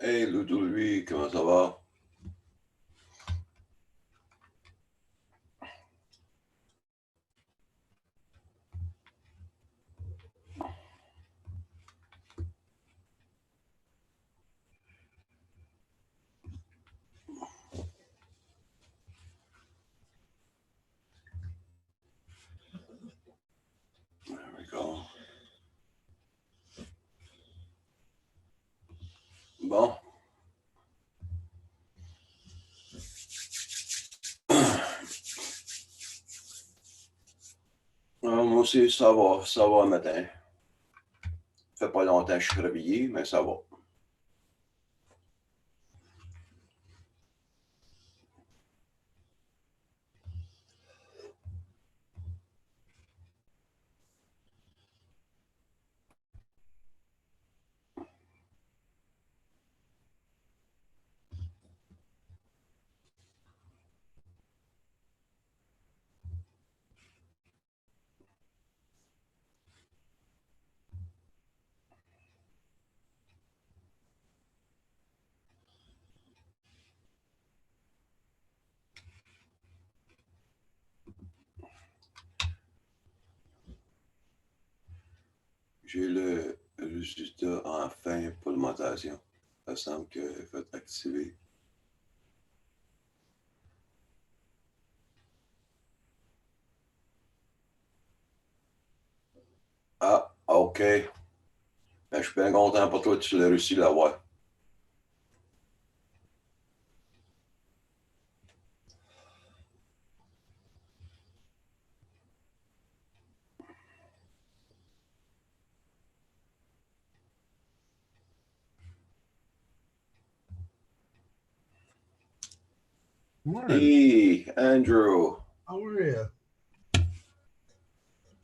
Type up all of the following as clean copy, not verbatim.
Hey Ludovic, comment ça va? There we go. Bon. Moi aussi, ça va le matin. Ça fait pas longtemps que je suis réveillé, mais ça va. J'ai le résultat enfin pour l'alimentation. Ça semble que faut activer. Ah, OK. Ben, je suis bien content pour toi que tu l'as réussi à l'avoir. Morning. Hey, Andrew. How are you?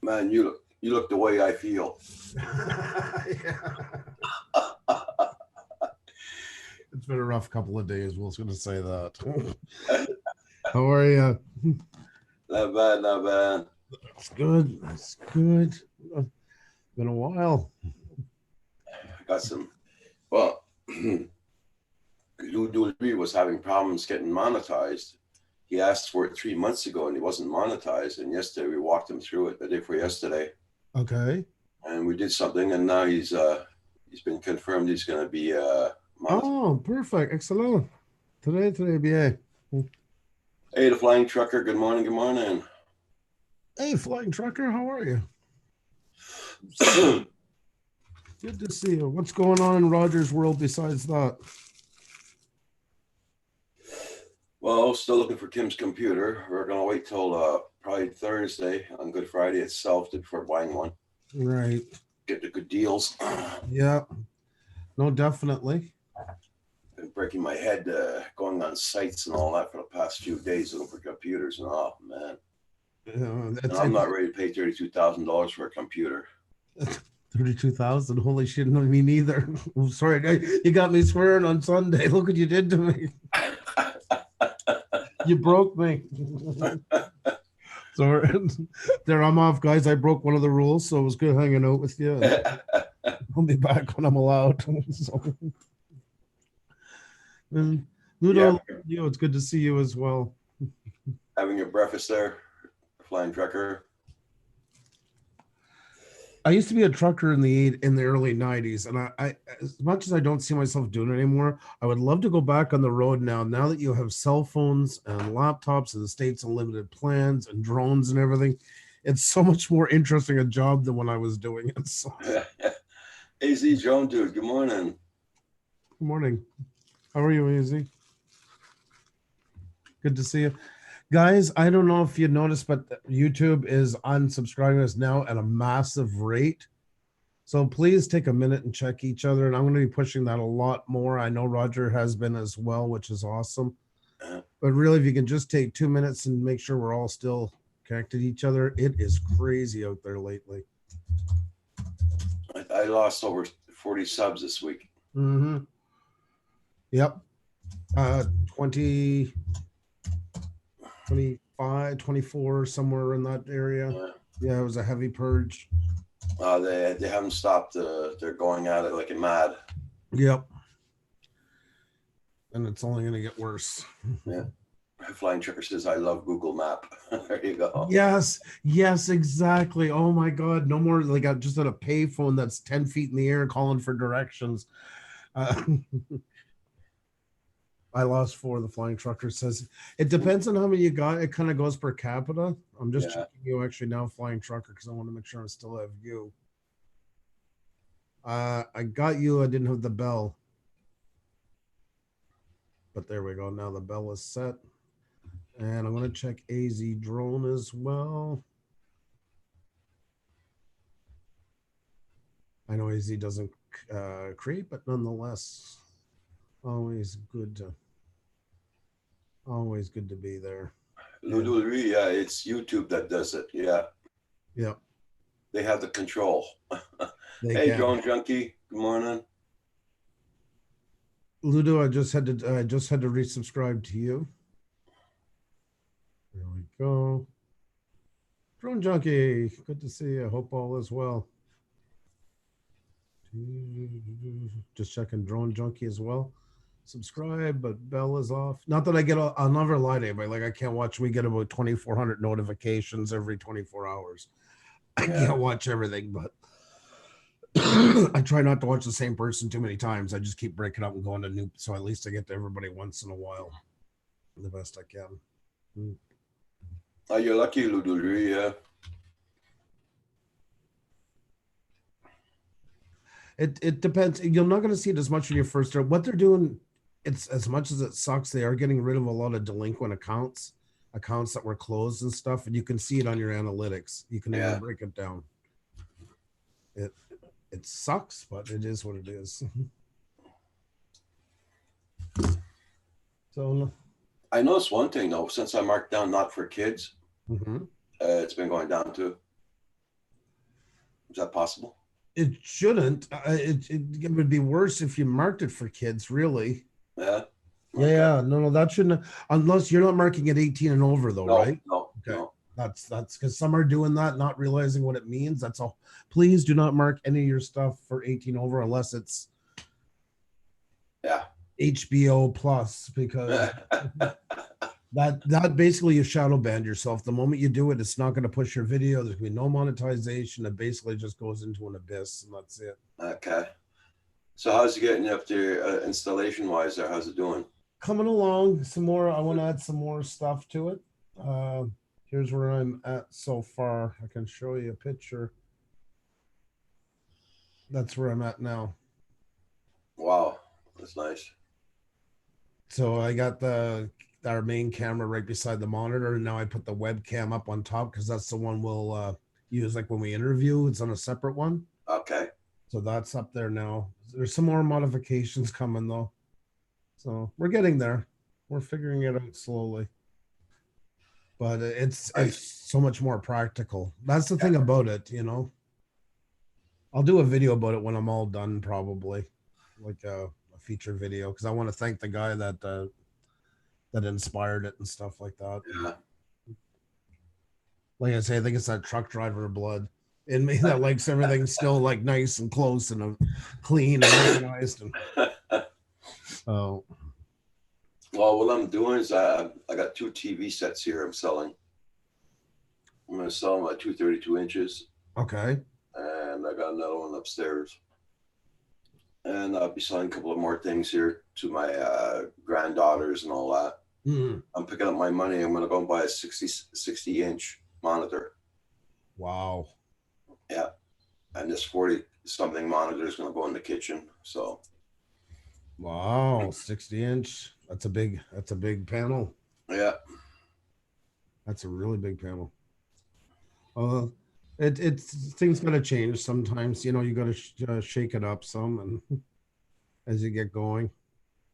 Man, you look the way I feel. Yeah. It's been a rough couple of days. Will's going to say that. How are you? Not bad, not bad. That's good. That's good. Been a while. I got some. Well, Ludovic was having problems getting monetized. He asked for it 3 months ago and he wasn't monetized. And yesterday we walked him through it the day before yesterday, Okay. and we did something. And now he's been confirmed he's going to be monetized. Oh, perfect. Excellent. Today, bien. Hey, the flying trucker. Good morning. Good morning. Hey, flying trucker, how are you? Good to see you. What's going on in Rogers' world besides that? Well, still looking for Kim's computer. We're going to wait till probably Thursday on Good Friday itself before buying one. Right. Get the good deals. Yeah. No, definitely. Been breaking my head going on sites and all that for the past few days looking for computers. And oh, man. And It's I'm it's not ready to pay $32,000 for a computer. 32,000. Holy shit, no, me neither. I'm sorry, you got me swearing on Sunday. Look what you did to me. You broke me. Sorry. There, I'm off, guys. I broke one of the rules, so it was good hanging out with you. And I'll be back when I'm allowed. So, and Yeah, Ludo, it's good to see you as well. having your breakfast there, flying trucker. I used to be a trucker in the early '90s, and I as much as I don't see myself doing it anymore, I would love to go back on the road now. Now that you have cell phones and laptops and the state's unlimited plans and drones and everything, it's so much more interesting a job than when I was doing it. So, AZ Joan, dude, good morning. good morning. How are you, Easy? Good to see you. Guys, I don't know if you noticed, but YouTube is unsubscribing us now at a massive rate. So please take a minute and check each other. And I'm going to be pushing that a lot more. I know Roger has been as well, which is awesome. Uh, But really, if you can just take 2 minutes and make sure we're all still connected to each other, it is crazy out there lately. I lost over 40 subs this week. Mm-hmm. Yep. 20, 25, 24, somewhere in that area. Uh, Yeah, it was a heavy purge. they haven't stopped. They're going at it like a mad. Yep. and it's only going to get worse. Yeah. Flying Trucker says, I love Google Map. There you go. Yes, yes, exactly. Oh my God, no more like I'm just at a payphone that's 10 feet in the air calling for directions. Uh, I lost four. The flying trucker says it depends on how many you got. It kind of goes per capita. I'm just Yeah. checking you actually now, flying trucker, because I want to make sure I still have you. I got you. I didn't have the bell, but there we go. Now the bell is set, and I'm gonna check AZ drone as well. I know AZ doesn't create, but nonetheless, always good to be there. Ludolri, yeah, it's YouTube that does it. Yeah. Yeah, They have the control. they Hey, can. Drone Junkie. Good morning. Ludo, I just had to resubscribe to you. There we go. Drone Junkie, good to see you. Hope all is well. Just checking Drone Junkie as well. Subscribe, but bell is off. Not that I get, I'll never lie to anybody. Like I can't watch. We get about 2,400 notifications every 24 hours. I can't watch everything, but I try not to watch the same person too many times. I just keep breaking up and going to new. So at least I get to everybody once in a while, the best I can. Oh, you're lucky, Ludolri. Yeah. It depends. You're not going to see it as much when you first start. What they're doing, it's as much as it sucks. They are getting rid of a lot of delinquent accounts that were closed and stuff, and you can see it on your analytics. You can even break it down. It sucks, but it is what it is. So I noticed one thing though, since I marked down not for kids, mm-hmm. It's been going down too. Is that possible? It shouldn't. It would be worse if you marked it for kids, really. Yeah. Okay. Yeah. No, that shouldn't. Unless you're not marking it 18 and over, though, No, right? No. Okay. No. That's because some are doing that, not realizing what it means. That's all. Please do not mark any of your stuff for 18 over unless it's HBO Plus, because that basically you shadow ban yourself. The moment you do it, it's not going to push your video. There's going to be no monetization. It basically just goes into an abyss, and that's it. Okay. So how's it getting up there installation wise there? How's it doing? Coming along some more. I want to add some more stuff to it. Here's where I'm at so far. I can show you a picture. That's where I'm at now. Wow, that's nice. So I got our main camera right beside the monitor, and now I put the webcam up on top because that's the one we'll use like when we interview. It's on a separate one. Okay. So that's up there now. There's some more modifications coming though. So we're getting there. We're figuring it out slowly. But it's so much more practical. That's the thing about it, you know. I'll do a video about it when I'm all done, probably, like a feature video, because I want to thank the guy that inspired it and stuff like that. Yeah. Like I say, I think it's that truck driver blood in me that likes everything still like nice and close and clean and organized. Oh. Well, what I'm doing is I got 2 TV sets here I'm selling. I'm going to sell them at 232 inches. Okay. And I got another one upstairs. And I'll be selling a couple of more things here to my granddaughters and all that. Mm-hmm. I'm picking up my money. I'm going to go and buy a 60 inch monitor. Wow. Yeah. And this 40 something monitor is going to go in the kitchen. So. Wow. 60 inch. That's a big panel. Yeah. That's a really big panel. It's things gotta change sometimes. You know, you gotta shake it up some, and as you get going.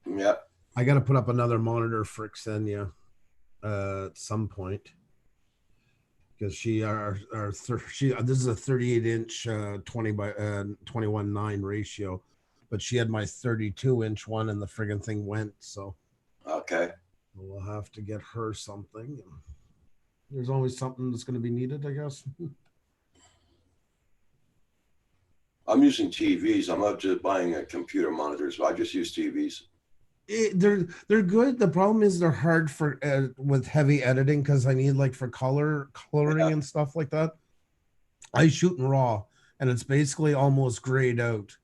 Yeah. I gotta put up another monitor for Xenia at some point, because this is a 38 inch 20 by 21:9 ratio, but she had my 32 inch one, and the friggin' thing went. So. Okay. We'll have to get her something. There's always something that's going to be needed, I guess. I'm using TVs. I'm not just buying a computer monitors. I just use TVs. They're good. The problem is they're hard for with heavy editing because I need like for Yeah, coloring and stuff like that. I shoot in raw, and it's basically almost grayed out,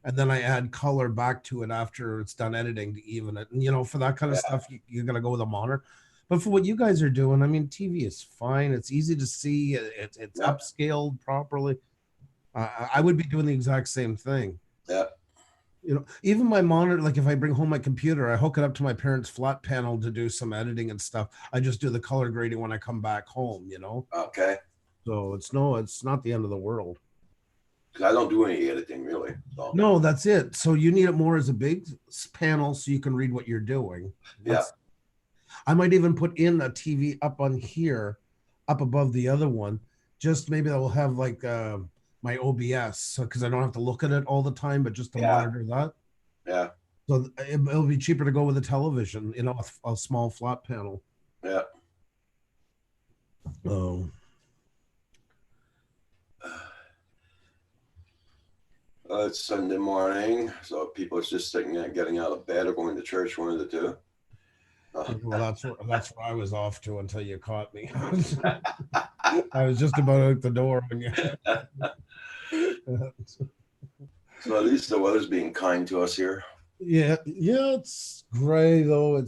and then I add color back to it after it's done editing to even it. And for that kind of yeah, stuff, you're gonna go with a monitor. But for what you guys are doing, I mean, TV is fine. It's easy to see. It's yeah, upscaled properly. I would be doing the exact same thing. yeah. Even my monitor, like if I bring home my computer, I hook it up to my parents' flat panel to do some editing and stuff. I just do the color grading when I come back home. Okay. So it's not the end of the world. Because I don't do any editing really. So No, that's it. So you need it more as a big panel so you can read what you're doing. yeah, I might even put in a TV up on here, up above the other one. Just maybe that will have like my OBS, so because I don't have to look at it all the time, but just to yeah, monitor that. yeah, So it'll be cheaper to go with a television, a small flat panel. yeah. Oh, It's Sunday morning, so people are just sitting there getting out of bed or going to church, one of the two. well, that's where I was off to until you caught me. I was just about out the door when you. So at least the weather's being kind to us here. Yeah, it's gray though.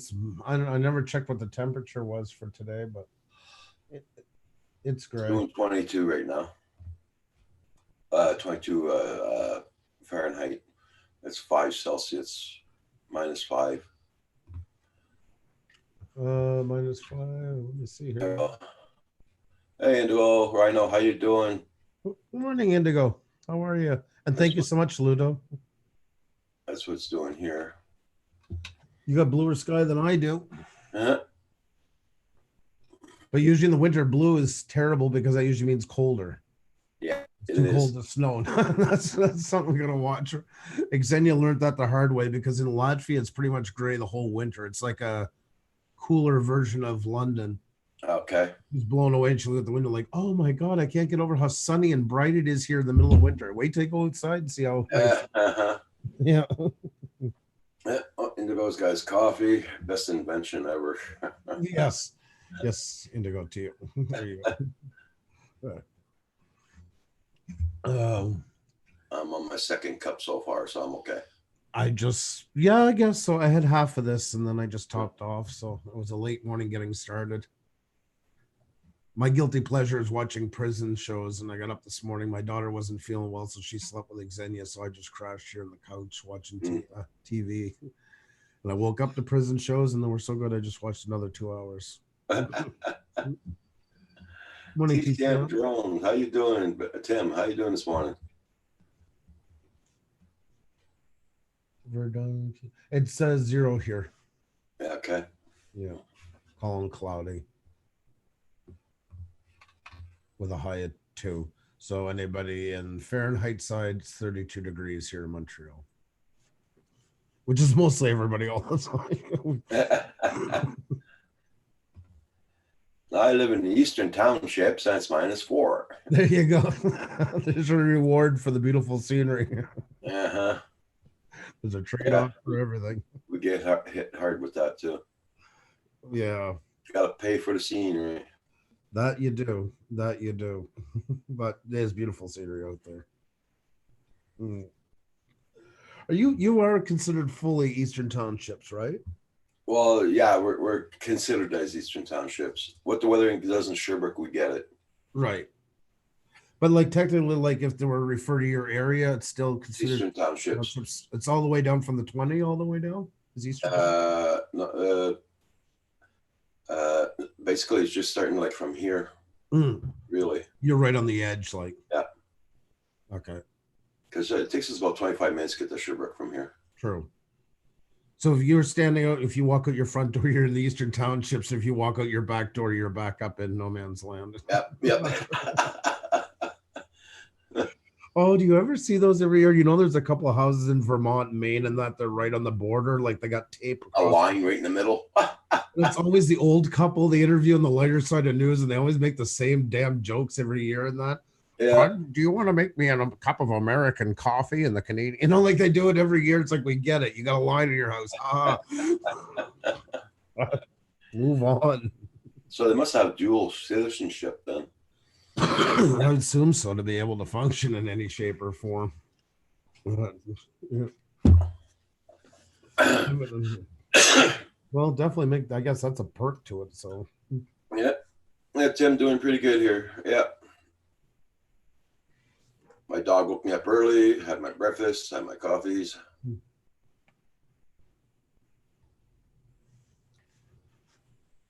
I never checked what the temperature was for today, but it, it's It's gray. doing 22 right now. 22 Fahrenheit. That's 5 Celsius, -5. -5. Let me see here. Hey, Indigo, Rhino, how you doing? Good morning, Indigo. How are you? And That's thank you so much, Ludo. That's what's doing here. You got bluer sky than I do. Uh, But usually in the winter, blue is terrible because that usually means colder. yeah, It's it too is. cold to snow. That's something we're gonna watch. Xenia learned that the hard way because in Latvia it's pretty much gray the whole winter. It's like a cooler version of London. Okay. She's blown away and she looked at the window like, "Oh my god, I can't get over how sunny and bright it is here in the middle of winter. Wait till you go outside and see how nice." Uh-huh. Yeah. Yeah. Oh, Indigo's got his coffee. Best invention ever. Yes. Yes. Indigo to you. There you go. Um, I'm on my second cup so far, so I'm okay. yeah, I guess so. I had half of this and then I just topped off. So it was a late morning getting started. My guilty pleasure is watching prison shows. And I got up this morning. My daughter wasn't feeling well, so she slept with Xenia. So I just crashed here on the couch watching TV. And I woke up to prison shows and they were so good. I just watched another 2 hours. Morning, TCM TCM. Drone, how you doing? Tim, how you doing this morning? Verdun. It says 0 here. Yeah, okay. Yeah. Calm cloudy with a high of 2. So anybody in Fahrenheit side, it's 32 degrees here in Montreal, which is mostly everybody all the time. I live in the Eastern Townships, and it's -4. There you go. There's a reward for the beautiful scenery. Uh-huh. There's a trade-off for everything. We get hit hard with that too. Yeah, Got to pay for the scenery. that you do. That you do. But there's beautiful scenery out there. Mm. You are considered fully Eastern Townships, right? Well, yeah, we're considered as Eastern Townships. What the weather does in Sherbrooke, we get it. Right. But like technically, like if they were refer to your area, it's still considered Eastern Townships. townships. It's all the way down from the 20 all the way down. Is Eastern? No, basically, it's just starting like from here, Mm. really. You're right on the edge, like. Yeah. Okay. Because it takes us about 25 minutes to get to Sherbrooke from here. True. So if you're standing out, if you walk out your front door, you're in the Eastern Townships. If you walk out your back door, you're back up in no man's land. Yep. Yep. Oh, do you ever see those every year? There's a couple of houses in Vermont, Maine, and that they're right on the border, like they got tape A across. line right in the middle. It's always the old couple they interview on the lighter side of news, and they always make the same damn jokes every year and that. Yeah. Do you want to make me a cup of American coffee in the Canadian? You know, like they do it every year. It's like we get it. You got a line in your house. Move on. So they must have dual citizenship then. I would assume so to be able to function in any shape or form. Well, definitely make. I guess that's a perk to it. So Yeah. Yeah, Tim doing pretty good here. Yeah. My dog woke me up early, had my breakfast, had my coffees.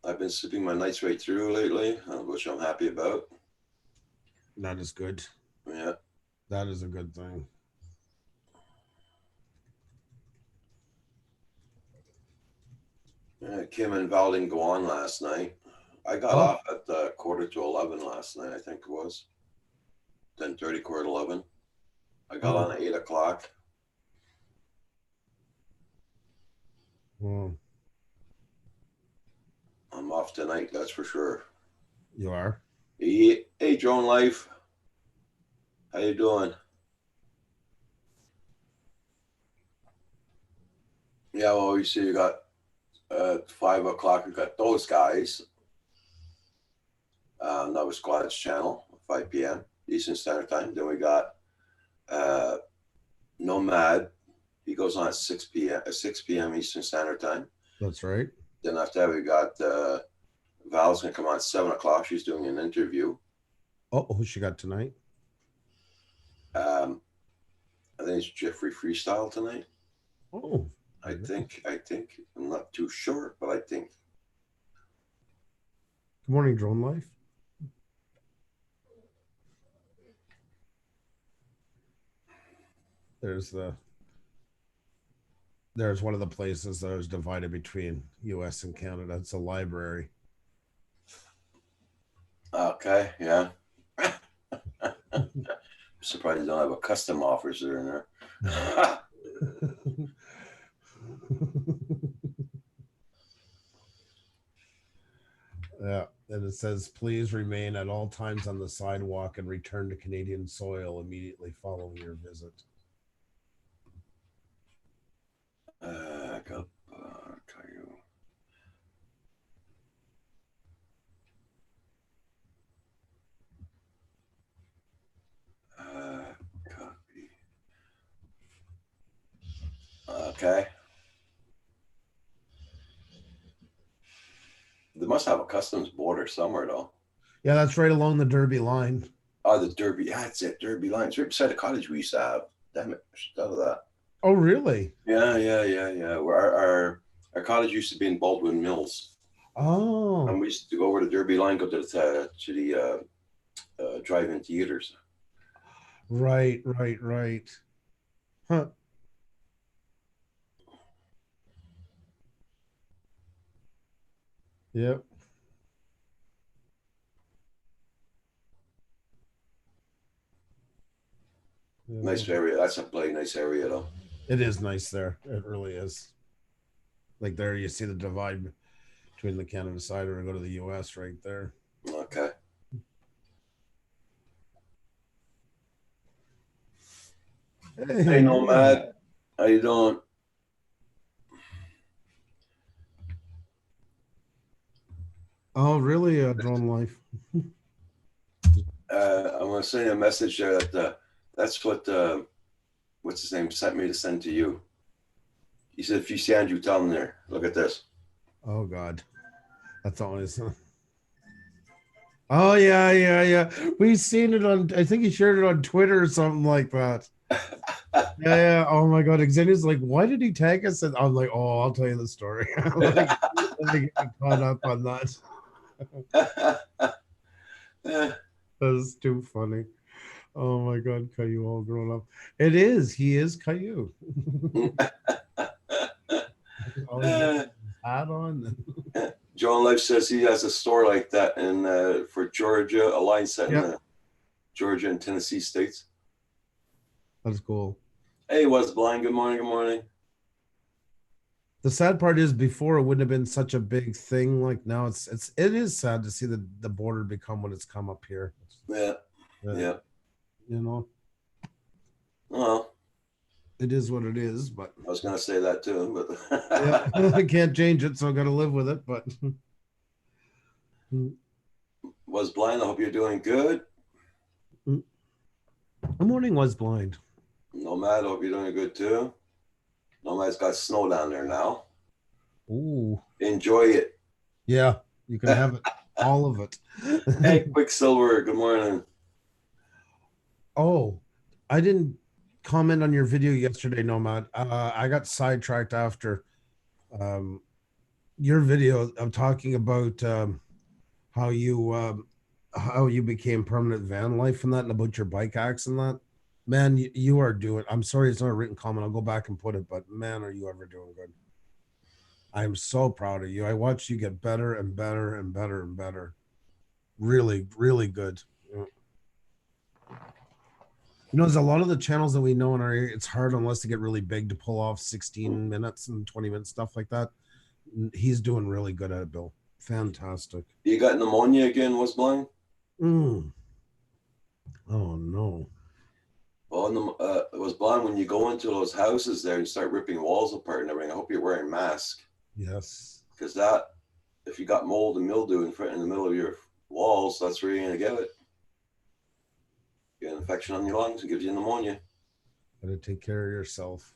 I've been sleeping my nights right through lately, which I'm happy about. that is good. Yeah. That is a good thing. Kim and Val didn't go on last night. I got off at 11:15 last night, I think it was. 10:30, 11:15. I got on at 8 o'clock. Well, I'm off tonight, that's for sure. you are. Hey, Drone Life. How you doing? Yeah, well, you see, you got 5 o'clock. You got those guys. Nova Squad's channel, 5 p.m. Eastern Standard Time. Then we got Nomad. He goes on at 6 p.m. Eastern Standard Time. That's right. Then after that, we got Val's gonna come on at 7 o'clock. She's doing an interview. Oh, who she got tonight? I think it's Jeffrey Freestyle tonight. Oh, I think. I'm not too sure, but I think. Good morning, Drone Life. There's one of the places that is divided between US and Canada. It's a library. Okay, yeah. I'm surprised you don't have a custom officer in there. Yeah, and it says, please remain at all times on the sidewalk and return to Canadian soil immediately following your visit. Copy. Okay. They must have a customs border somewhere, though. Yeah, that's right along the Derby line. Oh, the Derby. Yeah, it's at Derby line. It's right beside the cottage we used to have. Damn it. I should thought of that. Oh, really? Yeah. Where our cottage used to be in Baldwin Mills. Oh. And we used to go over the Derby line, go to the drive-in theaters. Right. Huh. Yep. Nice area. That's a bloody nice area, though. It is nice there. It really is. Like there, you see the divide between the Canada side or go to the US right there. Okay. Hey, Nomad. How you doing? Oh, really? Drone Life. I'm going to send you a message there that that's what what's his name sent me to send to you. He said, if you see Andrew, tell him there. Look at this. Oh, God. That's always. Oh, yeah. We've seen it on, I think he shared it on Twitter or something like that. Yeah. Oh, my God. Xenia's like, why did he tag us? And I'm like, oh, I'll tell you the story. Like, I get caught up on that. That's too funny. Oh, my God. Caillou all grown up. It is. He is Caillou. Hat on. John Life says he has a store like that in for Georgia, a line set in Georgia and Tennessee states. That's cool. Hey, what's blind? Good morning. The sad part is before it wouldn't have been such a big thing. Like now it is sad to see the border become what it's come up here. Yeah. You know, Well, it is what it is. But I was gonna say that too, yeah, but I can't change it, so I got to live with it. But was blind. I hope you're doing good. the morning was blind. Nomad, I hope you're doing good too. Nomad's got snow down there now. Ooh, Enjoy it. yeah, you can have it, all of it. Hey, Quicksilver, good morning. Oh, I didn't comment on your video yesterday, Nomad. I got sidetracked after um, your video of talking about how you how you became permanent van life and that, and about your bike acts and that. Man, you are doing. I'm sorry, it's not a written comment. I'll go back and put it, but man, are you ever doing good? I'm so proud of you. I watched you get better and better and better and better. Really, really good. Yeah. You know, there's a lot of the channels that we know in our area, it's hard unless they get really big to pull off 16 minutes and 20 minutes stuff like that. He's doing really good at it, Bill. Fantastic. You got pneumonia again, was blind? Mm. Oh no. Well, it was blind when you go into those houses there and start ripping walls apart and everything. I hope you're wearing mask Yes. because that, if you got mold and mildew in the middle of your walls, that's where you're gonna get it. You get an infection on your lungs, it gives you pneumonia. Gotta take care of yourself.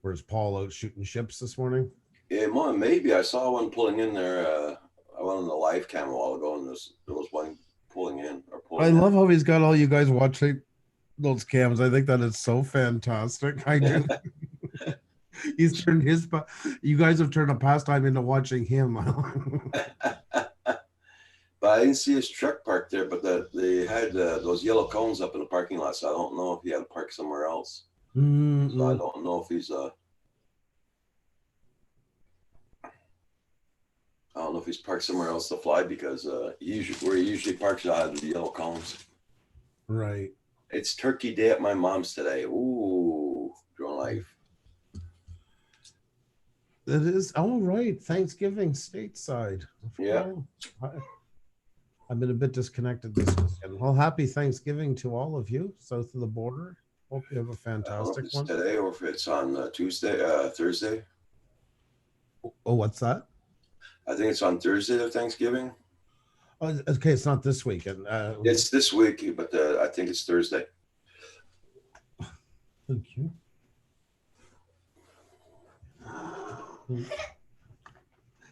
Where's Paul out shooting ships this morning? Yeah, maybe I saw one pulling in there. I went on the live cam a while ago, and there was one pulling in or pulling. I in. love how he's got all you guys watching those cams. I think that is so fantastic. I do. He's turned his. You guys have turned a pastime into watching him. But I didn't see his truck parked there. But they had those yellow cones up in the parking lot, so I don't know if he had to park somewhere else. Mm-mm. So I don't know if he's I don't know if he's parked somewhere else to fly because where he usually parks, I have the yellow cones. Right. It's Turkey Day at my mom's today. Ooh, drone life. It is. Oh, right. Thanksgiving stateside. Yeah. I've been a bit disconnected this weekend. Well, happy Thanksgiving to all of you south of the border. Hope you have a fantastic one. Today, or if it's on Thursday. Oh, what's that? I think it's on Thursday of Thanksgiving. Oh, okay, it's not this weekend. It's this week, but I think it's Thursday. Thank you.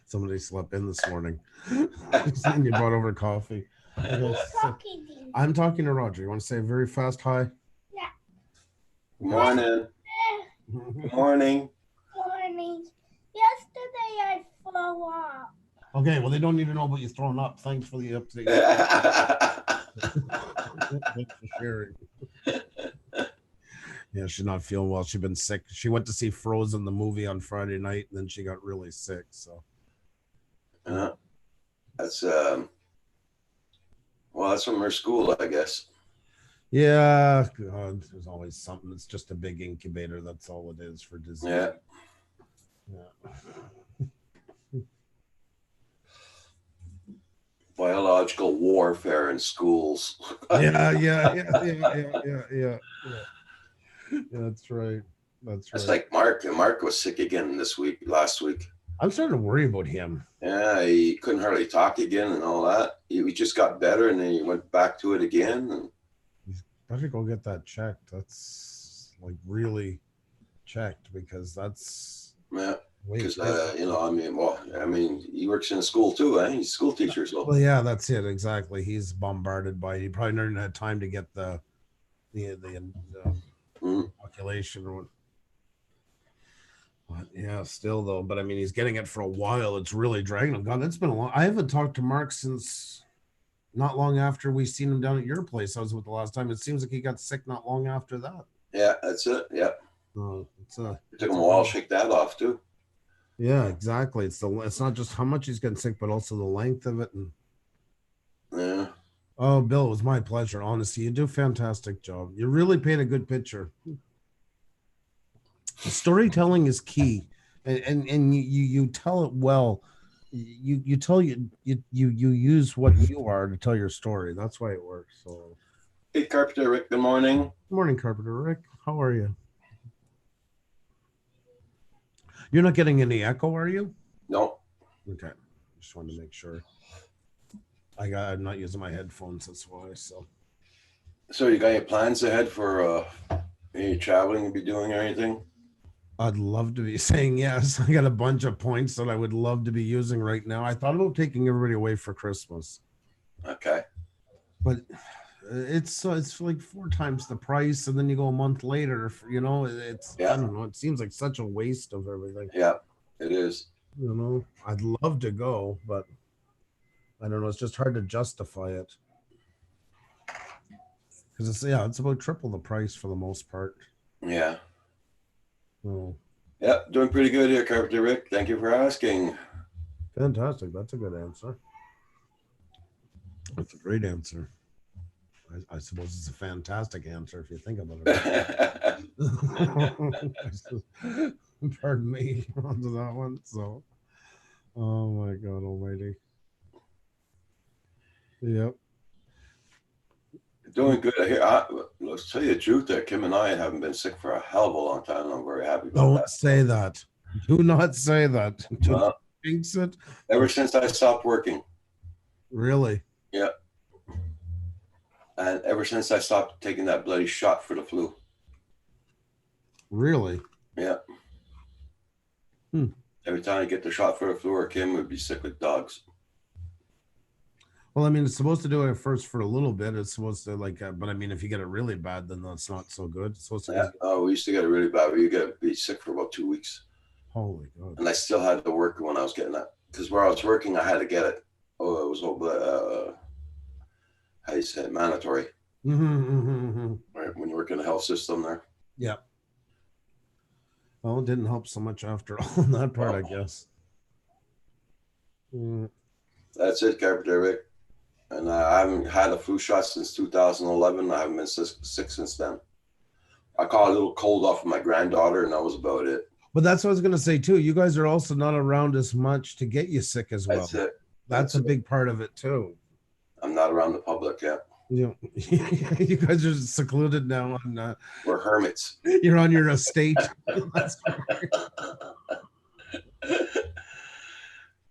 Somebody slept in this morning. You brought over coffee. I'm talking to Roger. You want to say a very fast hi? Yeah. Good morning. Good morning. Morning. Yesterday I flew up. Okay, well, they don't need to know about you throwing up. Thanks for the update. Thanks for sharing. Yeah, she's not feeling well. She's been sick. She went to see Frozen, the movie, on Friday night, and then she got really sick. So that's well, that's from her school, I guess. yeah, God, there's always something. It's just a big incubator. That's all it is for disease. Yeah. Biological warfare in schools. Yeah. That's right. That's like Mark. And Mark was sick again last week. I'm starting to worry about him. Yeah, he couldn't hardly talk again and all that. He just got better and then he went back to it again. And He's better go get that checked. That's like really checked because that's because I mean, he works in a school too. He's a school teacher, so well, yeah, that's it exactly. He's bombarded by. He probably never had time to get the population or. But yeah, still though. But I mean, he's getting it for a while. It's really dragging him. God, that's been a long. I haven't talked to Mark since not long after we seen him down at your place. I was with the last time. It seems like he got sick not long after that. Yeah, that's it. Yeah. It took him a while to shake that off too. Yeah, exactly. It's not just how much he's getting sick, but also the length of it. And yeah. Oh, Bill, it was my pleasure. Honestly, you do a fantastic job. You really paint a good picture. Storytelling is key, and you tell it well. you tell you use what you are to tell your story. That's why it works. So, Hey, Carpenter Rick, good morning. good morning, Carpenter Rick. How are you? You're not getting any echo, are you? No, Okay, just wanted to make sure. I'm not using my headphones. That's why. So, so you got any plans ahead for any traveling you'll be doing or anything? I'd love to be saying yes. I got a bunch of points that I would love to be using right now. I thought about taking everybody away for Christmas, Okay. but it's like 4 times the price, and then you go a month later. You know, it's I Yeah. don't know. It seems like such a waste of everything. Yeah, it is. You know, I'd love to go, but I don't know. It's just hard to justify it because it's about triple the price for the most part. Yeah. Oh, Yeah, doing pretty good here, Carpenter Rick. Thank you for asking. fantastic! That's a good answer. That's a great answer. I suppose it's a fantastic answer if you think about it. Pardon me onto that one. So, oh my God Almighty. Yep. Doing good here. Let's tell you the truth there. Kim and I haven't been sick for a hell of a long time, and I'm very happy about Don't that. say that. Do not say that. Do Well, not jinx it. ever since I stopped working, Really? and ever since I stopped taking that bloody shot for the flu. Really? Yeah. Hmm. Every time I get the shot for the flu, or Kim would be sick with dogs. Well, I mean, it's supposed to do it first for a little bit. It's supposed to but I mean, if you get it really bad, then that's not so good. It's supposed to. Yeah. Oh, we used to get it really bad. We get to be sick for about 2 weeks, Holy God. and I still had to work when I was getting that because where I was working, I had to get it. Oh, it was how you say it, mandatory. Right, when you work in the health system there. Yeah. Well, it didn't help so much after all in that part, I guess. That's it, Carpenter Rick. And I haven't had a flu shot since 2011. I haven't been sick since then. I caught a little cold off of my granddaughter, and that was about it. But that's what I was going to say too. You guys are also not around as much to get you sick as well. That's it. That's a big part of it too. I'm not around the public yet. You know, you guys are secluded now. We're hermits. You're on your estate.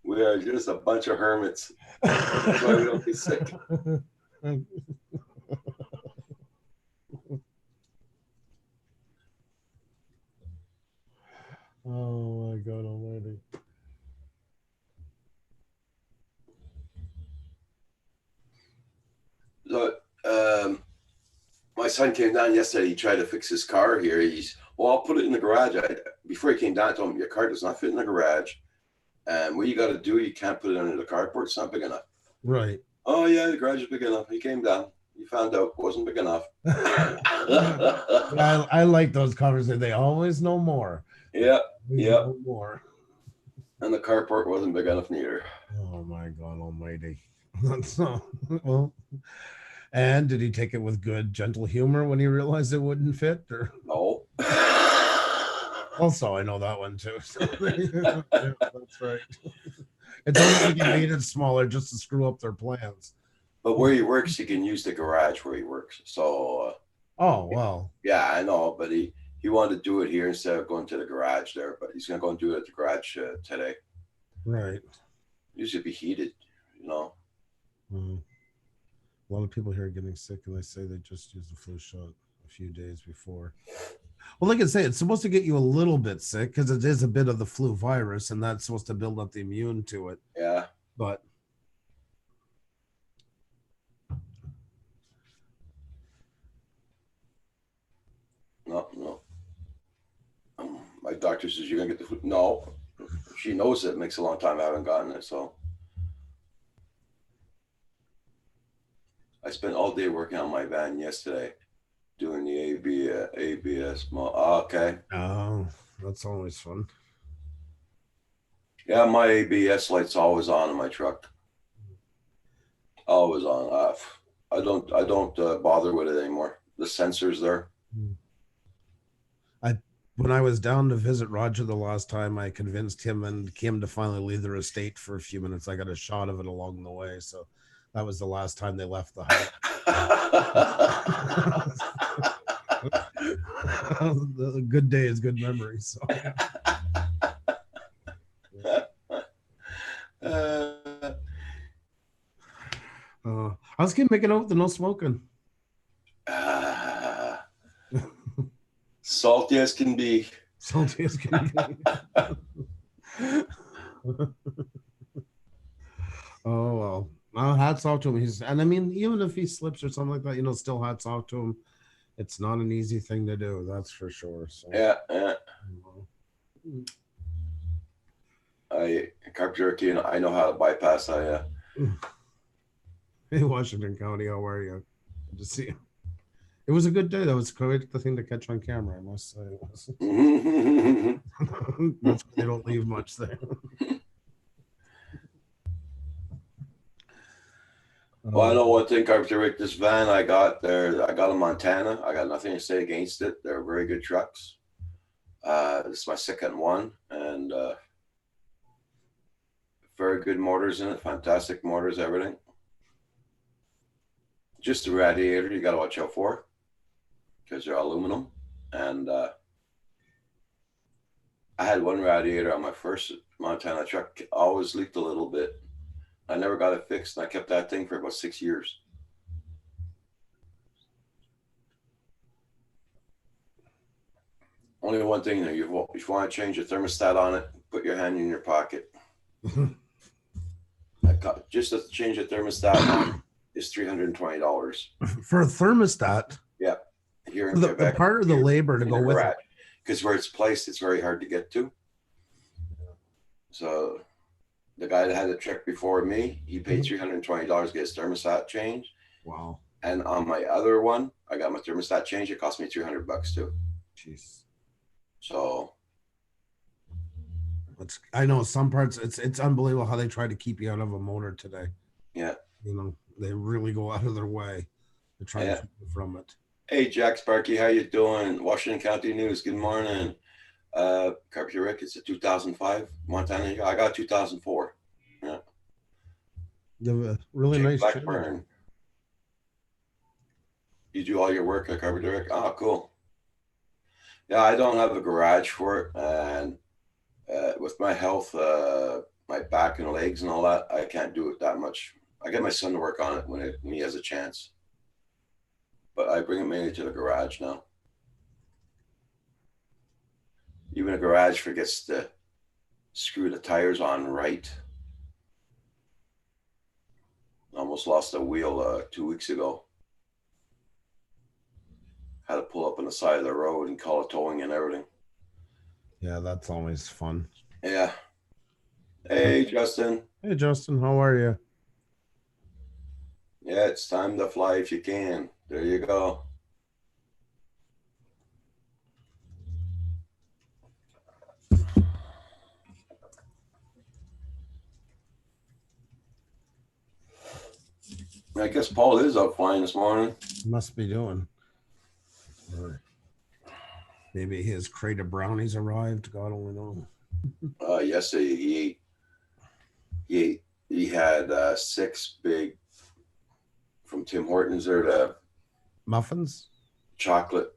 We are just a bunch of hermits. That's why we don't get sick. Oh my God Almighty. So, my son came down yesterday. He tried to fix his car here. I'll put it in the garage. Before he came down, I told him, your car does not fit in the garage. And what you got to do, you can't put it under the carport. It's not big enough. Right. Oh, yeah, the garage is big enough. He came down. He found out it wasn't big enough. I like those conversations. They always know more. Yeah. Know more. And the carport wasn't big enough neither. Oh my God Almighty. So, well, and did he take it with good, gentle humor when he realized it wouldn't fit? Or No. also, I know that one too. Yeah, that's right. It's only like you made it smaller just to screw up their plans. But where he works, he can use the garage where he works. So. Oh well. Yeah, I know, but he wanted to do it here instead of going to the garage there. But he's gonna go and do it at the garage today. Right. Usually be heated, you know. A lot of people here are getting sick, and they say they just used the flu shot a few days before. Well, like I say, it's supposed to get you a little bit sick because it is a bit of the flu virus, and that's supposed to build up the immune to it. Yeah. But no. My doctor says you're gonna get the flu. No, she knows it. Makes a long time I haven't gotten it, so. I spent all day working on my van yesterday, doing the ABS. Okay. oh, that's always fun. Yeah, my ABS light's always on in my truck. Always on. I don't bother with it anymore. The sensor's there. When I was down to visit Roger the last time, I convinced him and Kim to finally leave their estate for a few minutes. I got a shot of it along the way, so that was the last time they left the house. The good day is good memory. So yeah. How's Kim making out with the no smoking? Salty as can be. Salty as can be. Oh well. Well, hats off to him. And I mean, even if he slips or something like that, still hats off to him. It's not an easy thing to do, that's for sure. So Yeah. Carpenter, I know how to bypass that. Hey, Washington County, how are you? Good to see you. It was a good day. That was quite the thing to catch on camera, I must say. That's why they don't leave much there. Well, I know one thing, Carpenter Rick, this van I got there, I got in Montana. I got nothing to say against it. They're very good trucks. This is my second one, and very good motors in it, fantastic motors, everything. Just the radiator you got to watch out for because they're aluminum. And I had one radiator on my first Montana truck, always leaked a little bit. I never got it fixed, and I kept that thing for about 6 years. Only one thing there, if you want to change the thermostat on it, put your hand in your pocket. Just to change the thermostat is $320 for a thermostat. Yeah, here in the Quebec, part of the labor to go with it, because where it's placed, it's very hard to get to. So the guy that had the truck before me, he paid $320 to get his thermostat changed. Wow! And on my other one, I got my thermostat changed. It cost me $300 too. Jeez. So I know some parts. It's unbelievable how they try to keep you out of a motor today. Yeah. They really go out of their way to try to keep you from it. Hey, Jack Sparky, how you doing? Washington County News. Good morning. Carpenter Rick, it's a 2005 Montana. I got 2004. Yeah. You have a really nice Blackburn. You do all your work at Carpenter Rick? Oh, cool. Yeah, I don't have a garage for it, and with my health, my back and legs and all that, I can't do it that much. I get my son to work on it when he has a chance, but I bring it mainly to the garage now. Even a garage forgets to screw the tires on right. Almost lost a wheel 2 weeks ago. Had to pull up on the side of the road and call it towing and everything. Yeah, that's always fun. Yeah. Hey, Justin. Hey, Justin, how are you? Yeah, it's time to fly if you can. There you go. I guess Paul is up flying this morning. Must be doing. Or maybe his crate of brownies arrived. God only knows. Yesterday he had 6 big from Tim Hortons there, the muffins, chocolate,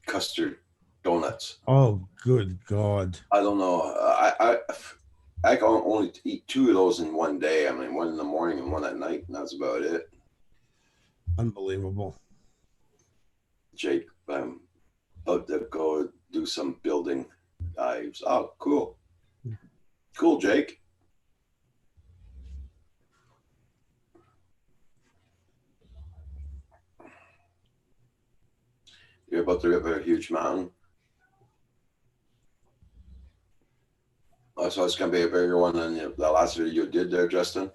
custard donuts. Oh, good God! I don't know. I can only eat 2 of those in one day. I mean, one in the morning and one at night, and that's about it. Unbelievable. Jake, I'm about to go do some building dives. Oh, cool. Cool, Jake. You're about to rip a huge mountain. Oh, so it's going to be a bigger one than the last video you did there, Justin?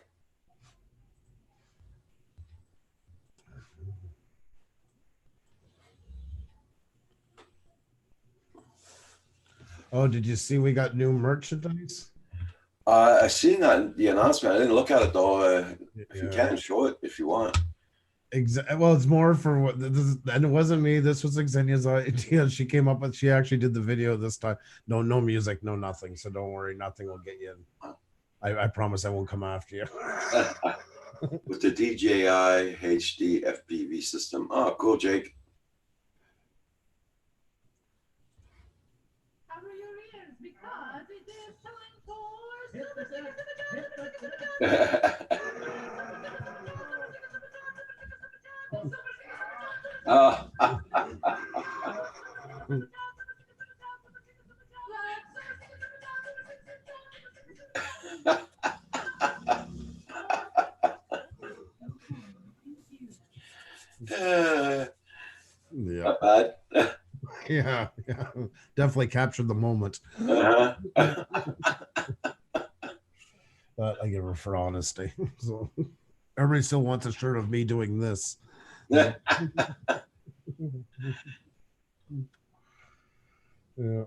Oh, did you see we got new merchandise? I seen that the announcement. I didn't look at it though. If you can show it if you want. Well, it's more for what this is, and it wasn't me. This was Xenia's idea. She came up with. She actually did the video this time. No, no music, no nothing. So don't worry, nothing will get you in. I promise I won't come after you. With the DJI HD FPV system. Oh, cool, Jake. Cover your ears because it is time for Oh. Yeah, Not bad. yeah. Definitely captured the moment. Uh-huh. But I give her for honesty. So everybody still wants a shirt of me doing this. Yeah. Yeah.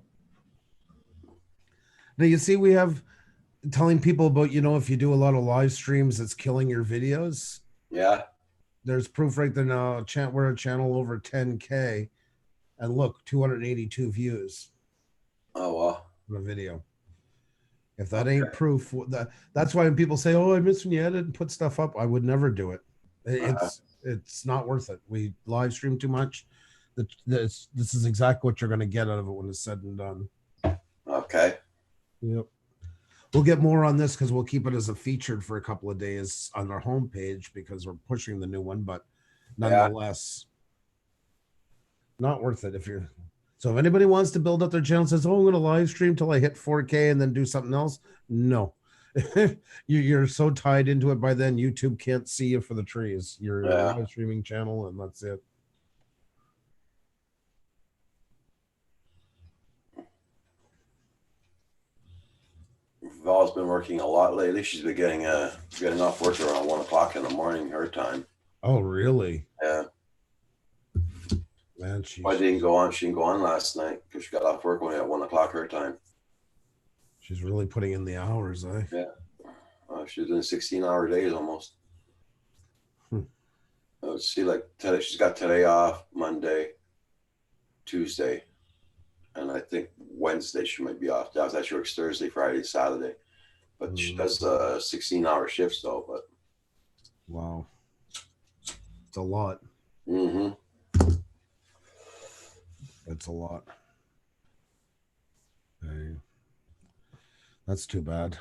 Now you see, we have telling people about, if you do a lot of live streams, it's killing your videos. Yeah. There's proof right there now. We're a channel over 10K, and look, 282 views Oh, wow. on a video. If that ain't proof, that's why when people say, "Oh, I miss when you edit and put stuff up," I would never do it. It's not worth it. We live stream too much. This is exactly what you're going to get out of it when it's said and done. Okay. Yep. We'll get more on this because we'll keep it as a featured for a couple of days on our homepage because we're pushing the new one, but nonetheless, not worth it so if anybody wants to build up their channel and says, "Oh, I'm going to live stream till I hit 4K and then do something else," no. You're so tied into it by then, YouTube can't see you for the trees. You're a live streaming channel and that's it. Val's been working a lot lately. She's been getting off work around 1 o'clock in the morning, her time. Oh, really? Yeah. Man, She didn't go on last night because she got off work only at 1 o'clock her time. She's really putting in the hours, eh? Yeah. She's doing 16-hour days almost. Let's see, like today, she's got today off, Monday, Tuesday, and I think Wednesday she might be off. That was actually works Thursday, Friday, Saturday. But she does 16-hour shifts though. But wow, it's a lot. Mm-hmm. It's a lot. Hey. That's too bad.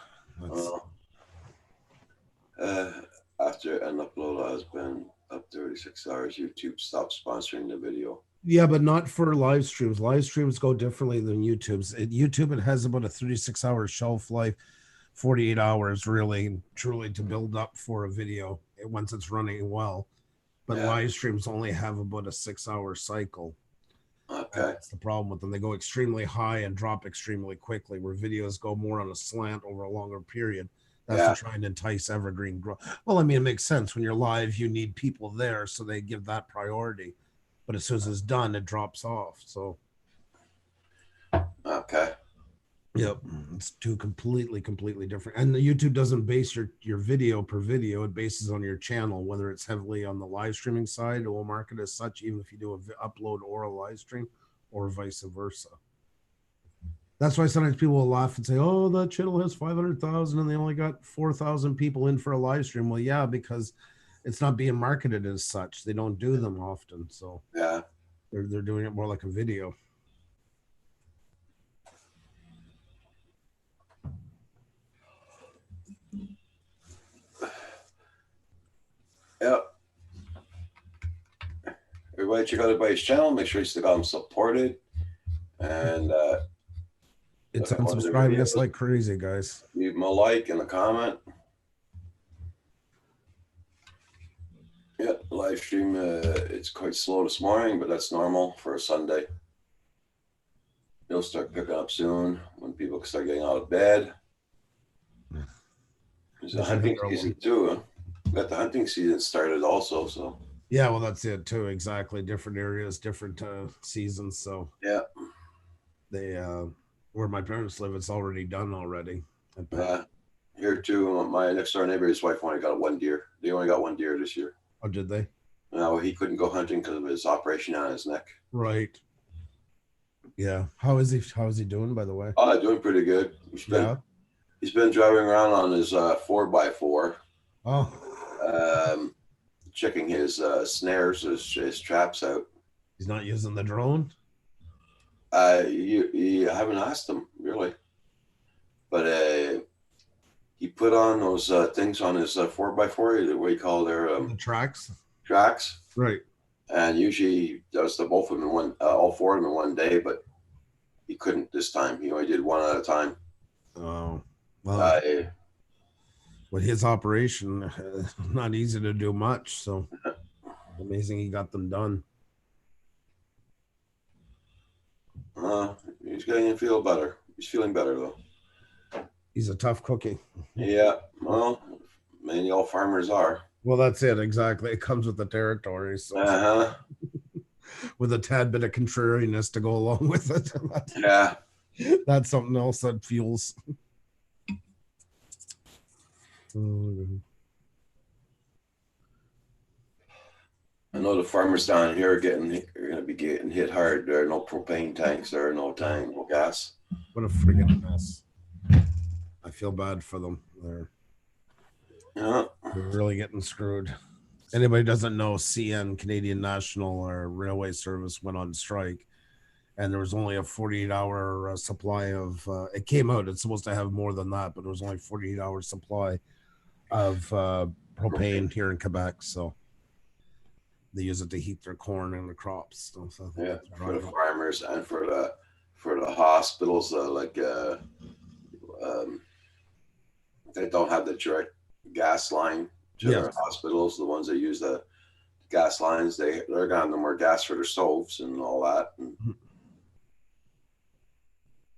After an upload has been up 36 hours, YouTube stopped sponsoring the video. Yeah, but not for live streams. Live streams go differently than YouTube's. YouTube, it has about a 36-hour shelf life, 48 hours really, truly to build up for a video once it's running well. But live streams only have about a 6-hour cycle. Okay. That's the problem with them. They go extremely high and drop extremely quickly, where videos go more on a slant over a longer period. That's to try and entice evergreen growth. Well, I mean, it makes sense. When you're live, you need people there, so they give that priority. But as soon as it's done, it drops off. So, okay. Yep, it's two completely different. And the YouTube doesn't base your video per video. It bases on your channel, whether it's heavily on the live streaming side, it will mark it as such, even if you do an upload or a live stream, or vice versa. That's why sometimes people will laugh and say, "Oh, that channel has 500,000 and they only got 4,000 people in for a live stream." Well, yeah, because it's not being marketed as such. They don't do them often, so they're doing it more like a video. Yep. Everybody check out everybody's channel. Make sure you still got them supported. And it's unsubscribing us like crazy, guys. Leave them a like and a comment. Yeah, live stream. It's quite slow this morning, but that's normal for a Sunday. It'll start picking up soon when people start getting out of bed. There's a hunting season too. Huh? We got the hunting season started also, so. Yeah, well, that's it too. Exactly, different areas, different seasons. So yeah, they where my parents live, it's already done already. Here too. My next door neighbor, his wife only got one deer. They only got one deer this year. Oh, did they? No, he couldn't go hunting because of his operation on his neck. Right. Yeah. How is he? How is he doing, by the way? Oh, doing pretty good. Yeah. He's been driving around on his 4x4, Oh, checking his snares, his traps out. he's not using the drone. You haven't asked him really, but he put on those things on his 4x4, what you call their The tracks. tracks, Right. and usually he does the both of them in one, all four of them in one day, but he couldn't this time. He only did one at a time. Oh, well, Uh, with his operation, not easy to do much. So amazing he got them done. he's getting to feel better. He's feeling better though. He's a tough cookie. Yeah, well, many all farmers are. Well, that's it. Exactly. It comes with the territory. So Uh-huh. with a tad bit of contrariness to go along with it. Yeah. That's something else that fuels. Oh, I know the farmers down here are going to be getting hit hard. There are no propane tanks. There are no tank, no gas. what a friggin' mess. I feel bad for them. Yeah. They're really getting screwed. Anybody doesn't know, CN, Canadian National or Railway Service, went on strike, and there was only a 48-hour supply of. It came out. It's supposed to have more than that, but it was only 48-hour supply of propane here in Quebec. So they use it to heat their corn and the crops. So Yeah, for the farmers and for the hospitals, they don't have the direct gas line to their Yes. hospitals. The ones that use the gas lines, they're got no more gas for their stoves and all that. And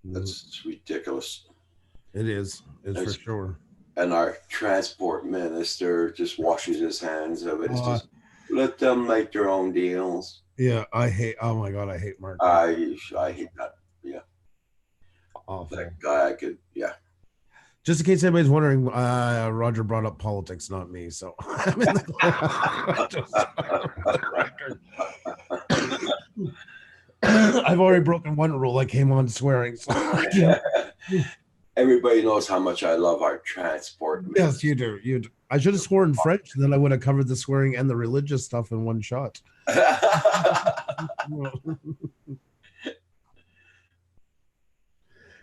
that's ridiculous. It is. It's for It's- sure. And our transport minister just washes his hands of it. It's Uh, just let them make their own deals. Yeah, I hate. Oh my god, I hate Mark. I hate that. Awful. That guy. I could. Yeah. Just in case anybody's wondering, Roger brought up politics, not me. So I'm in I've already broken one rule. I came on swearing. So Everybody knows how much I love our transport. yes, you do. You do. I should have sworn French, and then I would have covered the swearing and the religious stuff in one shot.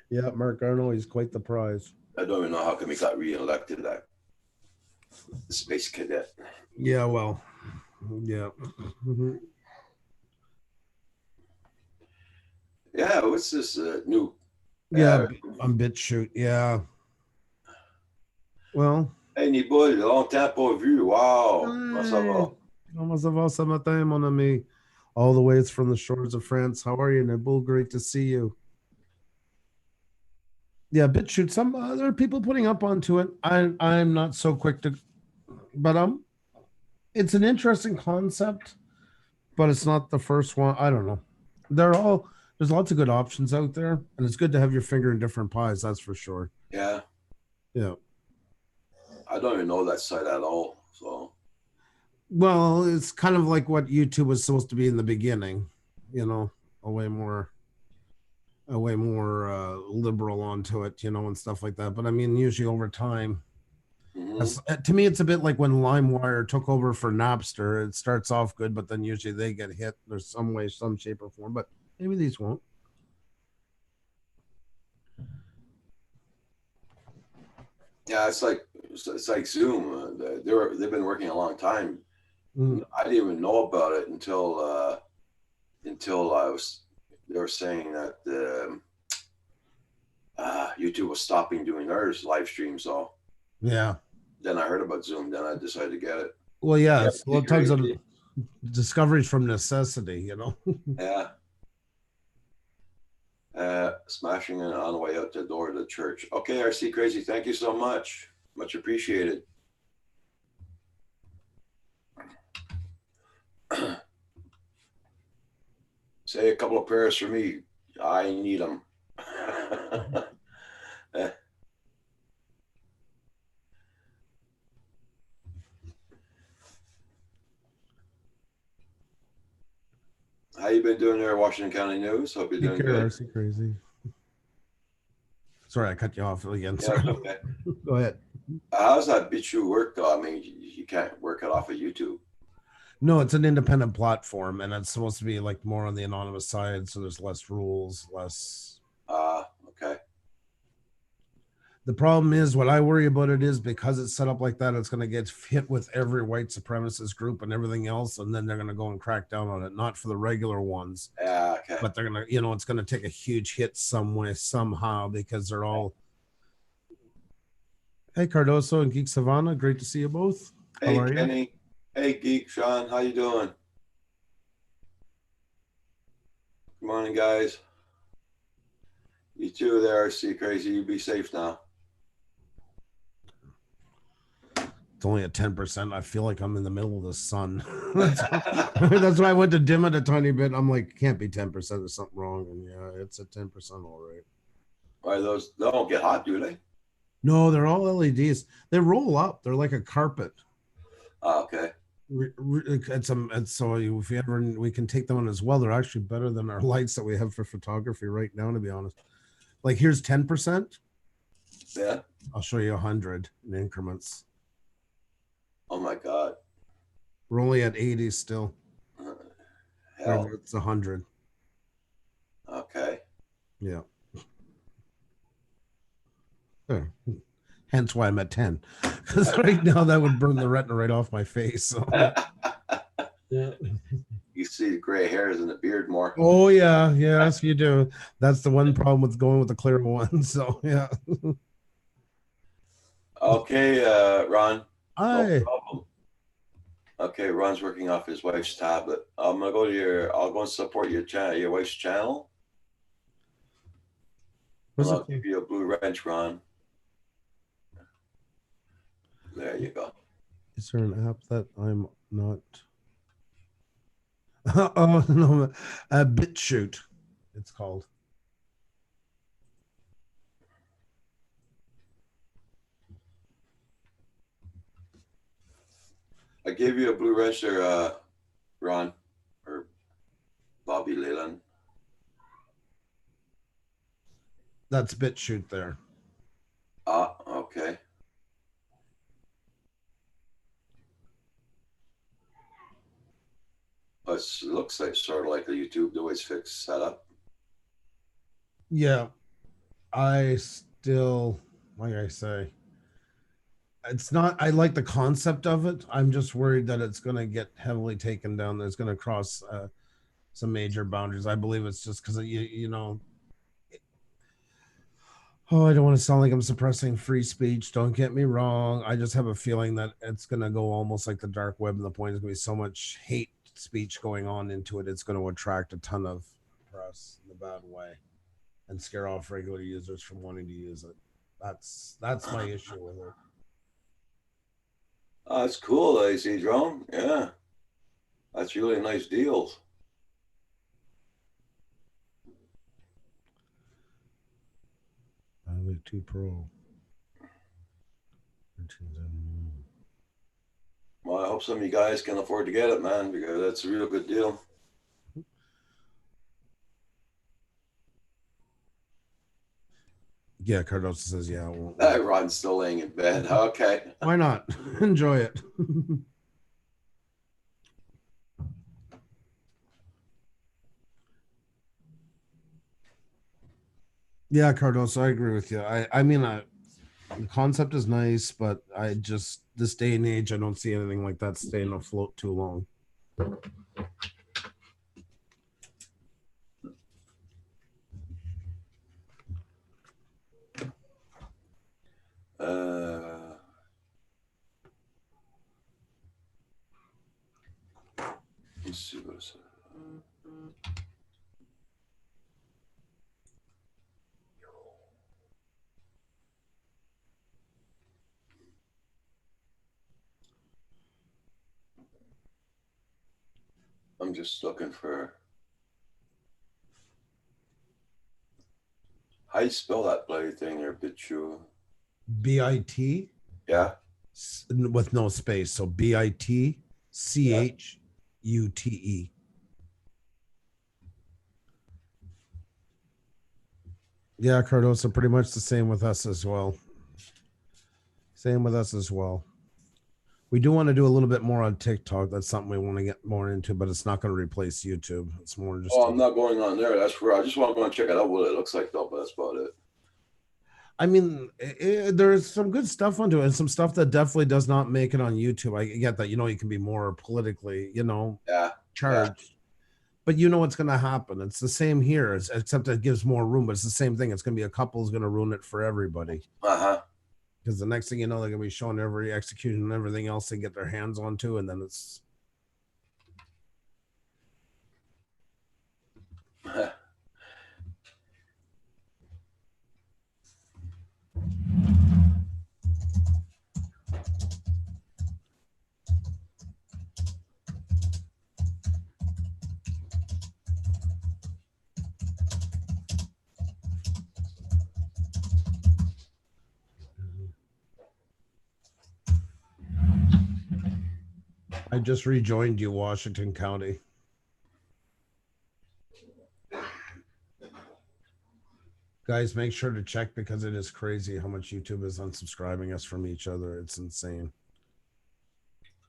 Yeah, Mark Arnold, he's quite the prize. I don't even know how come he got reelected. That space cadet. Yeah, well, yeah. Mhm. Yeah, what's this new? Yeah, on BitChute. Yeah. Well, Hey Nibul, longtemps pas vu. Wow, comment ça va? comment ça va ce matin, mon ami? All the way from the shores of France. How are you, Nabil? Great to see you. Yeah, BitChute. Some other people putting up onto it. I'm not so quick to, but it's an interesting concept, but it's not the first one. I don't know. There's lots of good options out there, and it's good to have your finger in different pies. That's for sure. Yeah, Yeah. I don't even know that site at all. So Well, it's kind of like what YouTube was supposed to be in the beginning, a way more liberal onto it, and stuff like that. But I mean, usually over time, to me, it's a bit like when LimeWire took over for Napster. It starts off good, but then usually they get hit. There's some way, some shape or form, but maybe these won't. yeah, it's like Zoom. They've been working a long time. Mm. I didn't even know about it until they were saying that YouTube was stopping doing theirs live stream. So Yeah. then I heard about Zoom. Then I decided to get it. Well, yeah, Yeah, it's a lot of times crazy. discoveries from necessity, Yeah. Smashing it on the way out the door of the church. Okay, RC Crazy, thank you so much. Much appreciated. Say a couple of prayers for me. I need them. How you been doing there, Washington County News? Hope you're Take doing care, good. RC Crazy. Sorry, I cut you off again. Yeah, Sorry. it's okay. Go ahead. How's that BitChute work though? I mean, you can't work it off of YouTube. No, it's an independent platform, and it's supposed to be like more on the anonymous side, so there's less rules, less. Okay. The problem is, what I worry about it is because it's set up like that, it's going to get hit with every white supremacist group and everything else, and then they're going to go and crack down on it. Not for the regular ones, Yeah, okay. but they're going to, you know, it's going to take a huge hit some way, somehow, because they're all. Hey, Cardoso and Geek Savannah, great to see you both. Hey, How are you? Kenny. Hey, Geek Sean. How you doing? Good morning, guys. You too there, RC Crazy. You be safe now. It's only at 10%. I feel like I'm in the middle of the sun. That's why I went to dim it a tiny bit. I'm like, can't be 10%. There's something wrong. And yeah, it's at 10% all right. Why those? They don't get hot, do they? No, they're all LEDs. They roll up. They're like a carpet. Okay. It's so if you ever, we can take them on as well. They're actually better than our lights that we have for photography right now, to be honest. Like here's 10%. Yeah. I'll show you 100 in increments. Oh my God. We're only at 80 still. Hell. It's 100. Okay. Yeah. There. Hence why I'm at 10. Because right now that would burn the retina right off my face. So. Yeah. You see the gray hairs and the beard more. Oh yeah, yes, you do. That's the one problem with going with the clear one. So yeah. Okay, Ron. Hi. No problem. Okay, Ron's working off his wife's tablet. I'm gonna go to I'll go and support your channel, your wife's channel. What's I'll it? give you a blue wrench, Ron. There you go. Is there an app that I'm not? Oh no, BitChute. It's called. I gave you a blue wrench there, Ron, or Bobby Leland. That's BitChute there. Okay. It looks like sort of like the YouTube Always Fix setup. Yeah, I still, like I say, it's not. I like the concept of it. I'm just worried that it's going to get heavily taken down. There's going to cross some major boundaries. I believe it's just because you know. Oh, I don't want to sound like I'm suppressing free speech. Don't get me wrong. I just have a feeling that it's going to go almost like the dark web, and the point is going to be so much hate speech going on into it. It's going to attract a ton of press in a bad way and scare off regular users from wanting to use it. That's my issue with it. Oh, that's cool, AC Drone. Yeah. That's really nice deals. Mavic 2 Pro. Well, I hope some of you guys can afford to get it, man, because that's a real good deal. Yeah, Cardoso says, yeah. Ron's still laying in bed. Okay. Why not? Enjoy it. Yeah, Cardoso, I agree with you. I mean, the concept is nice, but I just, this day and age, I don't see anything like that staying afloat too long. Let's see what it's. I'm just looking for. How you spell that bloody thing there, BitChute? BIT Yeah. with no space. So BITCHUTE. Yeah, Cardosa, pretty much the same with us as well. Same with us as well. We do want to do a little bit more on TikTok. That's something we want to get more into, but it's not going to replace YouTube. It's more just. Oh, I'm not going on there. That's where I just want to go and check it out what it looks like, though. But that's about it. I mean, there's some good stuff onto it, and some stuff that definitely does not make it on YouTube. I get that. You can be more politically, Yeah. charged. But you know what's going to happen. It's the same here, except it gives more room. But it's the same thing. It's going to be a couple is going to ruin it for everybody. Because the next thing you know, they're going to be showing every execution and everything else they get their hands onto, and then it's. I just rejoined you, Washington County. Guys, make sure to check because it is crazy how much YouTube is unsubscribing us from each other. It's insane.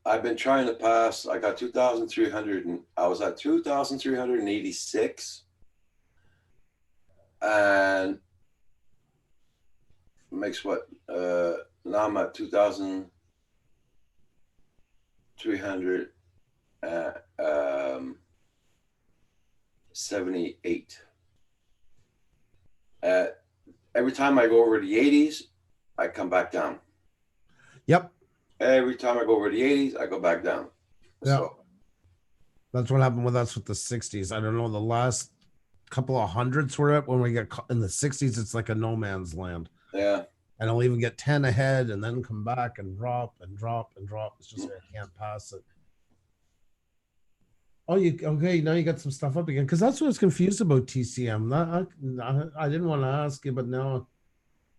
I've been trying to pass. I got 2,300, and I was at 2,386, and makes what? Now I'm at 2,378. Every time I go over the 80s, I come back down. Yep. Every time I go over the 80s, I go back down. Yeah. So, That's what happened with us with the 60s. I don't know. The last couple of hundreds we're at, when we get in the 60s, it's like a no man's land. yeah. And I'll even get 10 ahead and then come back and drop and drop and drop. It's just I can't pass it. Oh, okay? Now you got some stuff up again, because that's what I was confused about TCM. I didn't want to ask you, but now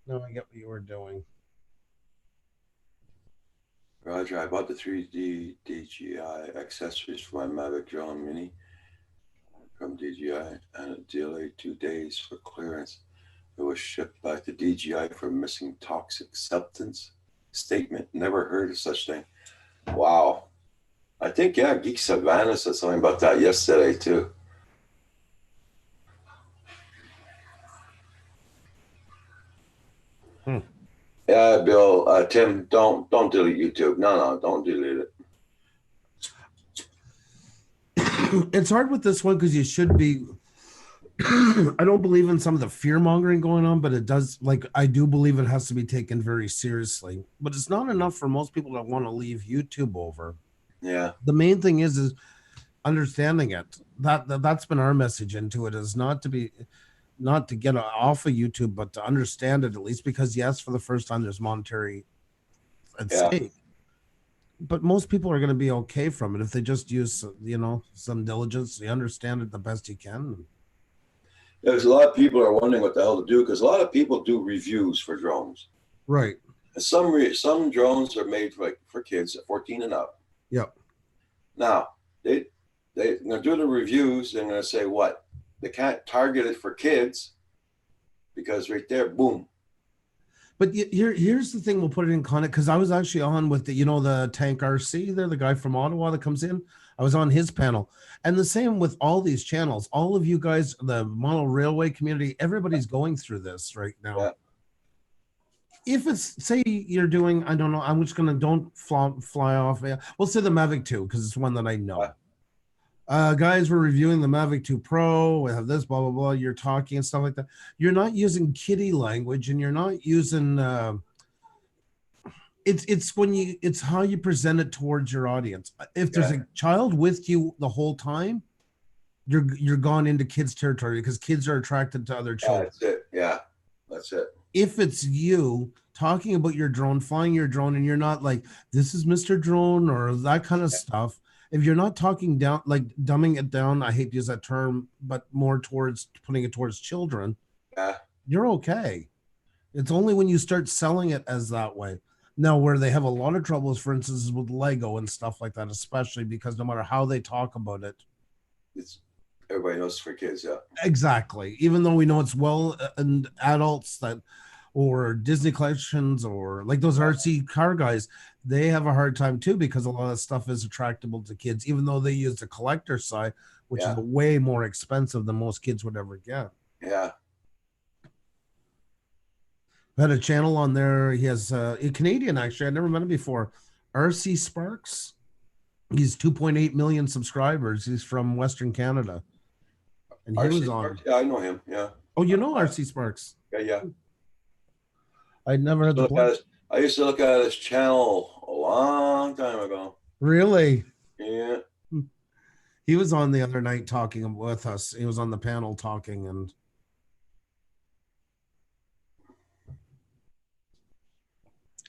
I get what you were doing. Roger, I bought the 3D DJI accessories for my Mavic Drone Mini from DJI, and it delayed 2 days for clearance. It was shipped back to DJI for missing toxic substance statement. Never heard of such thing. Wow. I think, yeah, Geek Savannah said something about that yesterday, too. Yeah, Bill, Tim, don't delete YouTube. No, don't delete it. It's hard with this one because you should be. I don't believe in some of the fear mongering going on, but it does. I do believe it has to be taken very seriously. But it's not enough for most people that want to leave YouTube over. Yeah. The main thing is understanding it. That's been our message into it, is not to get off of YouTube, but to understand it at least, because yes, for the first time there's monetary at stake. But most people are going to be okay from it if they just use some diligence. You understand it the best you can. There's a lot of people are wondering what the hell to do, because a lot of people do reviews for drones. Right. And some drones are made for kids at 14 and up. Yep. Now they're going to do the reviews. They're going to say what? They can't target it for kids because right there, boom. But here's the thing. We'll put it in context, because I was actually on with the Tank RC. They're the guy from Ottawa that comes in. I was on his panel, and the same with all these channels. All of you guys, the mono railway community, everybody's going through this right now. Yeah. If it's, say you're doing, I don't know, I'm just gonna don't fly off. We'll say the Mavic 2 because it's one that I know. Guys, we're reviewing the Mavic 2 Pro. We have this, blah blah blah. You're talking and stuff like that. You're not using kiddie language, and you're not using. It's how you present it towards your audience. If there's a child with you the whole time, you're gone into kids territory, because kids are attracted to other children. That's it. Yeah, that's it. If it's you talking about your drone, flying your drone, and you're not like, this is Mr. Drone or that kind of stuff. If you're not talking down, like dumbing it down, I hate to use that term, but more towards putting it towards children, you're okay. It's only when you start selling it as that way. Now, where they have a lot of troubles, for instance, is with Lego and stuff like that, especially because no matter how they talk about it, Everybody knows it's for kids. Yeah. Exactly. Even though we know it's well and adults that, or Disney collections, or like those RC car guys, they have a hard time too because a lot of stuff is attractable to kids, even though they use the collector side, which Yeah. is way more expensive than most kids would ever get. Yeah. I had a channel on there. He has a Canadian, actually. I never met him before. RC Sparks. He's 2.8 million subscribers. He's from Western Canada. And he was RC on. Sparks? Yeah, I know him. Yeah. Oh, you know RC Sparks? Yeah. Yeah. I never had the pleasure. I used to look at his channel a long time ago. Really? Yeah. He was on the other night talking with us. He was on the panel talking, and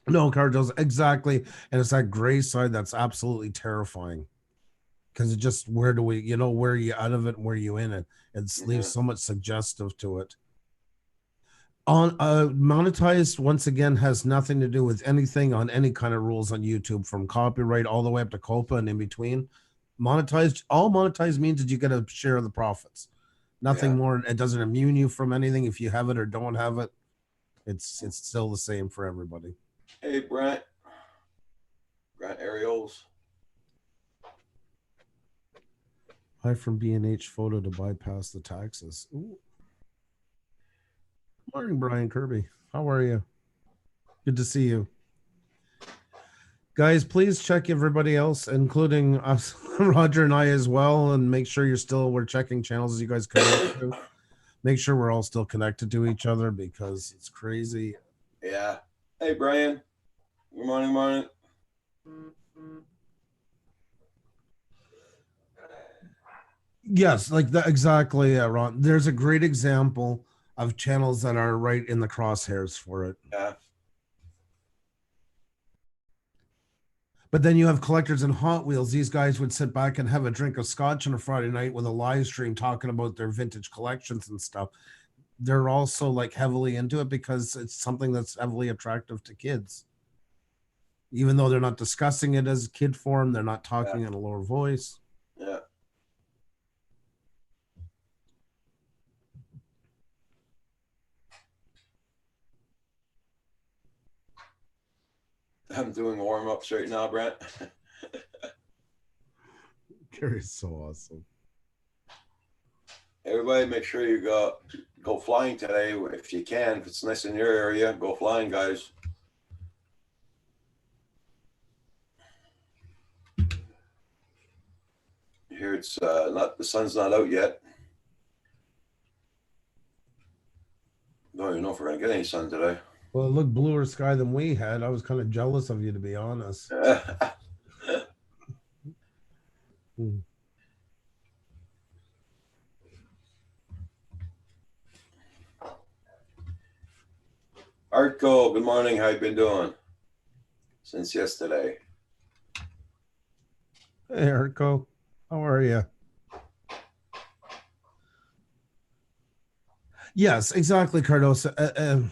no, Cardos, exactly. And it's that gray side that's absolutely terrifying. Because it just, where do we, where are you out of it and where are you in it? It leaves so much suggestive to it. On monetized, once again, has nothing to do with anything on any kind of rules on YouTube, from copyright all the way up to COPA and in between. Monetized, all monetized means that you get a share of the profits. Nothing more. It doesn't immune you from anything if you have it or don't have it. It's still the same for everybody. Hey, Brent Ariels. Buy from B&H Photo to bypass the taxes. Ooh. Morning, Brian Kirby. How are you? Good to see you. Guys, please check everybody else, including us, Roger and I as well, and make sure we're checking channels as you guys connect to. Make sure we're all still connected to each other because it's crazy. Yeah. Hey, Brian. Good morning. Yes, like that exactly, Ron. There's a great example of channels that are right in the crosshairs for it. Yeah. But then you have collectors and Hot Wheels. These guys would sit back and have a drink of scotch on a Friday night with a live stream talking about their vintage collections and stuff. They're also like heavily into it because it's something that's heavily attractive to kids. Even though they're not discussing it as kid form, they're not talking in a lower voice. Yeah. I'm doing warm-ups right now, Brent. Gary's so awesome. Everybody, make sure you go flying today if you can. If it's nice in your area, go flying, guys. Here it's not, the sun's not out yet. Don't even know if we're gonna get any sun today. Well, it looked bluer sky than we had. I was kind of jealous of you, to be honest. Artco, good morning. How you been doing since yesterday? Hey, Artco. How are you? Yes, exactly, Cardosa.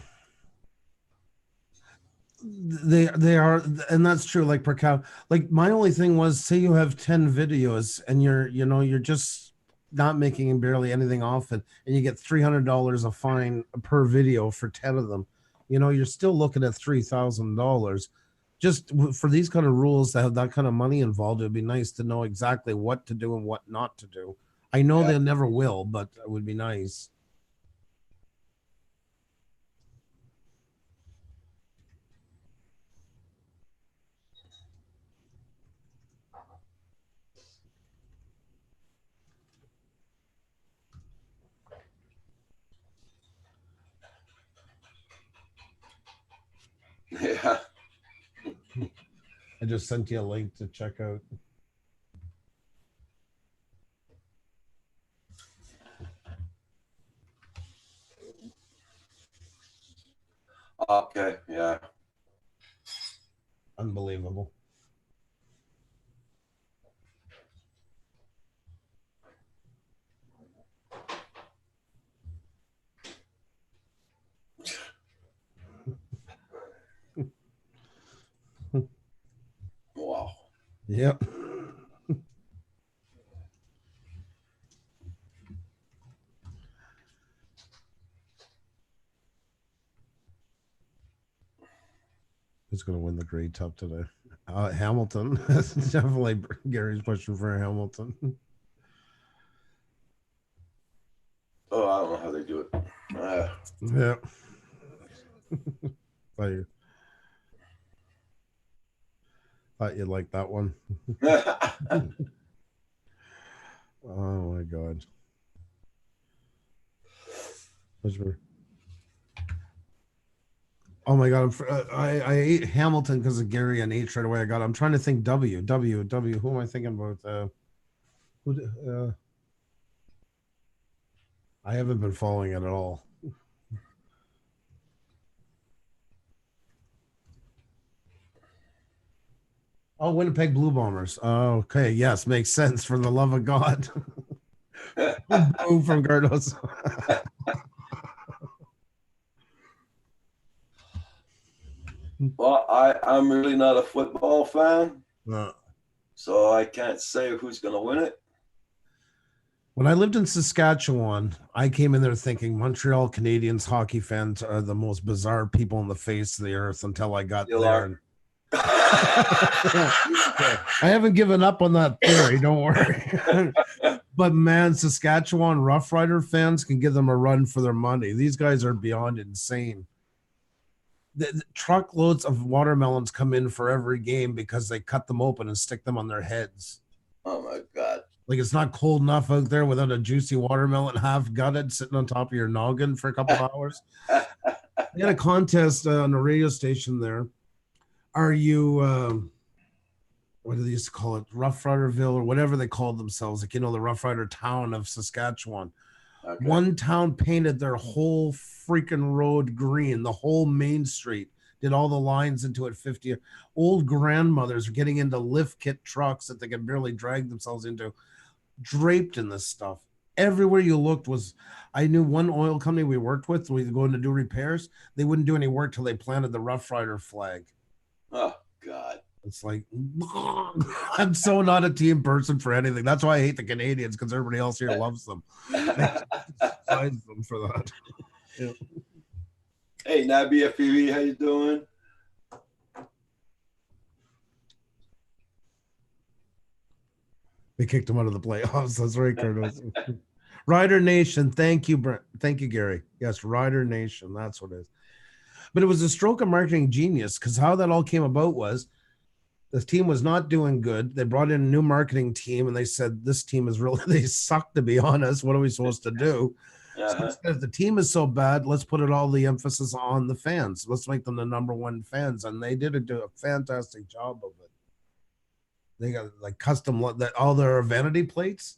They are, and that's true. Like per cow, like my only thing was, say you have 10 videos and you're just not making barely anything off it, and you get $300 a fine per video for 10 of them. You're still looking at $3,000. Just for these kind of rules that have that kind of money involved, it'd be nice to know exactly what to do and what not to do. I know they never will, but it would be nice. Yeah. I just sent you a link to check out. Okay. Yeah. Unbelievable. Wow. Yep. Who's going to win the Grey Cup today? Hamilton. Definitely Gary's pushing for Hamilton. Oh, I don't know how they do it. Yeah. Thought you'd like that one. Oh my God. Oh my God. I ate Hamilton because of Gary and H right away. I'm trying to think W. Who am I thinking about? I haven't been following it at all. Oh, Winnipeg Blue Bombers. Oh, okay. Yes, makes sense. For the love of God. Boo from Gardos. Well, I'm really not a football fan, Uh, so I can't say who's going to win it. When I lived in Saskatchewan, I came in there thinking Montreal Canadiens hockey fans are the most bizarre people on the face of the earth until I got Still there. are. And I haven't given up on that theory, don't worry. But man, Saskatchewan Rough Rider fans can give them a run for their money. These guys are beyond insane. The truckloads of watermelons come in for every game because they cut them open and stick them on their heads. Oh my God. Like it's not cold enough out there without a juicy watermelon half gutted sitting on top of your noggin for a couple of hours. They had a contest on a radio station there. Are you, what do they used to call it? Rough Riderville or whatever they called themselves. Like, the Rough Rider town of Saskatchewan. Okay. One town painted their whole freaking road green, the whole main street, did all the lines into it. 50 old grandmothers were getting into lift kit trucks that they could barely drag themselves into, draped in this stuff. Everywhere you looked was, I knew one oil company we worked with, we were going to do repairs. They wouldn't do any work till they planted the Rough Rider flag. Oh God. It's like, I'm so not a team person for anything. That's why I hate the Canadians, because everybody else here loves them. I despise them for that. Yeah. Hey, Nabi FPV, how you doing? They kicked him out of the playoffs. That's right, Curtis. Rider Nation. Thank you, Brent. Thank you, Gary. Yes, Rider Nation. That's what it is. But it was a stroke of marketing genius, because how that all came about was the team was not doing good. They brought in a new marketing team and they said, this team is really, they suck, to be honest. What are we supposed to do? So if the team is so bad, let's put all the emphasis on the fans. Let's make them the number one fans. And they did a fantastic job of it. They got like custom, all their vanity plates.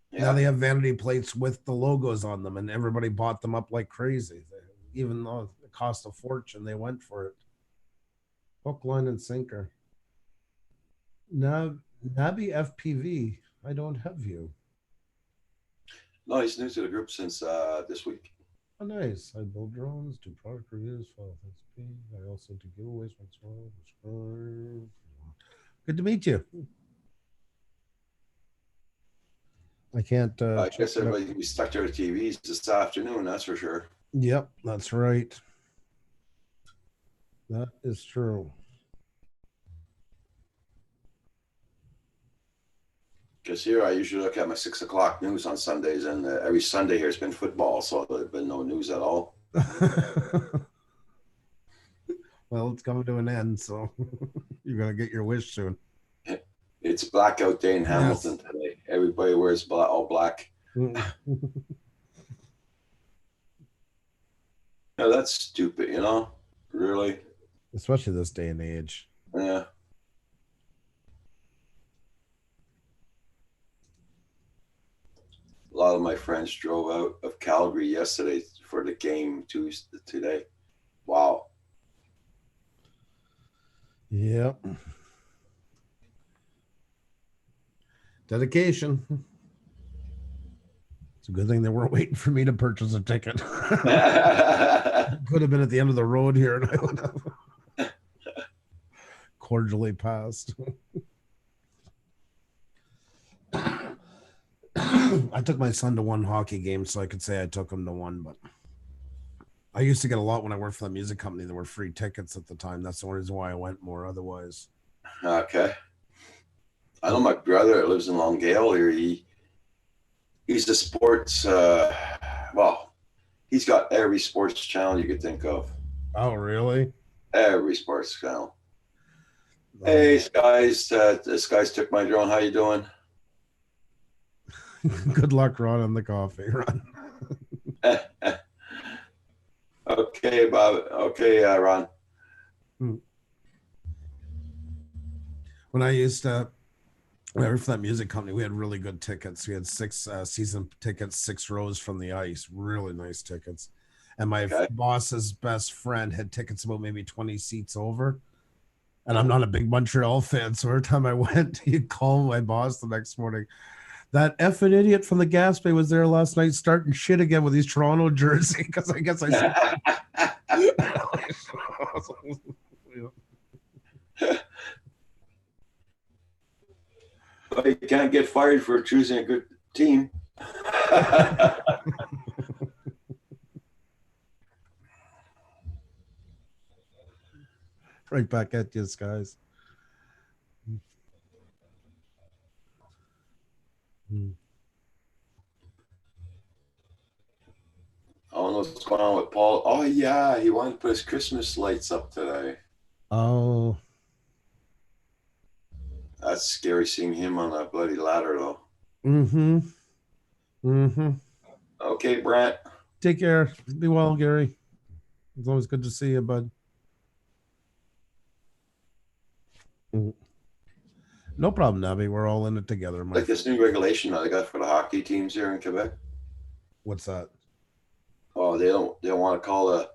Yeah. Now they have vanity plates with the logos on them, and everybody bought them up like crazy. Even though it cost a fortune, they went for it. Hook, line, and sinker. Nabi FPV, I don't have you. No, he's new to the group since this week. Oh, nice. I build drones, do product reviews, file XP. I also do giveaways. Good to meet you. I can't. I guess everybody can be stuck to their TVs this afternoon, that's for sure. Yep, that's right. That is true. Because here I usually look at my 6 o'clock news on Sundays, and every Sunday here has been football, so there's been no news at all. Well, it's coming to an end, so you're gonna get your wish soon. It's blackout day in Hamilton today. Everybody wears all black. No, that's stupid, really. Especially this day and age. Yeah. A lot of my friends drove out of Calgary yesterday for the game today. Wow. Yep. Dedication. It's a good thing they weren't waiting for me to purchase a ticket. Could have been at the end of the road here, and I would have cordially passed. I took my son to one hockey game, so I could say I took him to one, but I used to get a lot when I worked for the music company. There were free tickets at the time. That's the only reason why I went more. Otherwise, Okay. I know my brother lives in Longale here. He's a sports well, he's got every sports channel you could think of. oh really? Every sports channel. Hey, Skies, Skies took my drone. How you doing? Good luck, Ron, on the coffee, Ron. Okay, Bob. Okay, Ron. When I used to work for that music company, we had really good tickets. We had 6 season tickets, 6 rows from the ice, really nice tickets. And my Okay. boss's best friend had tickets about maybe 20 seats over. And I'm not a big Montreal fan, so every time I went, he'd call my boss the next morning. That effing idiot from the Gaspé was there last night starting shit again with his Toronto jersey because I guess I said. But you can't get fired for choosing a good team. Right back at you guys. I don't know what's going on with Paul. Oh yeah, he wanted to put his Christmas lights up today. Oh, That's scary seeing him on that bloody ladder though. Mm-hmm. Okay, Brent. Take care. Be well, Gary. It's always good to see you, bud. No problem, Nabby. We're all in it together. Like this new regulation now they got for the hockey teams here in Quebec. What's that? Oh, they don't want to call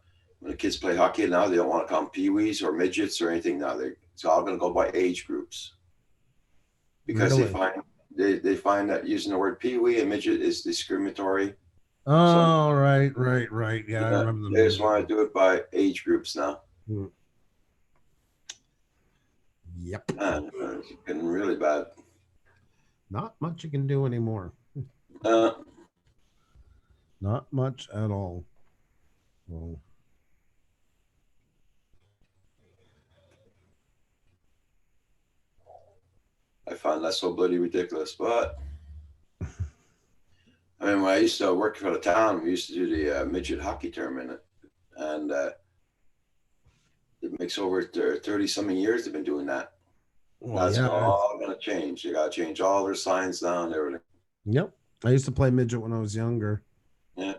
when the kids play hockey now. They don't want to call them peewees or midgets or anything now. It's all going to go by age groups because Really? they find that using the word peewee and midget is discriminatory. Oh, right. Yeah, I remember They just want to do it by age groups now. Yep. Man, it's getting really bad. Not much you can do anymore. Not much at all. Well, I find that so bloody ridiculous. But I mean, when I used to work for the town, we used to do the midget hockey tournament, and it makes over 30 something years they've been doing that. well, That's yeah. all going to change. They got to change all their signs down and everything. Yep. I used to play midget when I was younger. Yeah.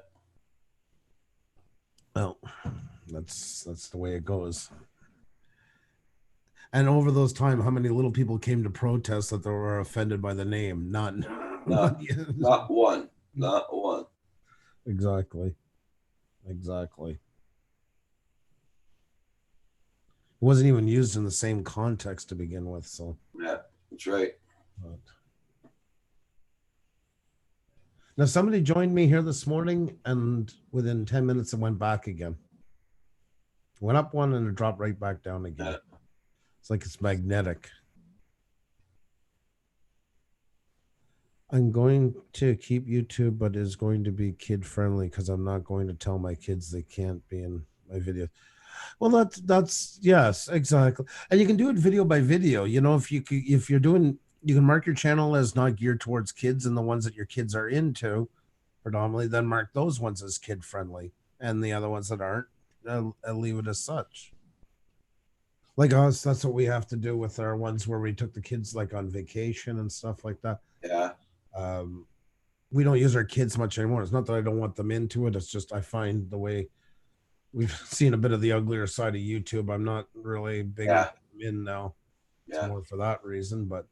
Well, that's the way it goes. And over those time, how many little people came to protest that they were offended by the name? None. Not one. Not one. Exactly. It wasn't even used in the same context to begin with, so. Yeah, that's right. But. Now, somebody joined me here this morning, and within 10 minutes, it went back again. Went up one, and it dropped right back down again. Yeah. It's like it's magnetic. I'm going to keep YouTube, but it's going to be kid-friendly because I'm not going to tell my kids they can't be in my videos. Well, that's yes, exactly. And you can do it video by video. You know, if you're doing, you can mark your channel as not geared towards kids, and the ones that your kids are into predominantly, then mark those ones as kid friendly, and the other ones that aren't, I'll leave it as such. Like us, that's what we have to do with our ones where we took the kids like on vacation and stuff like that. Yeah. We don't use our kids much anymore. It's not that I don't want them into it. It's just I find the way we've seen a bit of the uglier side of YouTube. I'm not really big in now. It's more for that reason. But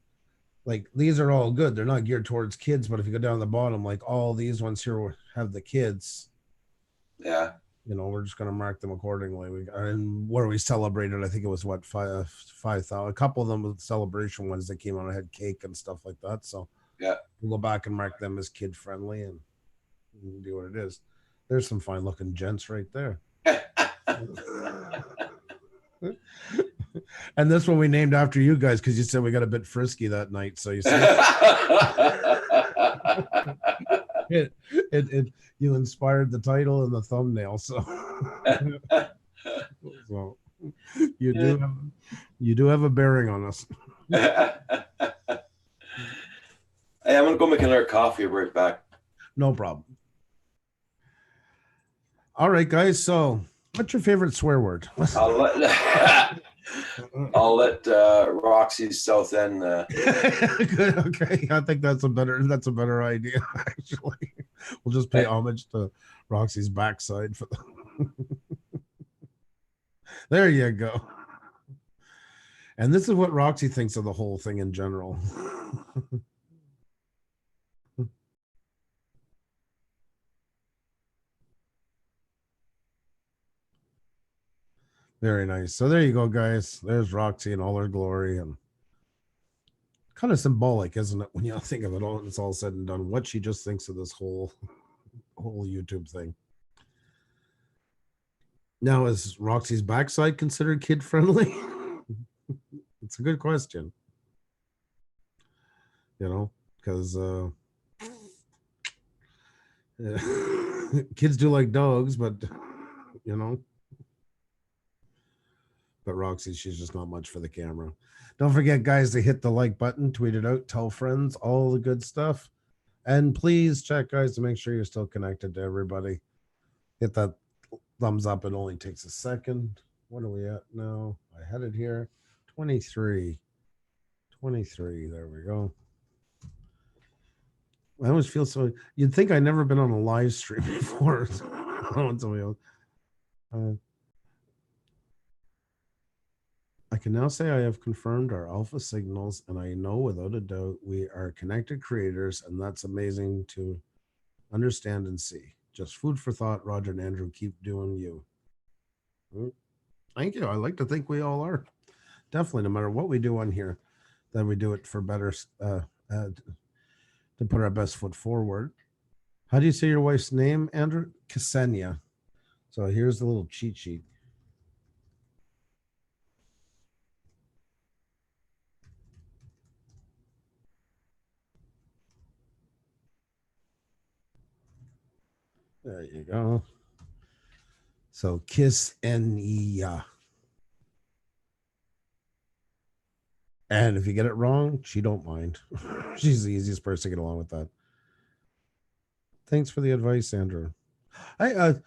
like these are all good. They're not geared towards kids. But if you go down the bottom, like all these ones here have the kids. Yeah. You know, we're just going to mark them accordingly. And where we celebrated, I think it was what 5,000. A couple of them with celebration ones that came out and had cake and stuff like that. So yeah, we'll go back and mark them as kid friendly and do what it is. There's some fine looking gents right there. And this one we named after you guys because you said we got a bit frisky that night. So you said it you inspired the title and the thumbnail, so so you do have a bearing on us. Hey, I'm gonna go make another coffee. I'll be right back. No problem. All right, guys. So, what's your favorite swear word? I'll let Roxy's South End. Good. Okay, I think that's a better idea. Actually, we'll just pay homage to Roxy's backside for the. There you go. And this is what Roxy thinks of the whole thing in general. Very nice. So there you go, guys. There's Roxy in all her glory, and kind of symbolic, isn't it, when you think of it all? It's all said and done. What she just thinks of this whole YouTube thing. Now, is Roxy's backside considered kid friendly? It's a good question. You know, because kids do like dogs, but you know. But Roxy, she's just not much for the camera. Don't forget, guys, to hit the like button, tweet it out, tell friends, all the good stuff. And please check, guys, to make sure you're still connected to everybody. Hit that thumbs up. It only takes a second. What are we at now? I had it here. 23. 23. There we go. I always feel so. You'd think I'd never been on a live stream before. I can now say I have confirmed our alpha signals, and I know without a doubt we are connected creators, and that's amazing to understand and see. Just food for thought. Roger and Andrew, keep doing you. Thank you. I like to think we all are. Definitely, no matter what we do on here, that we do it for better, to put our best foot forward. How do you say your wife's name, Andrew? Ksenia. So here's the little cheat sheet. There you go. So Ksenia. And if you get it wrong, she don't mind. She's the easiest person to get along with that. Thanks for the advice, Andrew. That's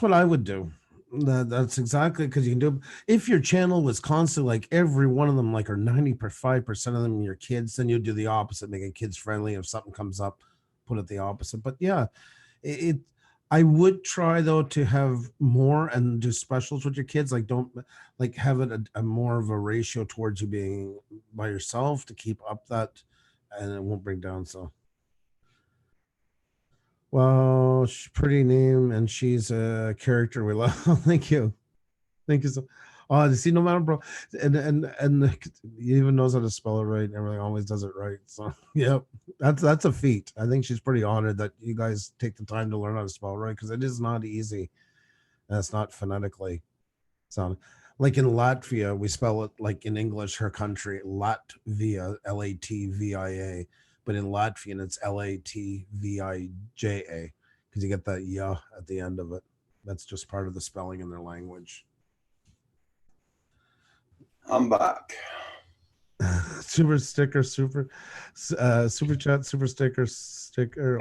what I would do. That's exactly, because you can do, if your channel was constant, like every one of them, like, or 95% of them your kids, then you do the opposite, make it kids friendly. If something comes up, put it the opposite. But yeah, I would try though to have more and do specials with your kids. Like, don't like have it a more of a ratio towards you being by yourself to keep up that, and it won't break down. So, well, pretty name, and she's a character we love. Thank you so. Oh, you see, no matter, bro, and he even knows how to spell it right. Everything, always does it right. So, yep, that's a feat. I think she's pretty honored that you guys take the time to learn how to spell right, because it is not easy, and it's not phonetically sound. Like in Latvia, we spell it like in English, her country, Latvia, Latvia, but in Latvian it's Latvija, because you get that ya at the end of it. That's just part of the spelling in their language. I'm back. Super sticker, super chat, super sticker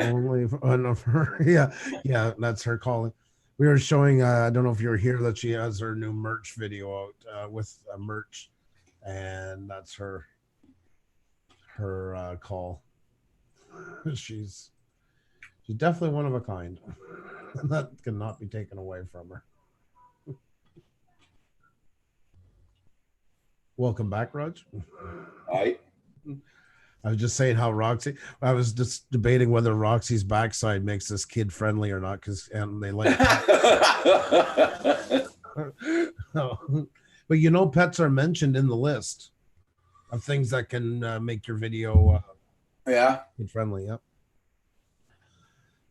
only on her. Yeah, that's her calling. We were showing, I don't know if you were here, that she has her new merch video out with merch, and that's her call. She's definitely one of a kind. That cannot be taken away from her. Welcome back, Raj. I was just saying how Roxy, I was just debating whether Roxy's backside makes this kid friendly or not, and they like but you know, pets are mentioned in the list of things that can make your video yeah, kid friendly. Yep.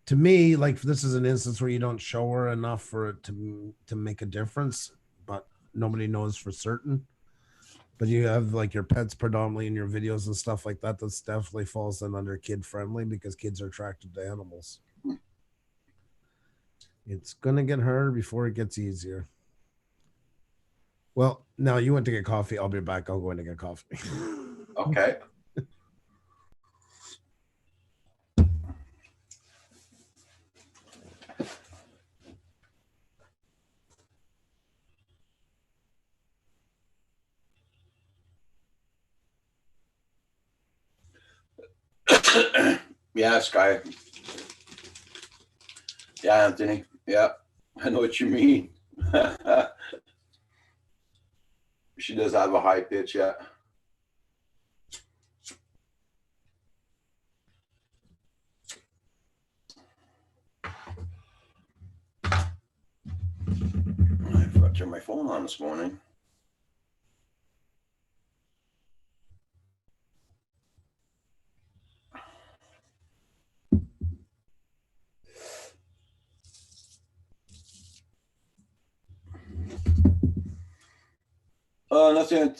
To me, like, this is an instance where you don't show her enough for it to make a difference, but nobody knows for certain. but you have like your pets predominantly in your videos and stuff like that. That's definitely falls in under kid friendly because kids are attracted to animals. It's gonna get harder before it gets easier. Well, now you went to get coffee. I'll be back. I'll go in to get coffee. Okay. Yeah, Sky. Yeah, Anthony. Yeah, I know what you mean. She does have a high pitch, yeah. I forgot to turn my phone on this morning.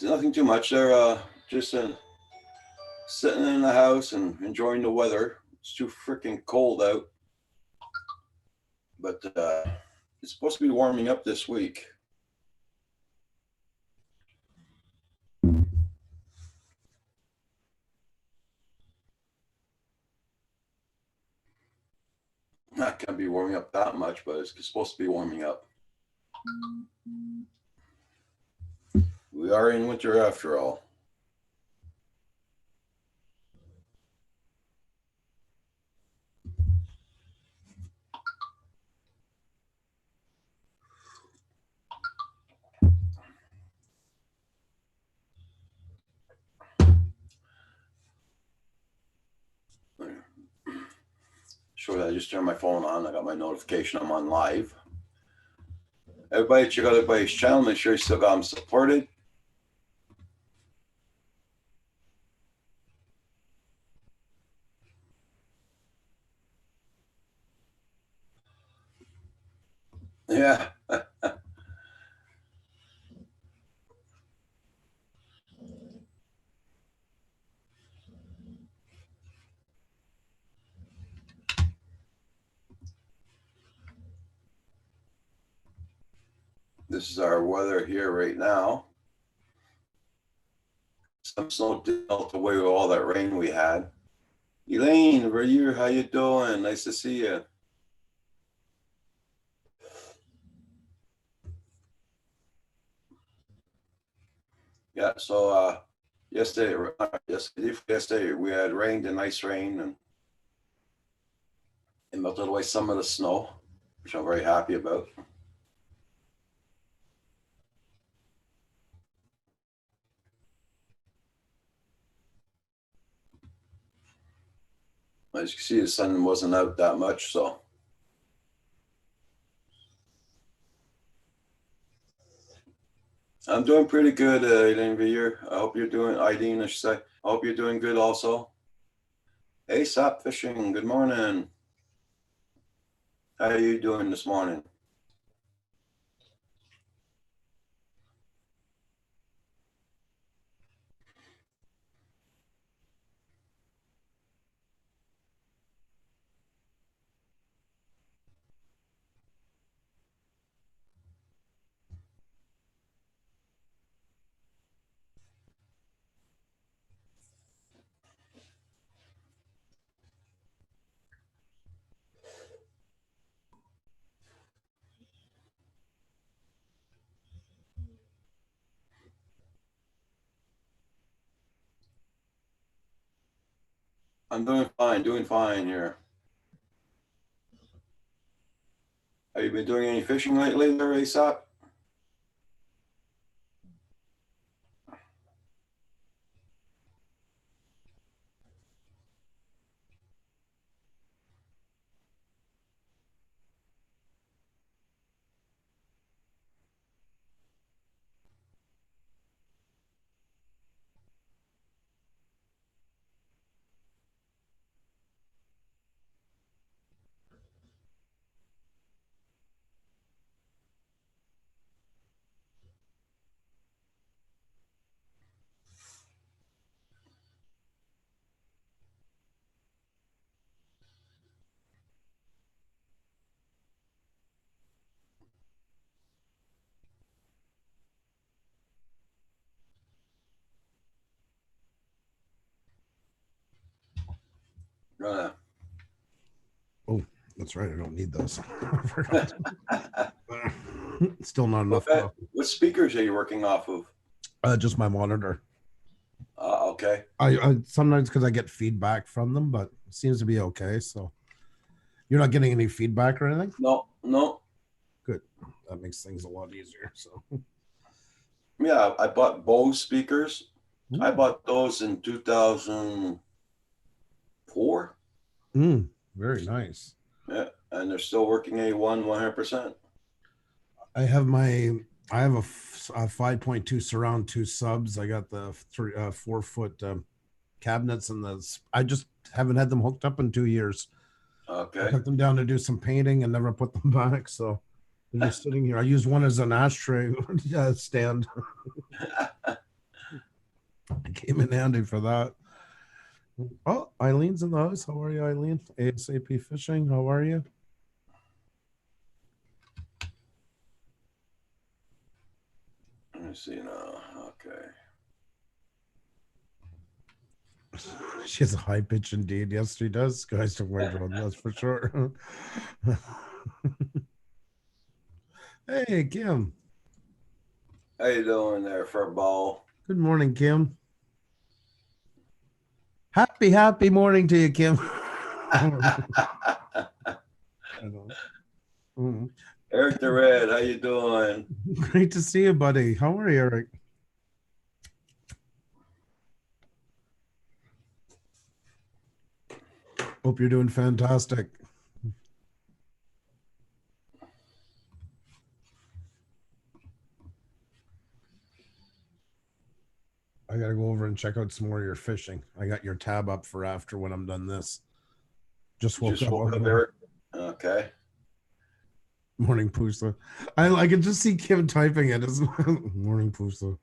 Nothing too much. They're just sitting in the house and enjoying the weather. It's too freaking cold out, but it's supposed to be warming up this week. Not gonna be warming up that much, but it's supposed to be warming up. We are in winter after all. Sure, I just turned my phone on. I got my notification. I'm on live. Everybody, check out everybody's channel. Make sure you still got them supported. Yeah. This is our weather here right now. Some snow did melt away with all that rain we had. Elaine, over here, how you doing? Nice to see you. Yeah, so yesterday we had rain and nice rain, and it melted away some of the snow, which I'm very happy about. As you can see, the sun wasn't out that much, so. I'm doing pretty good, Elaine Villier. I hope you're doing, Ideen, I should say. I hope you're doing good also. Hey, Sap Fishing, good morning. How are you doing this morning? I'm doing fine here. Have you been doing any fishing lately there, ASAP? Uh, That's right. I don't need those. I forgot. Still not enough. what speakers are you working off of? Just my monitor. Okay. I sometimes because I get feedback from them, but it seems to be okay. So you're not getting any feedback or anything? No. Good. That makes things a lot easier. So Yeah, I bought Bose speakers. I Ooh. bought those in 2004. Very nice. Yeah, and they're still working A1 100%. I have a 5.2 surround 2 subs. I got the 4-foot cabinets and I just haven't had them hooked up in 2 years. I Okay. took them down to do some painting and never put them back. So they're just sitting here. I used one as an ashtray stand. It came in handy for that. Oh, Eileen's in the house. How are you, Eileen? ASAP Fishing. How are you? Let me see now. Okay. She has a high pitch indeed. Yes, she does. Guys to wait on, that's for sure. Hey, Kim. How you doing there, Furball? Good morning, Kim. Happy morning to you, Kim. Eric the Red, how you doing? Great to see you, buddy. How are you, Eric? Hope you're doing fantastic. I gotta go over and check out some more of your fishing. I got your tab up for after when I'm done this. Just woke up. Eric. Okay. Morning, Pusa. I can just see Kim typing it. It's morning, Pusa.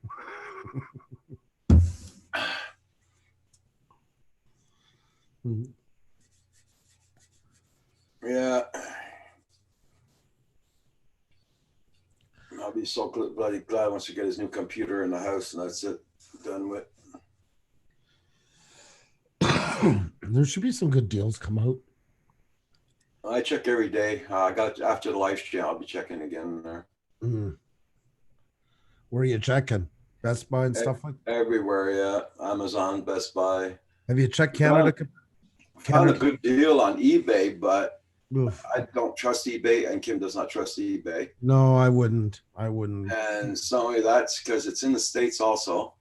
Yeah. I'll be so bloody glad once you get his new computer in the house and that's it. Done with. There should be some good deals come out. I check every day. I got after the live stream. I'll be checking again there. Where are you checking? Best Buy and stuff like that? Everywhere, yeah. Amazon, Best Buy. Have you checked Canada? Found a good deal on eBay, but Oof. I don't trust eBay, and Kim does not trust eBay. No, I wouldn't. And so that's because it's in the States also.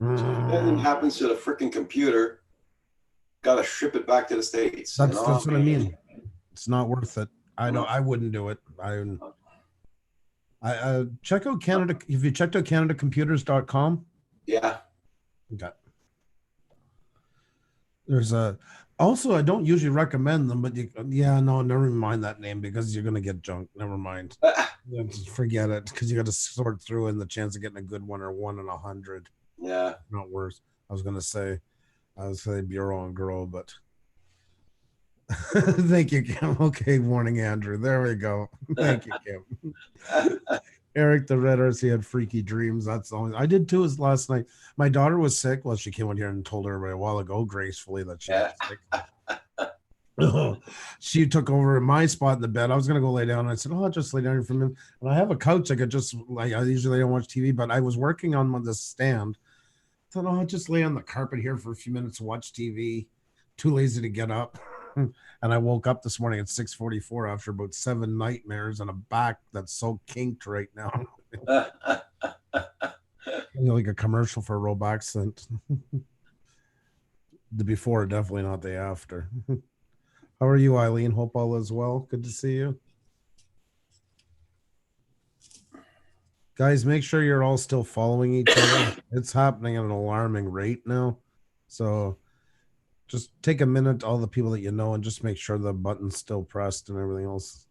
So if anything happens to the freaking computer, got to ship it back to the States. That's what I mean. It's not worth it. I wouldn't do it. I check out Canada. Have you checked out CanadaComputers.com? Yeah. Okay. There's also I don't usually recommend them, but never mind that name because you're gonna get junk. Never mind. Just forget it because you got to sort through and the chance of getting a good one or 1 in 100. Yeah. Not worse. I was gonna say Bureau and Girl, but thank you, Kim. Okay, morning, Andrew. There we go. Thank you, Kim. Eric the Red RC had freaky dreams. That's the only I did too. Is last night. My daughter was sick. Well, she came out here and told everybody a while ago, gracefully, that she was sick. She took over my spot in the bed. I was gonna go lay down. I said, "Oh, I'll just lay down here for a minute." And I have a couch. I could just like I usually don't watch TV, but I was working on this stand. I thought, "Oh, I'll just lay on the carpet here for a few minutes, watch TV." Too lazy to get up. And I woke up this morning at 6:44 after about 7 nightmares and a back that's so kinked right now. Like a commercial for Robaxent. The before, definitely not the after. How are you, Eileen? Hope all is well. Good to see you. Guys, make sure you're all still following each other. It's happening at an alarming rate now. So just take a minute, all the people that you know, and just make sure the button's still pressed and everything else.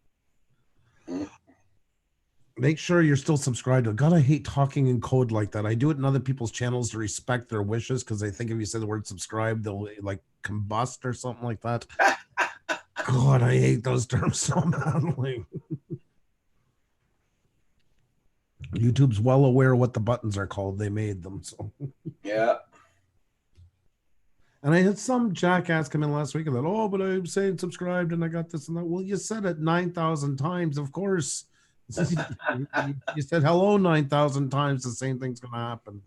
Make sure you're still subscribed to it. God, I hate talking in code like that. I do it in other people's channels to respect their wishes because they think if you say the word subscribe, they'll like combust or something like that. God, I hate those terms so badly. YouTube's well aware what the buttons are called. They made them. So Yeah. And I had some jackass come in last week and that, oh, but I'm saying subscribed and I got this and that. Well, you said it 9,000 times. Of course. You said hello 9,000 times. The same thing's going to happen.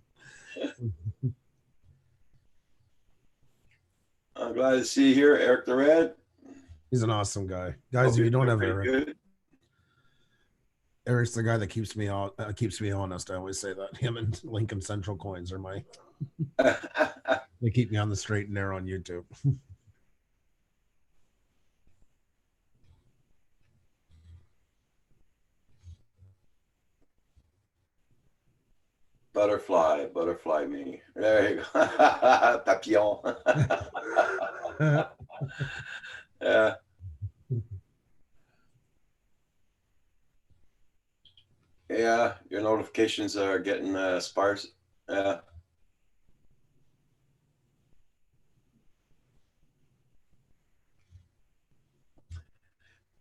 I'm glad to see you here, Eric the Red. He's an awesome guy. Guys, Hope if you you're don't have doing Eric, pretty Eric's the guy that keeps me honest. I always say that. Him and Lincoln Central Coins are good. they keep me on the straight and narrow on YouTube. Butterfly me. There you go. Papillon. Yeah. Yeah, your notifications are getting sparse. Yeah.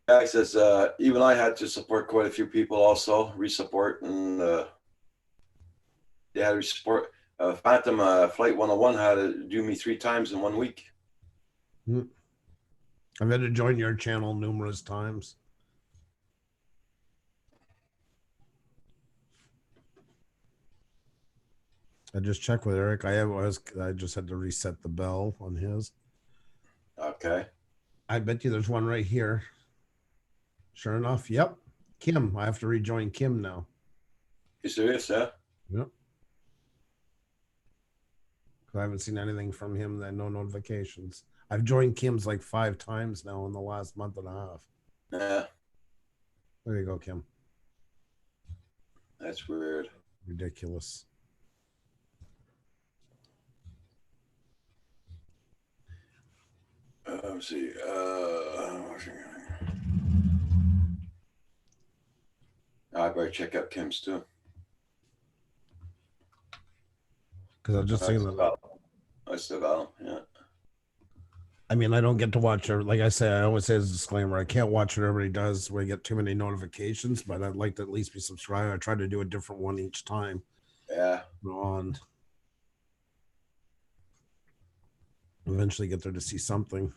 Yeah, he says even I had to support quite a few people also, resupport, and they had to support. Phantom Flight 101 had to do me 3 times in 1 week. I've had to join your channel numerous times. I just checked with Eric. I just had to reset the bell on his. Okay. I bet you there's one right here. Sure enough. Yep. Kim. I have to rejoin Kim now. You serious? Yeah. Yep. I haven't seen anything from him. Then no notifications. I've joined Kim's like 5 times now in the last month and a half. Yeah. There you go, Kim. That's weird. Ridiculous. Let's see. I better check out Kim's too. Because I was just saying that. I still got him. Yeah. I mean, I don't get to watch her. Like I say, I always say as a disclaimer, I can't watch what everybody does where you get too many notifications, but I'd like to at least be subscribed. I try to do a different one each time. Yeah. On. Eventually get there to see something.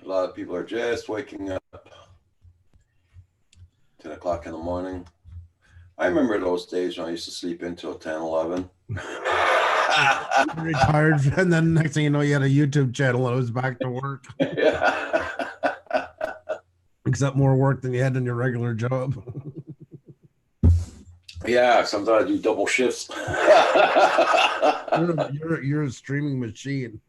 A lot of people are just waking up. 10 o'clock in the morning. I remember those days when I used to sleep until 10, 11. Retired, and then next thing you know, you had a YouTube channel and it was back to work. Yeah. Except more work than you had in your regular job. Yeah, sometimes I do double shifts. You're a streaming machine.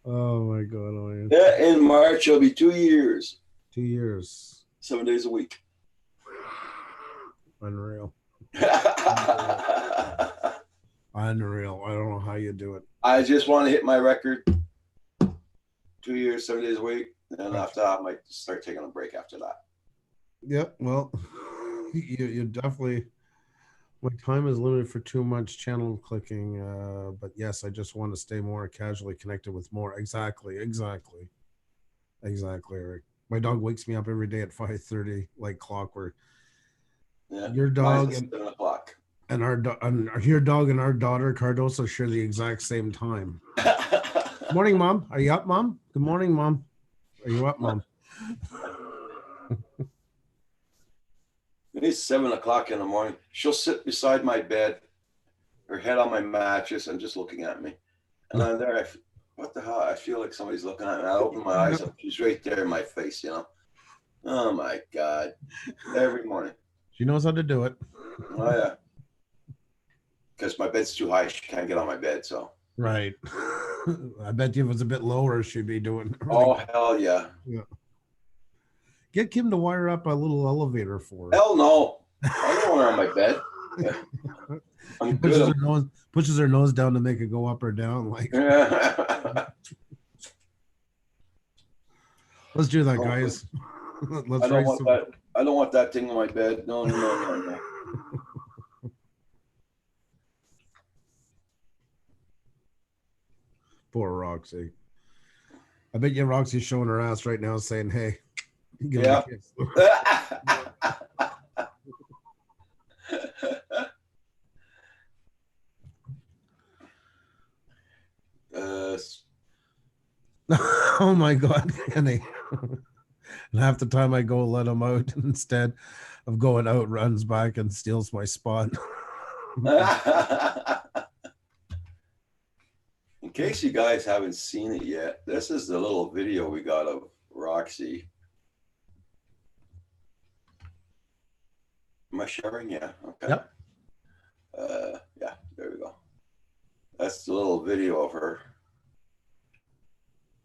Oh my god! Oh, yeah, in March it'll be 2 years. 2 years. 7 days a week. Unreal. Unreal. I don't know how you do it. I just want to hit my record. 2 years, 7 days a week. And after that, I might start taking a break after that. Yep. Well, you definitely. My time is limited for too much channel clicking. But yes, I just want to stay more casually connected with more. Exactly, Eric. My dog wakes me up every day at 5:30, like clockwork. Yeah. Your dog and 7 o'clock. And your dog and our daughter Cardoso share the exact same time. Morning, Mom. Are you up, Mom? Good morning, Mom. Are you up, Mom? It's 7 o'clock in the morning. She'll sit beside my bed, her head on my mattress, and just looking at me. And I'm there. What the hell? I feel like somebody's looking at me. I open my eyes up. She's right there in my face, you know. Oh my God. Every morning. She knows how to do it. Oh yeah. Because my bed's too high. She can't get on my bed, so. Right. I bet you if it was a bit lower, she'd be doing. Oh hell yeah. Yeah. Get Kim to wire up a little elevator for her. Hell no. I don't want her on my bed. I'm pushes her nose down to make it go up or down. Like, let's do that, guys. Let's I don't want that. I don't want that thing on my bed. No. Poor Roxy. I bet you Roxy's showing her ass right now saying, hey, Give him a Yeah. kiss. uh, Oh my God, Kenny. And half the time I go let him out, instead of going out, runs back and steals my spot. in case you guys haven't seen it yet, this is the little video we got of Roxy. Am I sharing? Yeah. Okay. Yep. Yeah, there we go. That's the little video of her.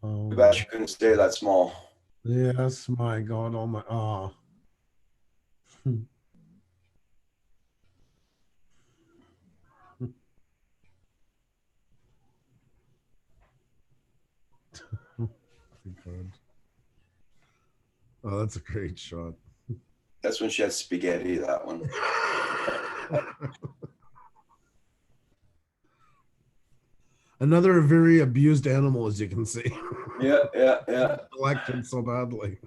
Oh, Too bad she couldn't stay that small. yes, my God. Oh my. Oh. God. Oh, that's a great shot. That's when she had spaghetti, that one. Another very abused animal, as you can see. Yeah. Collected so badly.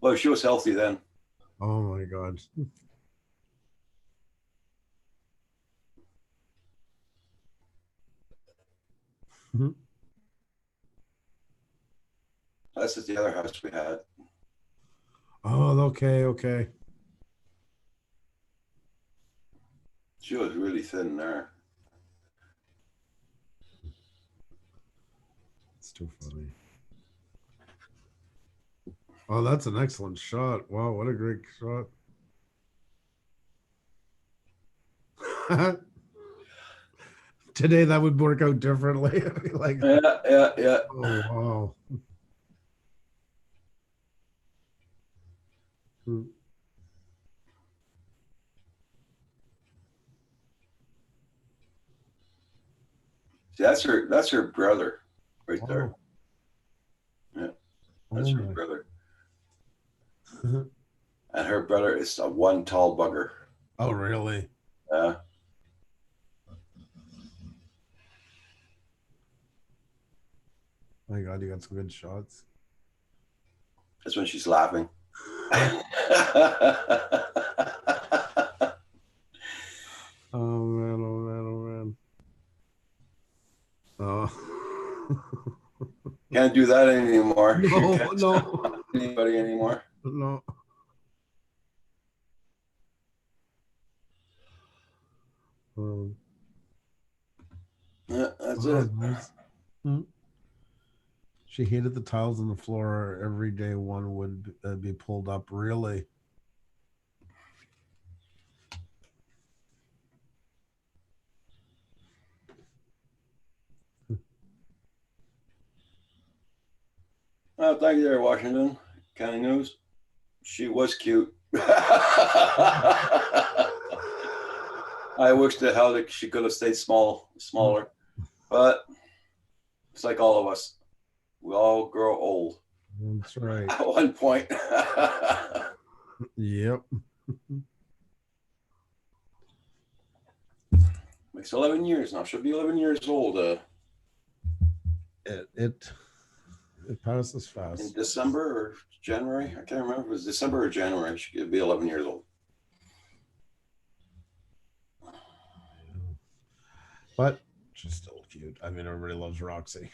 Well, she was healthy then. Oh my God. That's just the other house we had. Oh, okay. She was really thin there. It's too funny. Oh, that's an excellent shot. Wow, what a great shot. Today that would work out differently. I'd be like, Yeah. oh wow. See, that's her brother right there. Yeah. That's her brother. And her brother is a one tall bugger. Oh, really? Yeah. My God, you got some good shots. That's when she's laughing. Oh man. Oh. Can't do that anymore. No. Anybody anymore? No. Yeah, that's Oh, it. nice. She hated the tiles on the floor. Every day one would be pulled up. Really? Oh, thank you there, Washington County News. She was cute. I wish the hell that she could have stayed smaller, but it's like all of us. We all grow old That's right. at one point. Yep. Makes 11 years now. She'll be 11 years old It passes in fast. December or January. I can't remember if it was December or January. She'll be 11 years old. But she's still cute. I mean, everybody loves Roxy.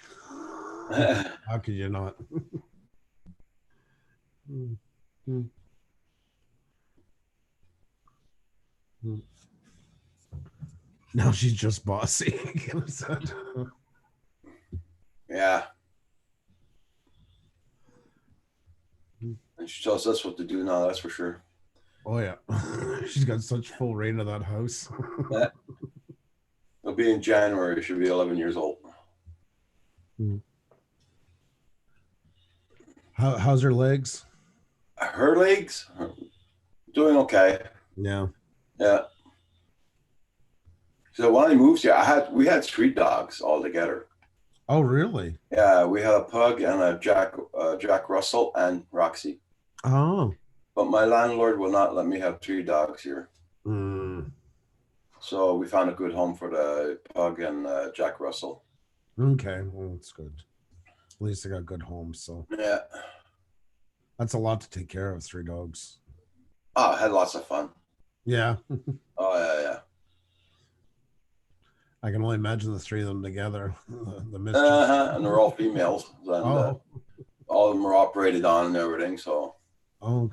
How could you not? Now she's just bossy. Yeah. And she tells us what to do now, that's for sure. Oh yeah. She's got such full reign of that house. It'll be in January. She'll be 11 years old. How's her legs? Her legs doing okay. Yeah. Yeah. So when I moved here, we had 3 dogs all together. Oh really? Yeah, we had a pug and a Jack Russell and Roxy. Oh. But my landlord will not let me have 3 dogs here. So we found a good home for the pug and Jack Russell. Okay, well that's good. At least they got good homes. So yeah, That's a lot to take care of, 3 dogs. Oh, I had lots of fun. Yeah. Oh yeah. I can only imagine the 3 of them together. The mischief. And they're all females, and Oh, all of them are operated on and everything. So oh, it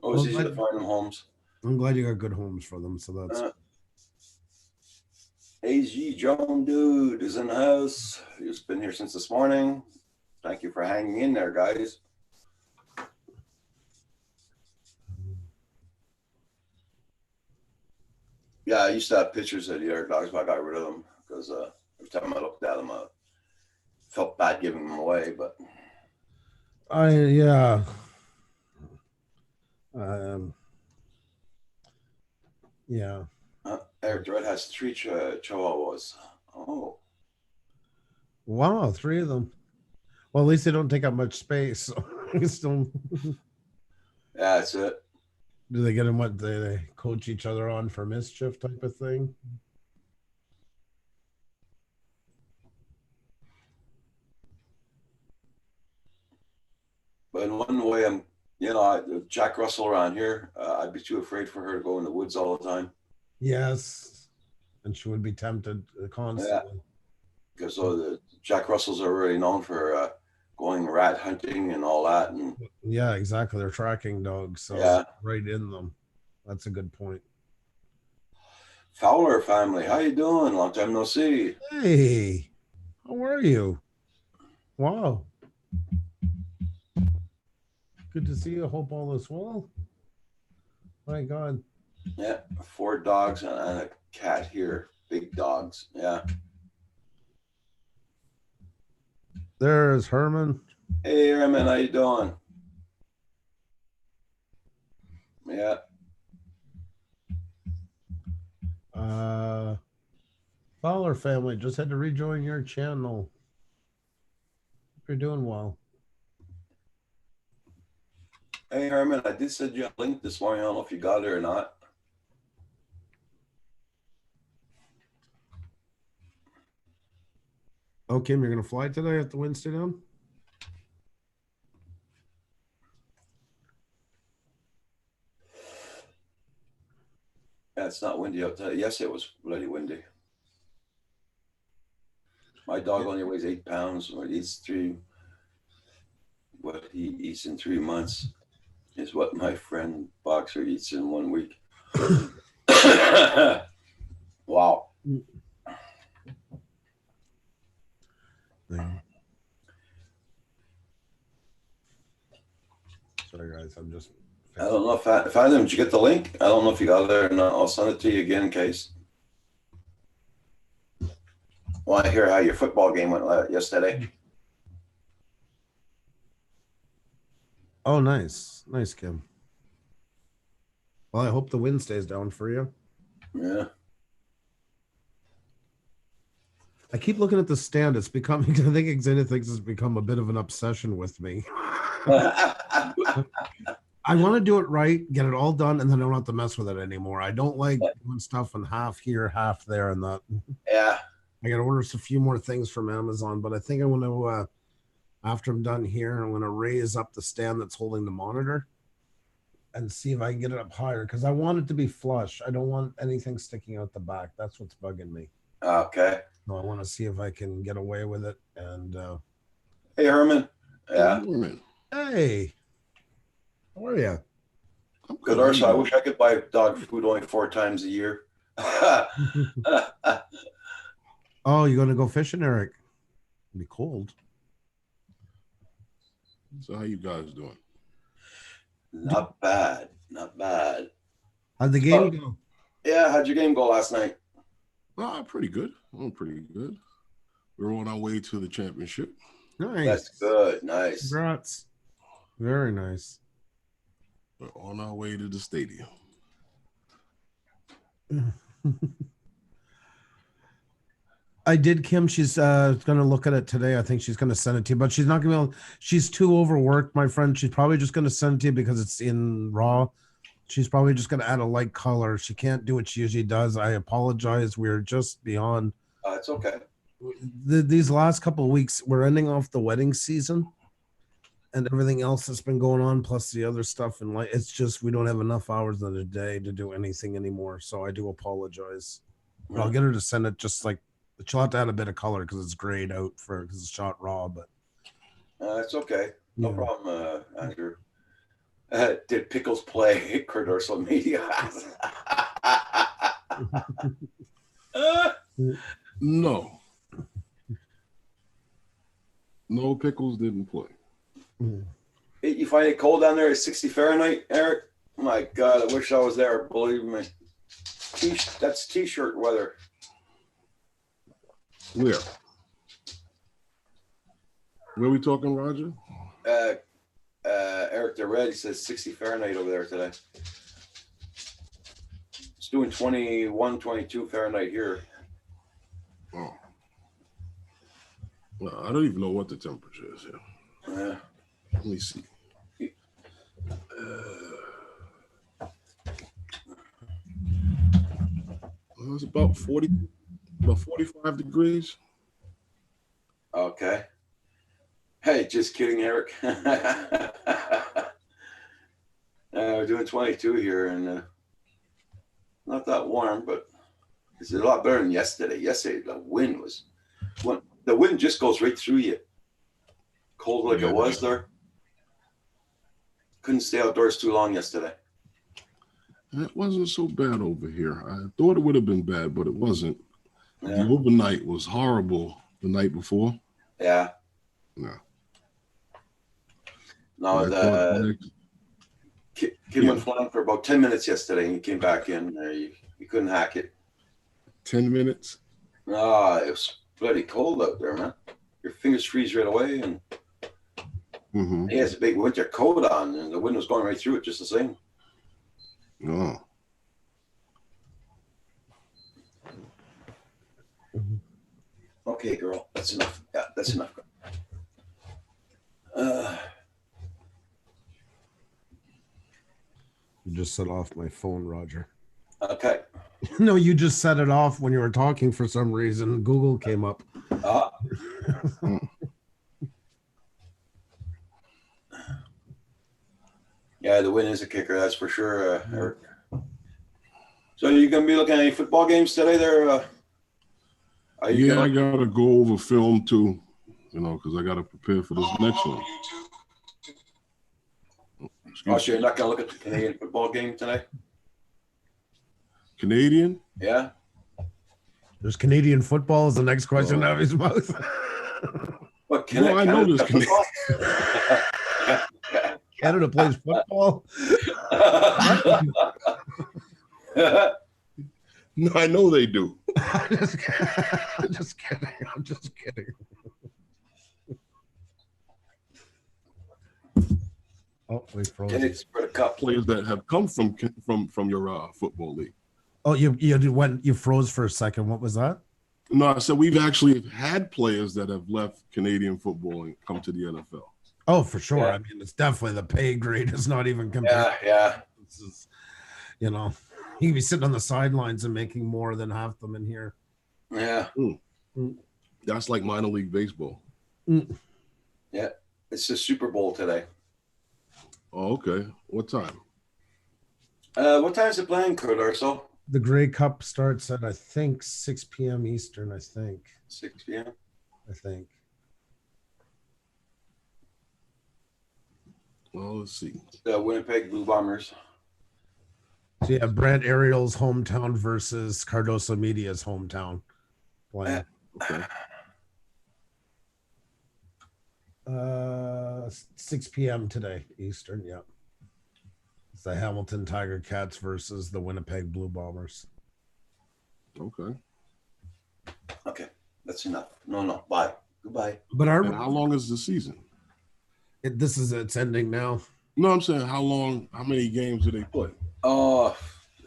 was Well, easy to glad- find them homes. I'm glad you got good homes for them. So that's AG Joan dude is in the house. He's been here since this morning. Thank you for hanging in there, guys. Yeah, I used to have pictures of the other dogs, but I got rid of them because every time I looked at them, I felt bad giving them away. But yeah. Um, yeah. Eric Red has 3 chihuahuas. Oh, Wow, 3 of them. Well, at least they don't take up much space. So still, yeah, that's it. do they get them what they coach each other on for mischief type of thing? But in one way, Jack Russell around here, I'd be too afraid for her to go in the woods all the time. Yes. And she would be tempted constantly. Because the Jack Russells are already known for going rat hunting and all that. And Yeah, exactly. They're tracking dogs. So Yeah. right in them. That's a good point. Fowler family, how you doing? Long time no see. Hey, how are you? Wow. Good to see you. Hope all is well. My God. Yeah, 4 dogs and a cat here. Big dogs. Yeah. There's Herman. Hey, Herman, how you doing? Yeah. Fowler family just had to rejoin your channel. Hope you're doing well. Hey, Herman, I did send you a link this morning. I don't know if you got it or not. Oh, Kim, you're gonna fly today at the Wednesday down? Yeah, it's not windy out today. Yes, it was bloody windy. My dog only weighs 8 pounds. What he eats in 3 months is what my friend Boxer eats in 1 week. Wow. Sorry, guys. I'm just. I don't know if I did you get the link? I don't know if you got it there or not. I'll send it to you again in case. Want to hear how your football game went yesterday? Oh, nice. Nice, Kim. Well, I hope the wind stays down for you. Yeah. I keep looking at the stand. It's becoming, I think Xenia thinks it's become a bit of an obsession with me. I want to do it right, get it all done, and then I don't have to mess with it anymore. I don't like doing stuff in half here, half there, and that. Yeah. I got to order a few more things from Amazon, but I think I want to, after I'm done here, I'm going to raise up the stand that's holding the monitor and see if I can get it up higher because I want it to be flush. I don't want anything sticking out the back. That's what's bugging me. Okay. So I want to see if I can get away with it. And Hey, Herman. Yeah. hey, how are you? Good, Arsa. I wish I could buy dog food only 4 times a year. Oh, you're going to go fishing, Eric? It'll be cold. So how you guys doing? Not bad. Not bad. How'd the game go? Yeah. How'd your game go last night? Pretty good. Oh, pretty good. We're on our way to the championship. Nice. That's good. Nice. Congrats. Very nice. We're on our way to the stadium. I did, Kim. She's going to look at it today. I think she's going to send it to you, but she's not going to be able. She's too overworked, my friend. She's probably just going to send it to you because it's in raw. She's probably just going to add a light color. She can't do what she usually does. I apologize. We're just beyond. It's okay. These last couple of weeks, we're ending off the wedding season, and everything else that's been going on, plus the other stuff in life. It's just we don't have enough hours in the day to do anything anymore. So I do apologize. But I'll get her to send it just like she'll have to add a bit of color because it's grayed out because it's shot raw. But It's okay. No Yeah. problem, Andrew. Did Pickles play Kurt Ursel Media? No. No, Pickles didn't play. You find it cold down there at 60 Fahrenheit, Eric? My God, I wish I was there. Believe me. That's t-shirt weather. Where? Where we talking, Roger? Eric the Red, he says 60 Fahrenheit over there today. It's doing 21, 22 Fahrenheit here. Oh. Well, I don't even know what the temperature is here. Yeah. Let me see. It's about 45 degrees. Okay. Hey, just kidding, Eric. We're doing 22 here, and not that warm, but it's a lot better than yesterday. Yesterday, the wind just goes right through you. Cold like Yeah. it was there. Couldn't stay outdoors too long yesterday. It wasn't so bad over here. I thought it would have been bad, but it wasn't. Yeah. The overnight was horrible the night before. Yeah. No. No, I the thought- kid Yeah. went flying for about 10 minutes yesterday, and he came back in. You couldn't hack it. 10 minutes. No, it was bloody cold out there, man. Your fingers freeze right away, and Mm-hmm. he has a big winter coat on, and the wind was going right through it just the same. Oh. Okay, girl, that's enough. Yeah, that's enough. You just set off my phone, Roger. Okay. No, you just set it off when you were talking for some reason. Google came up. Yeah, the win is a kicker, that's for sure, Eric. So you gonna be looking at any football games today? There, are you Yeah, I gonna, got to go over film too, because I got to prepare for this next one. oh, so you're not gonna look at the Canadian football game tonight? Canadian? Yeah. There's Canadian football is the next question out of his mouth. What? No, I know this football? Canada plays football. No, I know they do. I'm just kidding. I'm just kidding. Oh, we froze. It's for the cup. Players that have come from your football league. Oh, you froze for a second. What was that? No, I said we've actually had players that have left Canadian football and come to the NFL. Oh, for sure. Yeah. I mean, it's definitely the pay grade is not even compared. Yeah. This is, you can be sitting on the sidelines and making more than half them in here. Yeah. That's like minor league baseball. Yeah. It's the Super Bowl today. Oh, okay. What time? What time is it playing, Kurt Ursel? The Grey Cup starts at, I think, 6 p.m. Eastern, I think. 6 p.m. Well, let's see. The Winnipeg Blue Bombers. So you have Brent Ariel's hometown versus Cardoso Media's hometown playing. Okay. 6 p.m. today, Eastern, yeah. It's the Hamilton Tiger Cats versus the Winnipeg Blue Bombers. Okay. Okay. That's enough. No. Bye. Goodbye. But And how long is the season? it's ending now. No, I'm saying how many games do they play? Oh,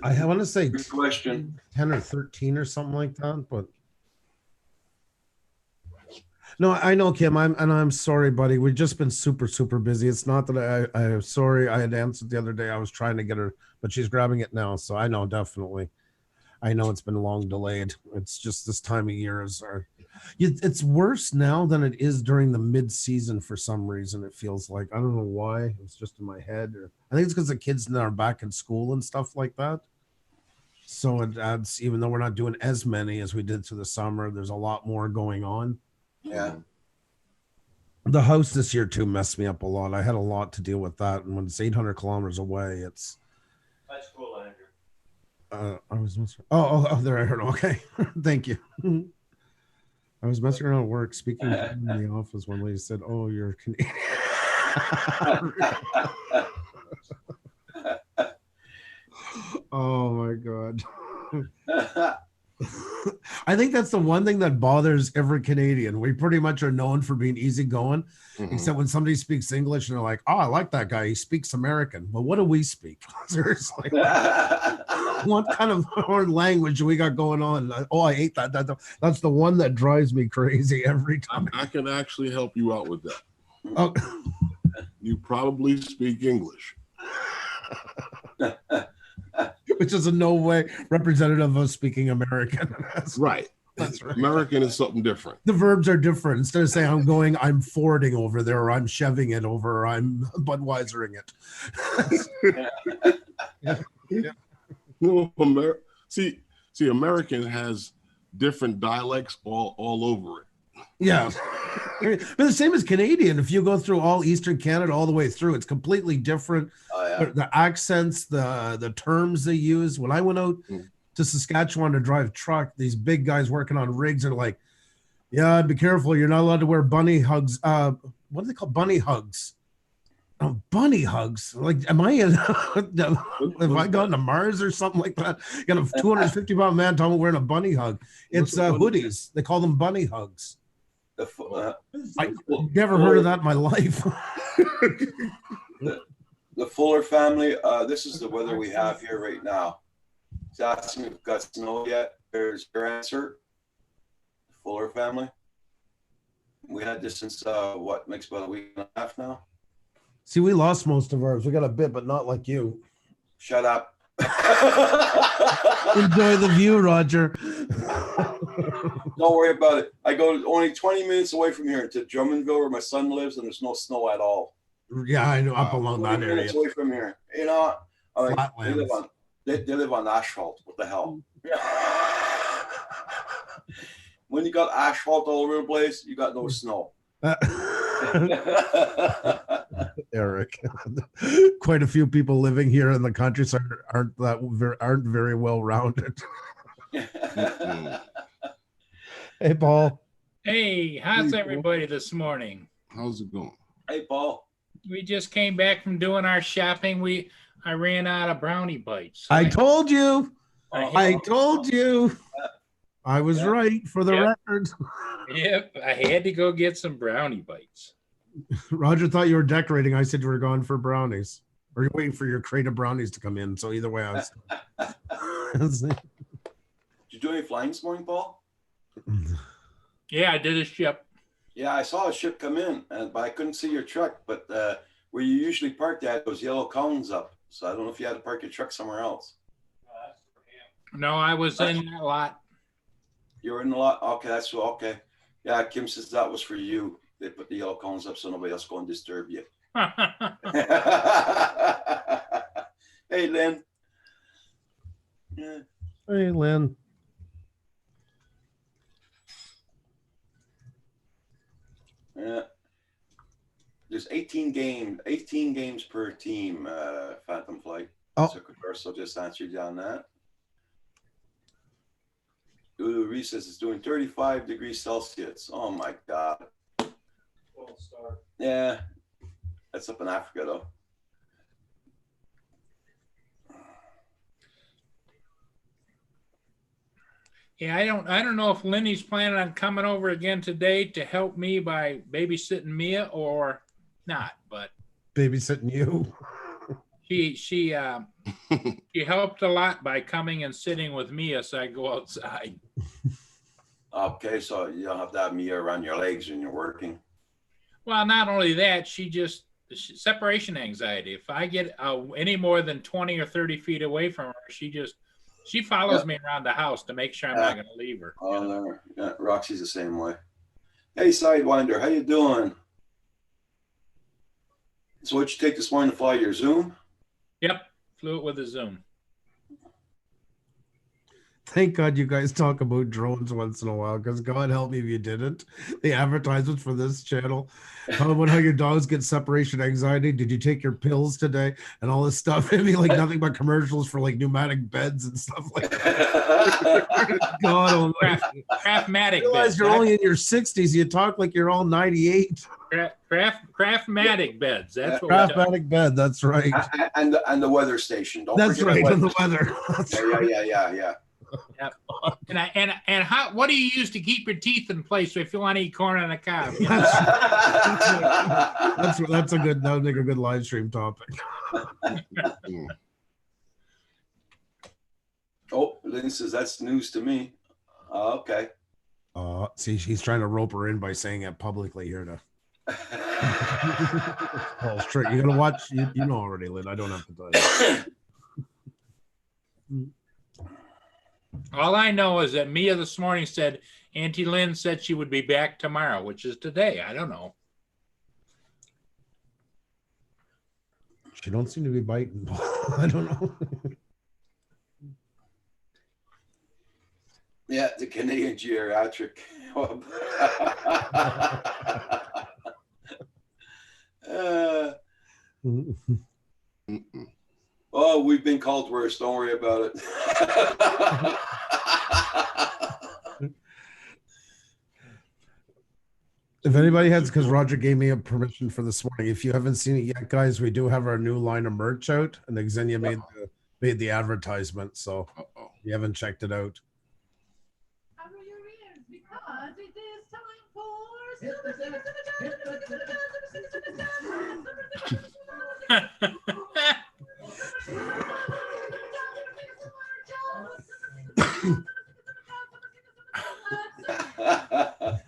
I want to say good question. 10 or 13 or something like that, but no, I know, Kim. I'm sorry, buddy. We've just been super busy. It's not that I'm sorry. I had answered the other day. I was trying to get her, but she's grabbing it now. So I know, definitely. I know it's been long delayed. It's just this time of year it's worse now than it is during the mid-season for some reason. It feels like, I don't know why. It's just in my head, or I think it's because the kids now are back in school and stuff like that. So it adds, even though we're not doing as many as we did through the summer, there's a lot more going on. Yeah. The house this year too messed me up a lot. I had a lot to deal with that, and when it's 800 kilometers away, it's. That's cool, Andrew. I was messing. Oh, there I heard. Okay, thank you. I was messing around at work, speaking in the office. One lady said, "Oh, you're Canadian." Oh my god. I think that's the one thing that bothers every Canadian. We pretty much are known for being easygoing, except when somebody speaks English and they're like, "Oh, I like that guy. He speaks American." Well, what do we speak? Seriously. What kind of foreign language we got going on? Oh, I hate that. That's the one that drives me crazy every time. I can actually help you out with that. Oh. You probably speak English. Which is in no way representative of speaking American. Right. That's right. American is something different. The verbs are different. Instead of saying I'm forwarding over there, or I'm cheving it over, or I'm Budweisering it. Yeah. No, see, American has different dialects all over it. Yeah. But the same as Canadian. If you go through all Eastern Canada all the way through, it's completely different. Oh, yeah. The accents, the terms they use. When I went out to Saskatchewan to drive truck, these big guys working on rigs are like, "Yeah, be careful. You're not allowed to wear bunny hugs." What do they call bunny hugs? Oh, bunny hugs. Like, am I in? Have I gone to Mars or something like that? Got a 250-pound man talking about wearing a bunny hug. It's hoodies. They call them bunny hugs. I never heard of that in my life. The Fuller family, this is the weather we have here right now. He's asking if we've got snow yet. There's your answer. The Fuller family. We had this since makes about a week and a half now. See, we lost most of ours. We got a bit, but not like you. Shut up. Enjoy the view, Roger. Don't worry about it. I go only 20 minutes away from here to Drummondville, where my son lives, and there's no snow at all. Yeah, I know, up along 20 that area. minutes away from here. You know, they Flatlands. live on asphalt. What the hell? When you got asphalt all over the place, you got no snow. Eric, quite a few people living here in the countryside aren't very well rounded. Hey, Paul. Hey, how's everybody this morning? How's it going? Hey, Paul. We just came back from doing our shopping. I ran out of brownie bites. I told you. I told you. I was right for the record. Yep, I had to go get some brownie bites. Roger thought you were decorating. I said you were going for brownies. Or you're waiting for your crate of brownies to come in. So either way, I was. Did you do any flying this morning, Paul? Yeah, I did a ship. Yeah, I saw a ship come in, but I couldn't see your truck. But where you usually park, they had those yellow cones up. So I don't know if you had to park your truck somewhere else. No, I was in that lot. You were in the lot? Okay, that's okay. Yeah, Kim says that was for you. They put the yellow cones up so nobody else go and disturb you. Hey, Lynn. Yeah. Hey, Lynn. Yeah. There's 18 games per team, Phantom Flight. Oh. So Converso just answered you on that. Ulu Reese says it's doing 35 degrees Celsius. Oh my God. Yeah. That's up in Africa though. Yeah, I don't know if Lenny's planning on coming over again today to help me by babysitting Mia or not, but Babysitting you. she helped a lot by coming and sitting with Mia so I go outside. Okay, so you don't have to have Mia around your legs when you're working. Well, not only that, separation anxiety. If I get any more than 20 or 30 feet away from her, she She follows me around the house to make sure I'm not going to leave her. Oh, no. Yeah, Roxy's the same way. Hey, Sidewinder, how you doing? So what'd you take this morning to fly your Zoom? Yep, flew it with a Zoom. Thank God you guys talk about drones once in a while, because God help me if you didn't. The advertisements for this channel, about how your dogs get separation anxiety. Did you take your pills today? And all this stuff. It'd be like nothing but commercials for like pneumatic beds and stuff like that. God almighty. Craftmatic Realize beds. you're only in your 60s. You talk like you're all 98. Craftmatic beds. That's what we're talking. Craftmatic bed. That's right. And the weather station. Don't That's forget right. And the the weather. That's right. Yeah. Yep. And how? What do you use to keep your teeth in place if you want to eat corn on the cob? You know? That's a good. That would make a good live stream topic. Oh, Lynn says that's news to me. Okay. See, he's trying to rope her in by saying it publicly here to. Paul's trick. You gotta watch. You know already, Lynn. I don't have to tell you. All I know is that Mia this morning said Auntie Lynn said she would be back tomorrow, which is today. I don't know. She don't seem to be biting. I don't know. Yeah, the Canadian Geriatric Club. Oh, we've been called worse. Don't worry about it. If anybody has, because Roger gave me a permission for this morning. If you haven't seen it yet, guys, we do have our new line of merch out, and Xenia made the advertisement. So if you haven't checked it out. Cover your ears because it is time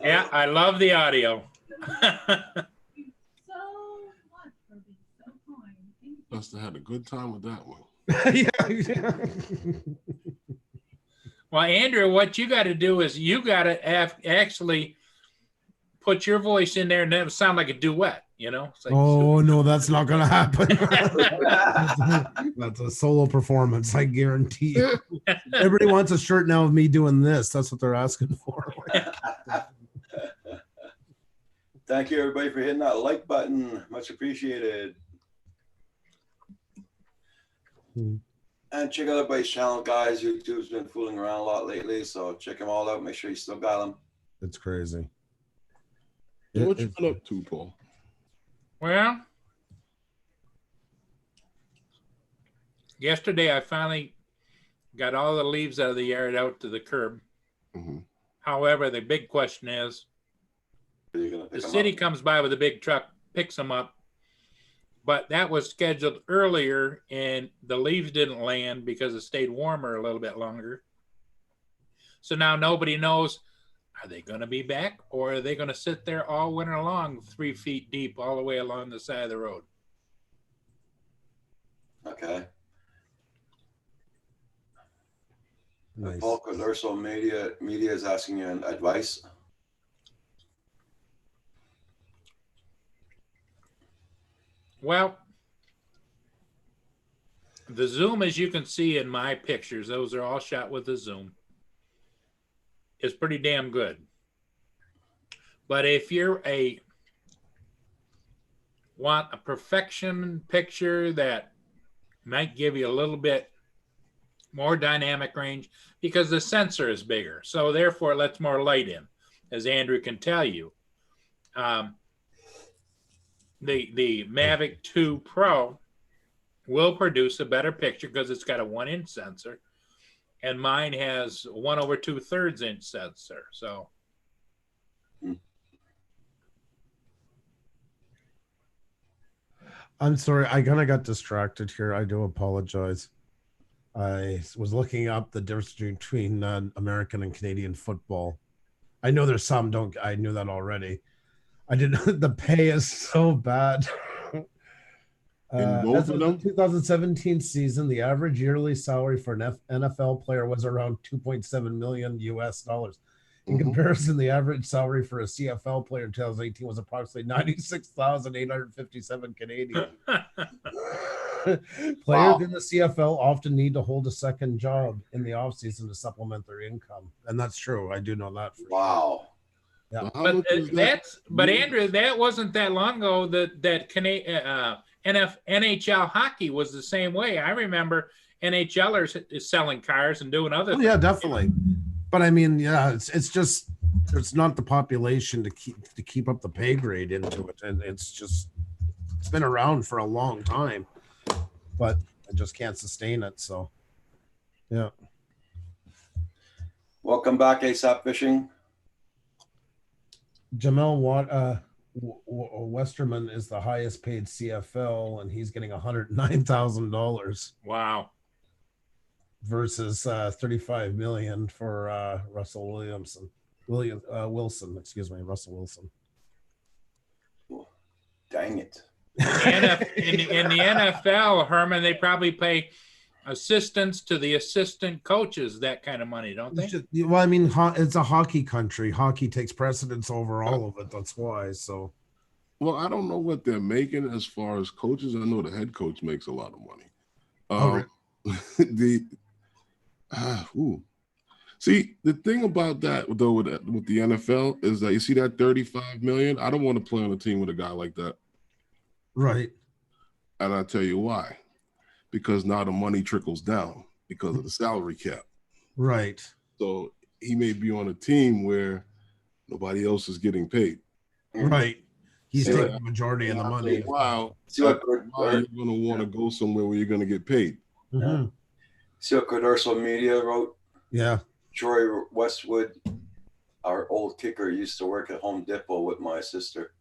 Yeah, I love the audio. so much for being so kind. Thank you. Must have had a good time with that one. Yeah. Well, Andrew, what you got to do is you got to actually put your voice in there and then sound like a duet, you know? It's like, Oh no, that's not gonna happen. That's a solo performance, I guarantee you. Everybody wants a shirt now of me doing this. That's what they're asking for. Thank you, everybody, for hitting that like button. Much appreciated. And check out everybody's channel, guys. YouTube's been fooling around a lot lately, so check them all out. Make sure you still got them. It's crazy. So what you been up to, Paul? well, yesterday I finally got all the leaves out of the yard out to the curb. Mm-hmm. However, the big question is, Are you gonna pick the 'em city up? comes by with a big truck, picks them up, but that was scheduled earlier and the leaves didn't land because it stayed warmer a little bit longer. So now nobody knows, are they going to be back or are they going to sit there all winter long, 3 feet deep all the way along the side of the road? Okay. Nice. Paul Codurso Media is asking you an advice. Well, the zoom, as you can see in my pictures, those are all shot with the zoom, is pretty damn good. But if you're want a perfection picture that might give you a little bit more dynamic range, because the sensor is bigger, so therefore it lets more light in, as Andrew can tell you. The Mavic 2 Pro will produce a better picture because it's got a 1-inch sensor, and mine has 1 over 2/3 inch sensor. So I'm sorry, I kind of got distracted here. I do apologize. I was looking up the difference between American and Canadian football. I know there's some don't. I knew that already. I didn't. The pay is so bad. both As of of the them? 2017 season, the average yearly salary for an NFL player was around 2.7 million US dollars. In Mhm. comparison, the average salary for a CFL player in 2018 was approximately 96,857 Canadian. Players Wow. in the CFL often need to hold a second job in the offseason to supplement their income. And that's true. I do know that for sure. Wow. Yeah. Well, how But much is that? Andrew, that wasn't that long ago that NHL hockey was the same way. I remember NHLers is selling cars and doing other Oh, things. yeah, definitely. But I mean, yeah, it's just there's not the population to keep up the pay grade into it. And it's been around for a long time, but I just can't sustain it. So yeah. Welcome back, ASAP Fishing. Jamel Westerman is the highest paid CFL, and he's getting $109,000 Wow. versus 35 million for Russell Wilson. Excuse me, Russell Wilson. Dang it. In the NFL, Herman, they probably pay assistants to the assistant coaches that kind of money, don't they? Well, I mean, it's a hockey country. Hockey takes precedence over all of it. That's why. So, Well, I don't know what they're making as far as coaches. I know the head coach makes a lot of money. Really? See, the thing about that though with the NFL is that you see that 35 million. I don't want to play on a team with a guy like that. Right. And I'll tell you why. Because now the money trickles down because of the salary cap. Right. So he may be on a team where nobody else is getting paid. Right. He's See taking what- the majority of the money. Wow. See what You're going to want to go somewhere where you're going to get paid. Mhm. See what Commercial Media wrote? Yeah. Troy Westwood, our old kicker, used to work at Home Depot with my sister.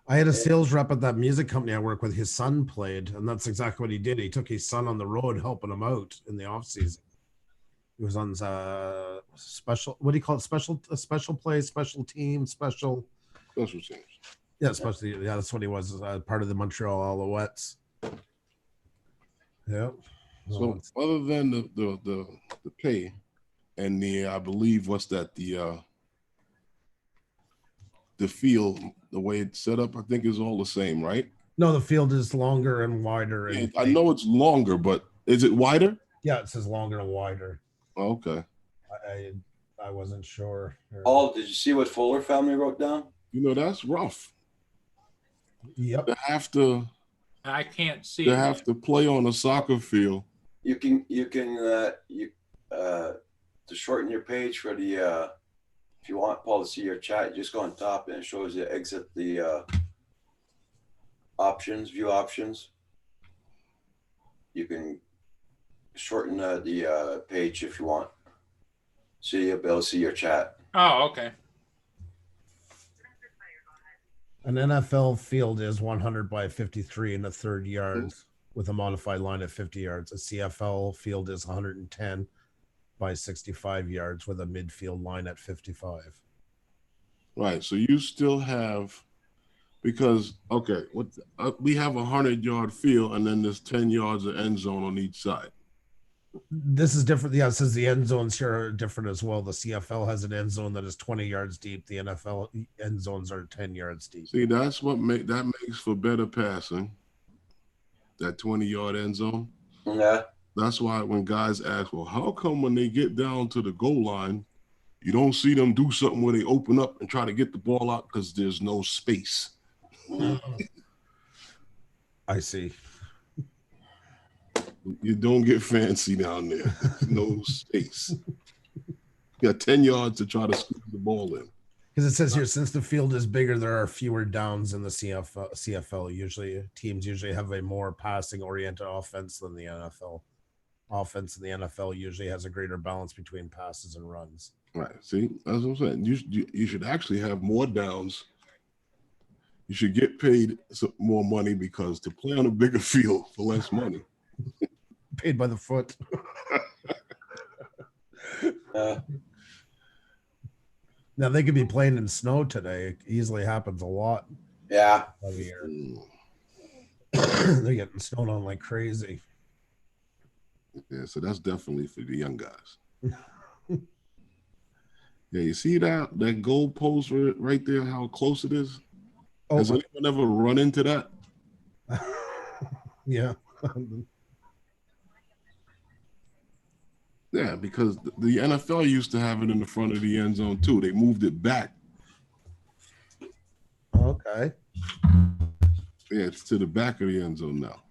I had a sales rep at that music company I work with. His son played, and that's exactly what he did. He took his son on the road, helping him out in the off season. He was on special. What do you call it? Special play, special team, special. Special teams. Yeah, especially yeah. That's what he was. Part of the Montreal Alouettes. Yeah. So other than the pay and I believe the field, the way it's set up, I think is all the same, right? No, the field is longer and wider. Yeah, And I know it's longer, but is it wider? yeah, it says longer and wider. Oh, okay. I wasn't sure. Oh, did you see what Fuller family wrote down? You know, that's rough. Yep. To have to play on a soccer field. You can to shorten your page for the if you want Paul to see your chat, you just go on top and it shows you exit the view options. You can shorten the page if you want. So you'll be able to see your chat. Oh, okay. An NFL field is 100 by 53 in the third yards with a modified line at 50 yards. A CFL field is 110 by 65 yards with a midfield line at 55. Right. So you still have, because, okay, we have 100-yard field and then there's 10 yards of end zone on each side. This is different. Yeah, it says the end zones here are different as well. The CFL has an end zone that is 20 yards deep. The NFL end zones are 10 yards deep. See, that's what makes for better passing, that 20-yard end zone. Yeah. That's why when guys ask, well, how come when they get down to the goal line, you don't see them do something where they open up and try to get the ball out because there's no space. I see. You don't get fancy down there. No space. You got 10 yards to try to scoop the ball in. Because it says here, since the field is bigger, there are fewer downs in the CFL. Usually, teams have a more passing-oriented offense than the NFL. Offense in the NFL usually has a greater balance between passes and runs. Right. See, that's what I'm saying. You should actually have more downs. You should get paid more money because to play on a bigger field for less money. Paid by the foot. Now they could be playing in snow today. It easily happens a lot Yeah. of the year. Mm. They're getting snowed on like crazy. Yeah, so that's definitely for the young guys. Yeah, you see that goal post right there, how close it is? Oh, Has anyone ever run into that? yeah. Yeah, because the NFL used to have it in the front of the end zone too. They moved it back. Okay. Yeah, it's to the back of the end zone now.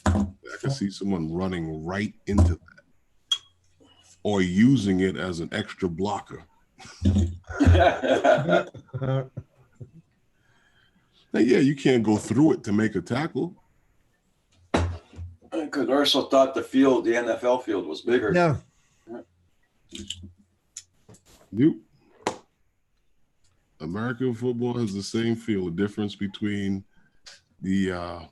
I can see someone running right into that or using it as an extra blocker. Because Now, yeah, you can't go through it to make a tackle. Urso thought the NFL field was bigger. Yeah. Nope. American football has the same feel. The difference between the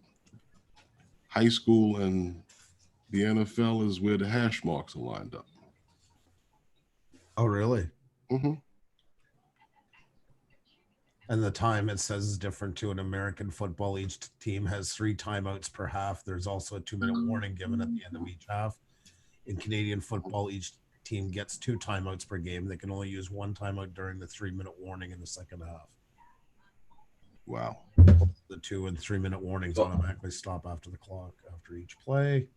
high school and the NFL is where the hash marks are lined up. Oh, really? Mm-hmm. And the time it says is different too. In American football, each team has 3 timeouts per half. There's also a 2-minute warning given at the end of each half. In Canadian football, each team gets 2 timeouts per game. They can only use 1 timeout during the 3-minute warning in the second half. Wow. The 2 and 3-minute warnings automatically stop after the clock after each play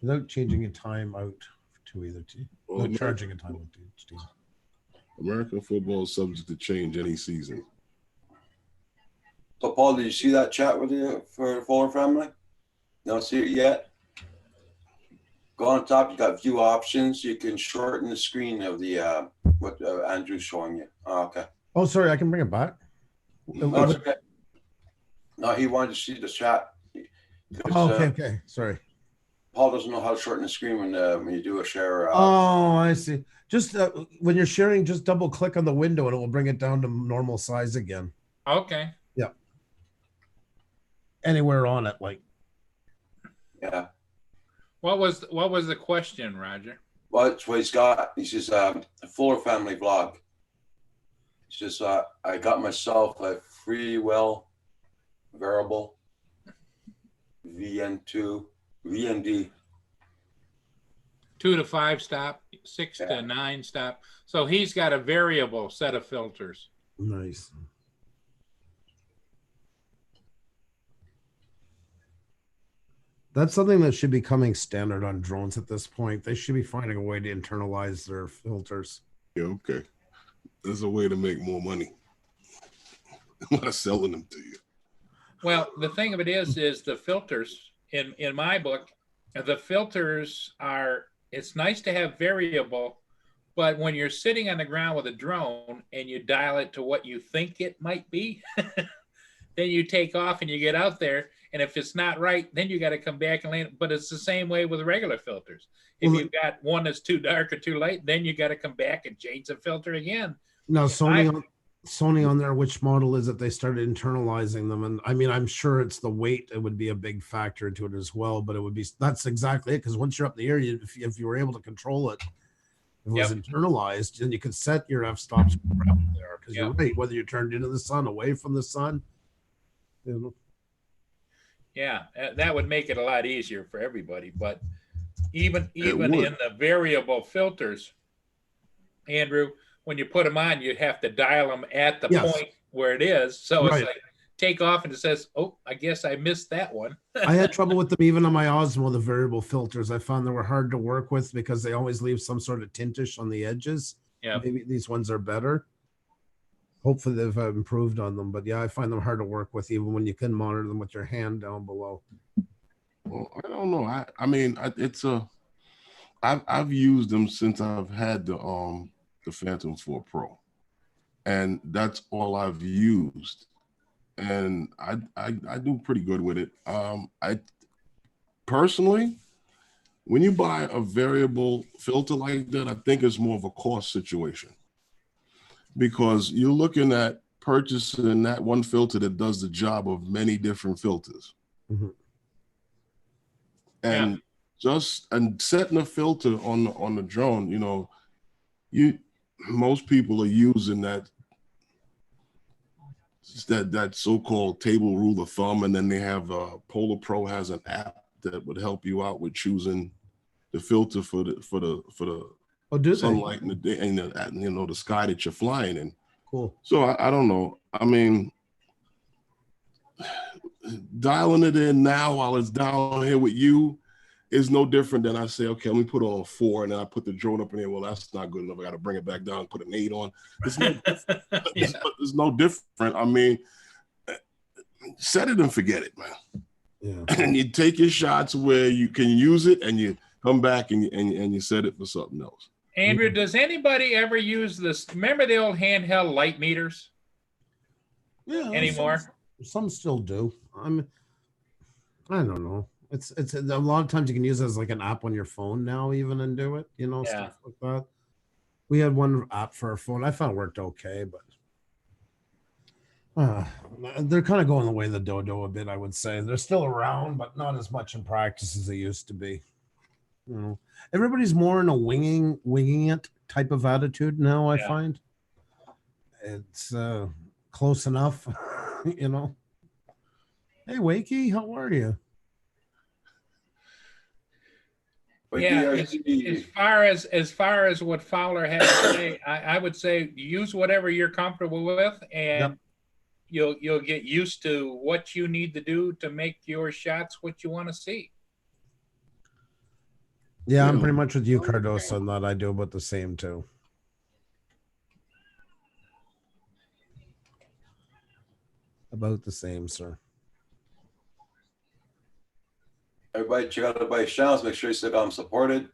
without changing a timeout to either team. Well, Without charging a timeout to each team. American football is subject to change any season. So, Paul, did you see that chat with you for the Fuller family? Don't see it yet? Go on top. You got view options. You can shorten the screen of the what Andrew's showing you. Oh, okay. Oh, sorry, I can bring it back. No, it's okay. No, he wanted to see the chat. Oh, okay. Sorry. Paul doesn't know how to shorten the screen when you do a share. Oh, I see. Just when you're sharing, just double click on the window and it will bring it down to normal size again. Okay. Anywhere on it, like. Yeah. What was the question, Roger? Well, it's what he's got. He says, a Fuller family vlog. He says, I got myself a free will variable VN2 VND. 2 to 5 stop, 6 to 9 stop. So he's got a variable set of filters. Nice. That's something that should be coming standard on drones at this point. They should be finding a way to internalize their filters. Yeah, okay. There's a way to make more money. I'm not selling them to you. Well, the thing of it is the filters in my book, the filters are, it's nice to have variable, but when you're sitting on the ground with a drone and you dial it to what you think it might be, then you take off and you get out there. And if it's not right, then you got to come back and land. But it's the same way with regular filters. If you've got one that's too dark or too light, then you got to come back and change the filter again. Now, Sony on there, which model is it? They started internalizing them. And I mean, I'm sure it's the weight. It would be a big factor into it as well, but it would be, that's exactly it. Because once you're up in the air, if you were able to control it, if it was internalized, then you could set your f-stops around there. Because you're right, whether you're turned into the sun, away from the sun, you know. Yeah, that would make it a lot easier for everybody. But even in the variable filters, Andrew, when you put them on, you have to dial them at the point where it is. So it's like take off and it says, oh, I guess I missed that one. I had trouble with them even on my Osmo, the variable filters. I found they were hard to work with because they always leave some sort of tintish on the edges. Yeah. Maybe these ones are better. Hopefully they've improved on them, but yeah, I find them hard to work with even when you can monitor them with your hand down below. Well, I don't know. I mean, I've used them since I've had the Phantom 4 Pro, and that's all I've used, and I do pretty good with it. I personally, when you buy a variable filter like that, I think it's more of a cost situation. Because you're looking at purchasing that one filter that does the job of many different filters. Mm-hmm. And setting a filter on the drone, you know, most people are using that that so-called table rule of thumb, and then they have Polar Pro has an app that would help you out with choosing the filter for the Oh, do they? sunlight in the day and the sky that you're flying in. Cool. So I don't know. I mean, dialing it in now while it's down here with you is no different than I say, okay, let me put on 4, and then I put the drone up in there. Well, that's not good enough. I got to bring it back down, put an 8 on. It's no, Yeah. it's no different. I mean, set it and forget it, man. Yeah. And you take your shots where you can use it, and you come back and you set it for something else. Andrew, does anybody ever use this? Remember the old handheld light meters Yeah. anymore? Some still do. I don't know. It's a lot of times you can use it as like an app on your phone now, even, and do it. You know, Yeah. stuff like that. We had one app for our phone. I found it worked okay, but they're kind of going the way of the Dodo a bit. I would say they're still around, but not as much in practice as they used to be. You know, everybody's more in a winging it type of attitude now. I Yeah. find it's close enough. You know. Hey, Wakey, how are you? But Yeah, DRC, as far as what Fowler had to say, I would say use whatever you're comfortable with, and you'll get used to what you need to do to make your shots what you want to see. Yeah, I'm Yeah. pretty much with you, Cardoso, and that I do about the same too. About the same, sir. everybody check out everybody's channels. Make sure you stick on supported.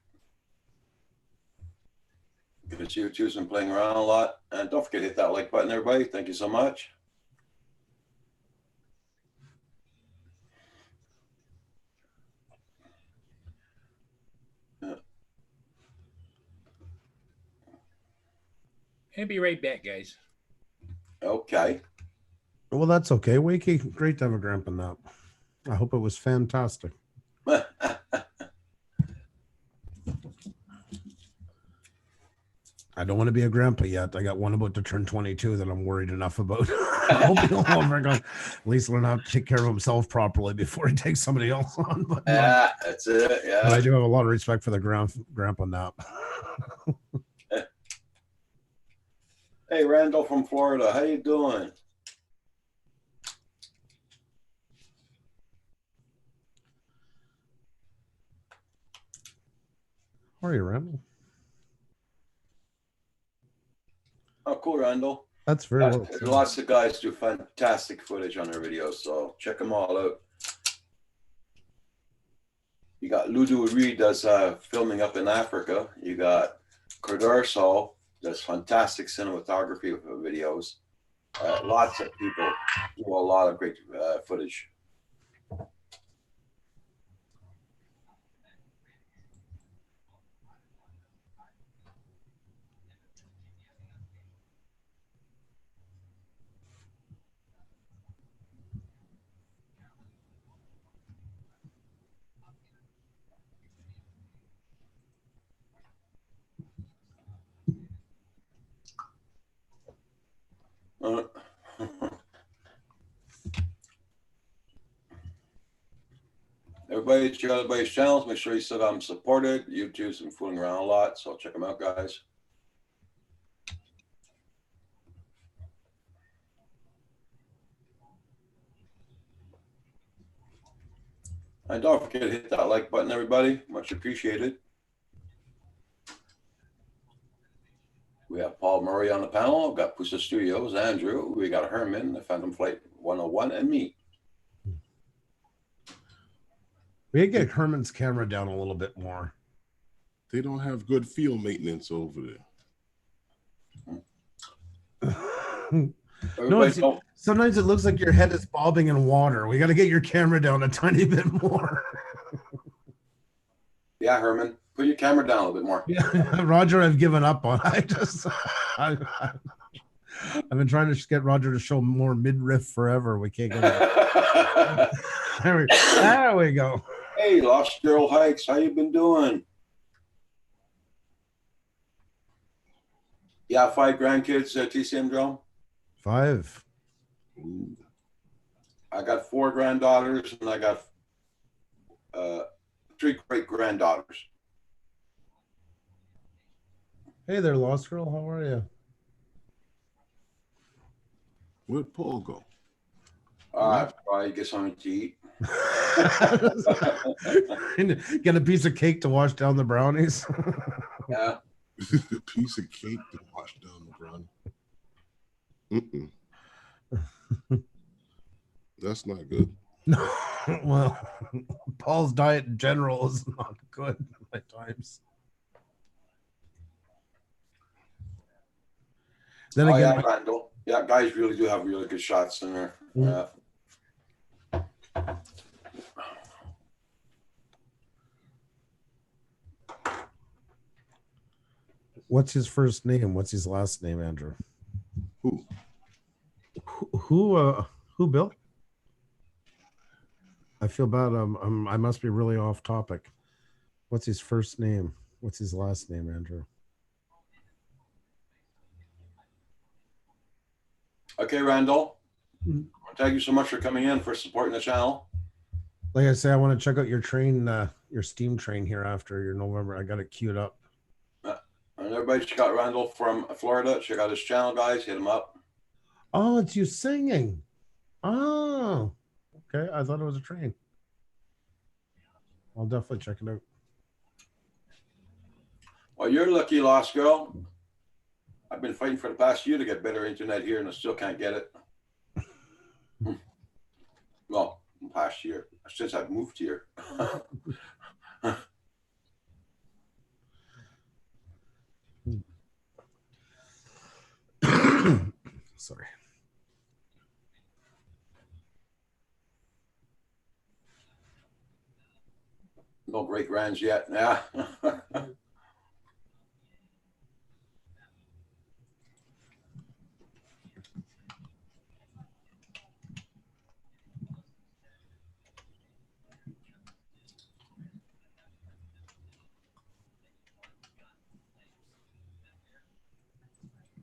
Good to see you too. Been playing around a lot, and don't forget to hit that like button, everybody. Thank you so much. I'll be right back, guys. Okay. Well, that's okay. Wakey, great to have a grandpa nap. I hope it was fantastic. I don't want to be a grandpa yet. I got one about to turn 22 that I'm worried enough about. I hope he'll at least learn how to take care of himself properly before he takes somebody else on. But, Yeah, that's it. but I Yeah. do have a lot of respect for the grandpa nap. Hey, Randall from Florida. How you doing? How are you, Randall? Oh, cool, Randall. That's very well. Lots of guys do fantastic footage on their videos, so check them all out. You got Ludo Reed does filming up in Africa. You got Cardoso does fantastic cinematography videos. Lots of people do a lot of great footage. Everybody check out everybody's channels. Make sure you still got them supported. YouTube's been fooling around a lot, so check them out, guys. And don't forget to hit that like button, everybody. Much appreciated. We have Paul Murray on the panel. We've got Pusa Studios, Andrew. We got Herman, the Phantom Flight 101, and me. We could get Herman's camera down a little bit more. They don't have good field maintenance over there. Everybody don't. Sometimes it looks like your head is bobbing in water. We got to get your camera down a tiny bit more. Yeah, Herman, put your camera down a little bit more. Yeah, Roger, I've given up on. I've been trying to get Roger to show more midriff forever. We can't get it. There we go. Hey, Lost Girl Hikes, how you been doing? Yeah, 5 grandkids, TCM Drum. 5. Ooh. I got 4 granddaughters and I got 3 great granddaughters. Hey there, Lost Girl. How are you? Where'd Paul go? I probably get something to eat. Get a piece of cake to wash down the brownies. Yeah. A piece of cake to wash down the brownie. That's not good. No, well, Paul's diet in general is not good at times. Then Oh, again, yeah, Randall. Yeah, guys really do have really good shots in there. Mm. Yeah. what's his first name? What's his last name, Andrew? Who? Who, Bill? I feel bad. I must be really off topic. What's his first name? What's his last name, Andrew? Okay, Randall. Mhm. Thank you so much for coming in, for supporting the channel. Like I say, I want to check out your train, your steam train here after your November. I got it queued up. And everybody check out Randall from Florida. Check out his channel, guys. Hit him up. Oh, it's you singing. Oh, okay. I thought it was a train. I'll definitely check it out. Well, you're lucky, Lost Girl. I've been fighting for the past year to get better internet here, and I still can't get it. Well, past year, since I've moved here. Sorry. No great grands yet. Yeah.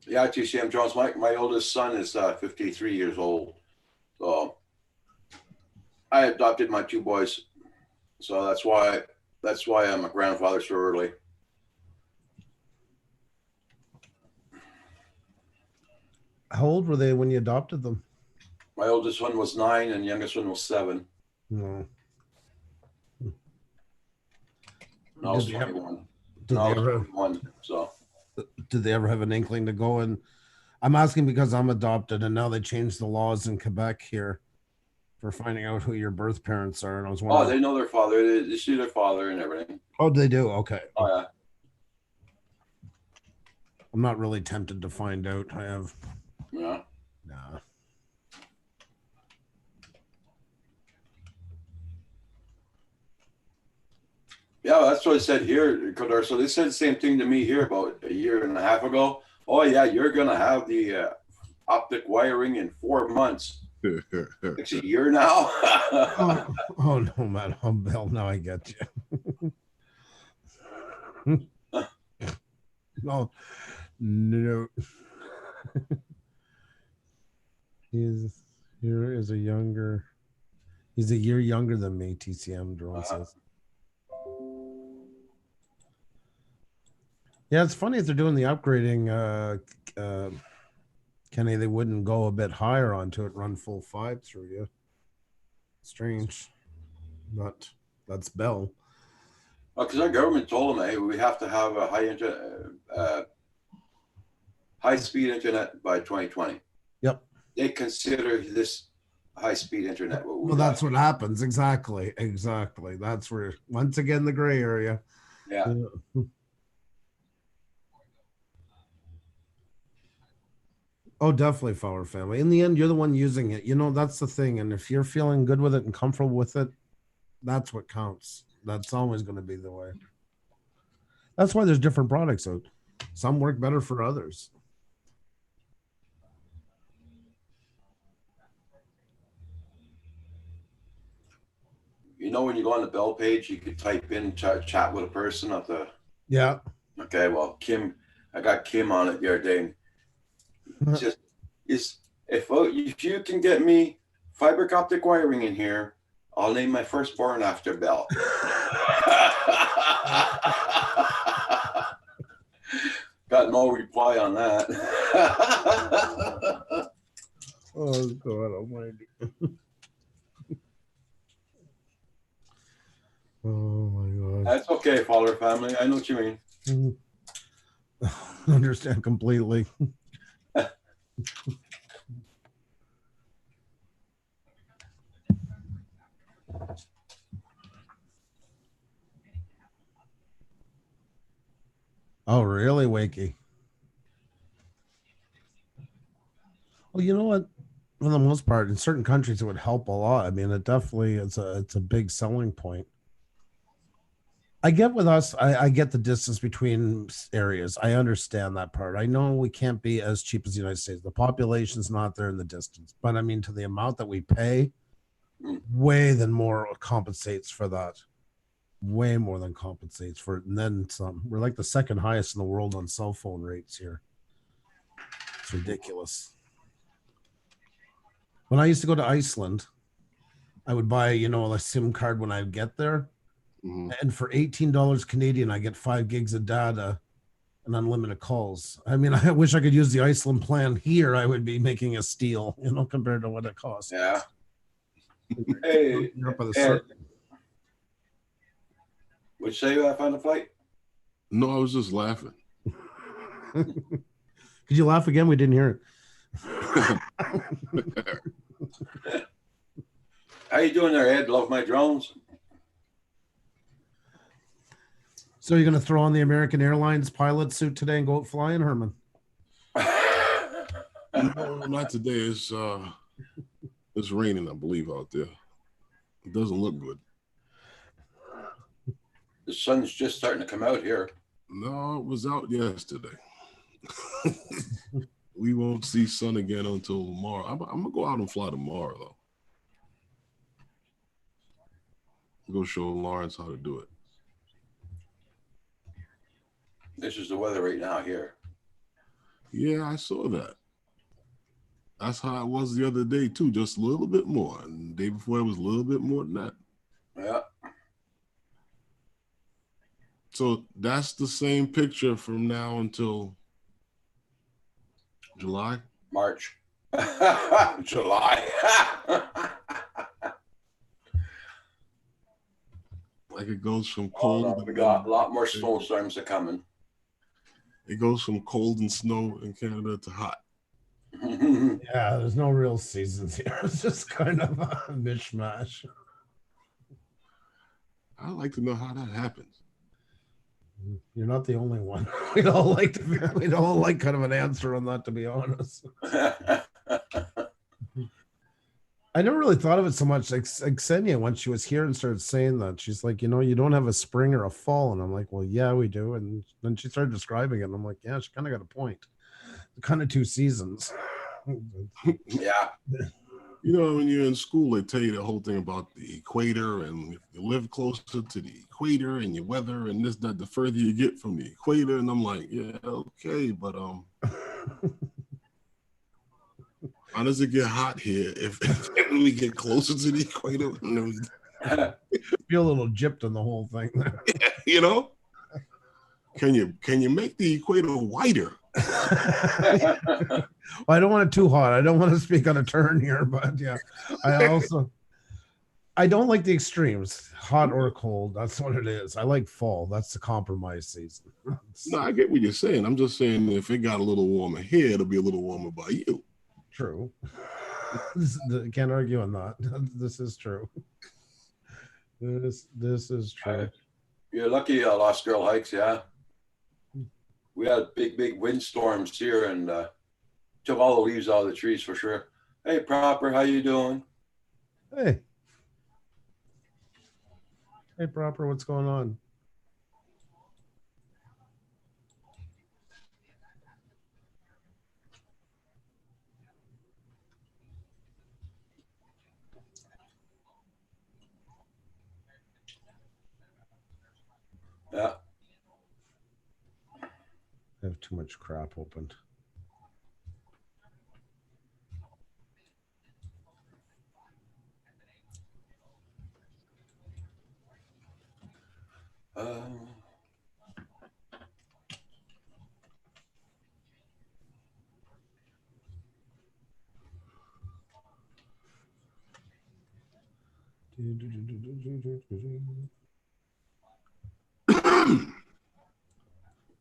Yeah, TCM Jones. My oldest son is 53 years old. So I adopted my 2 boys. So that's why I'm a grandfather so early. How old were they when you adopted them? My oldest one was 9 and youngest one was 7. No. And I was Did they ever- 21. Did And I they was ever? 21. So Did they ever have an inkling to go and? I'm asking because I'm adopted, and now they changed the laws in Quebec here for finding out who your birth parents are. And I was oh, wondering. they know their father. They see their father and everything. Oh, they do. Okay. Oh yeah. I'm not really tempted to find out. I have. Yeah. Nah. Yeah, that's what I said here, Kodar. So they said the same thing to me here about a year and a half ago. Oh yeah, you're gonna have the optic wiring in 4 months. It's a year now. Oh no, man. Oh, Bill. Now I get you. No. He's here is a younger. He's a year younger than me. TCM drone says. Yeah, it's funny if they're doing the upgrading, Kenny, they wouldn't go a bit higher onto it, run full 5 through you. Strange, but that's Bell. Well, because our government told them, hey, we have to have a high-speed internet by 2020. Yep. They consider this high-speed internet. Well, that's what happens. Exactly. That's where, once again, the gray area. Yeah. Oh, definitely, Fowler family. In the end, you're the one using it. You know, that's the thing. And if you're feeling good with it and comfortable with it, that's what counts. That's always going to be the way. That's why there's different products out. Some work better for others. You know, when you go on the Bell page, you could type in chat with a person at the. Yeah. Okay, well, Kim, I got Kim on it the other day. Just If you can get me fiber optic wiring in here, I'll name my firstborn after Bell. Got no reply on that. Oh God Almighty! Oh my God! That's okay, Fowler family. I know what you mean. I understand completely. Oh, really, Wakey? Well, you know what? For the most part, in certain countries, it would help a lot. I mean, it definitely it's a big selling point. I get with us, I get the distance between areas. I understand that part. I know we can't be as cheap as the United States. The population's not there in the distance, but I mean, to the amount that we pay, way than more compensates for that. Way more than compensates for it, and then some. We're like the second highest in the world on cell phone rates here. It's ridiculous. When I used to go to Iceland, I would buy, a SIM card when I get there. Mhm. And for $18 Canadian, I get 5 gigs of data and unlimited calls. I mean, I wish I could use the Iceland plan here. I would be making a steal, compared to what it costs. Yeah. Hey, You're up at the Ed, circle. would you say you have on the flight? No, I was just laughing. Could you laugh again? We didn't hear it. How you doing there, Ed? Love my drones. So you're going to throw on the American Airlines pilot suit today and go out flying, Herman? No, not today. It's raining, I believe, out there. It doesn't look good. The sun's just starting to come out here. No, it was out yesterday. We won't see sun again until tomorrow. I'm gonna go out and fly tomorrow, though. Go show Lawrence how to do it. This is the weather right now here. Yeah, I saw that. That's how it was the other day too, just a little bit more. And the day before it was a little bit more than that. Yeah. So that's the same picture from now until July. March. July. Like it goes from Oh, cold. no, we got a lot more snowstorms are coming. It goes from cold and snow in Canada to hot. Yeah, there's no real seasons here. It's just kind of a mishmash. I'd like to know how that happens. You're not the only one. We'd all like kind of an answer on that, to be honest. I never really thought of it so much. Like Ksenia, when she was here and started saying that, she's like, you don't have a spring or a fall. And I'm like, well, yeah, we do. And then she started describing it. And I'm like, yeah, she kind of got a point. Kind of 2 seasons. Yeah. You know, when you're in school, they tell you the whole thing about the equator, and if you live closer to the equator and your weather and this, that, the further you get from the equator. And I'm like, yeah, okay, but how does it get hot here if we get closer to the equator? Feel a little gypped on the whole thing. You know? Can you make the equator wider? Well, I don't want it too hot. I don't want to speak on a turn here, but yeah, I don't like the extremes, hot or cold. That's what it is. I like fall. That's the compromise season. No, I get what you're saying. I'm just saying if it got a little warmer here, it'll be a little warmer by you. True. Can't argue on that. This is true. This is true. You're lucky, Lost Girl Hikes, yeah. We had big windstorms here and took all the leaves out of the trees for sure. Hey, Proper, how you doing? Hey, Proper, what's going on? Yeah. I have too much crap opened. Um,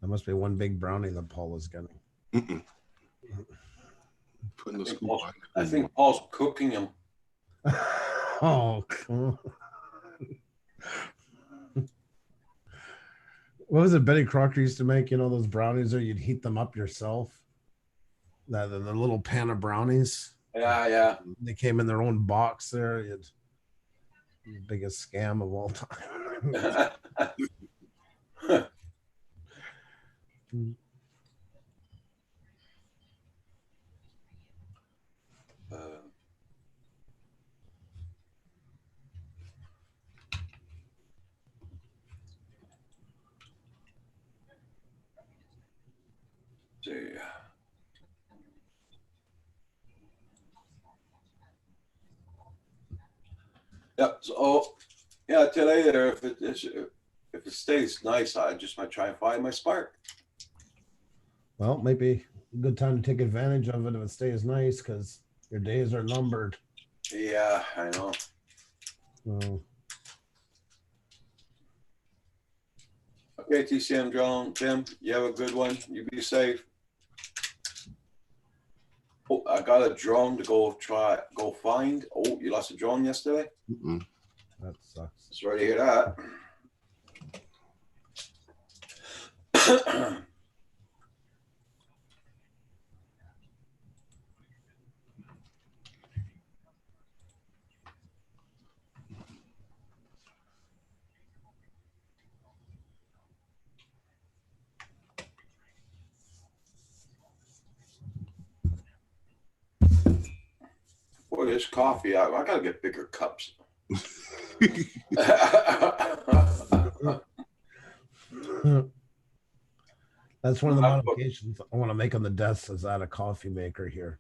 That must be one big brownie that Paul is getting. Mm-mm. Putting the scoop on. I think Paul's cooking them. Oh, come on. What was it Betty Crocker used to make? You know, those brownies, or you'd heat them up yourself. The little pan of brownies. Yeah. They came in their own box there. You'd, the biggest scam of all time. See. Yep. So, yeah, today there, if it stays nice, I just might try and find my spark. Well, maybe a good time to take advantage of it if it stays nice, because your days are numbered. Yeah, I know. So, Okay, TCM John, Tim, you have a good one. You be safe. Oh, I got a drone to go find. Oh, you lost a drone yesterday? Mm-mm. that sucks. Sorry to hear that. Boy, this coffee, I gotta get bigger cups. That's one of the modifications I want to make on the desk, is add a coffee maker here.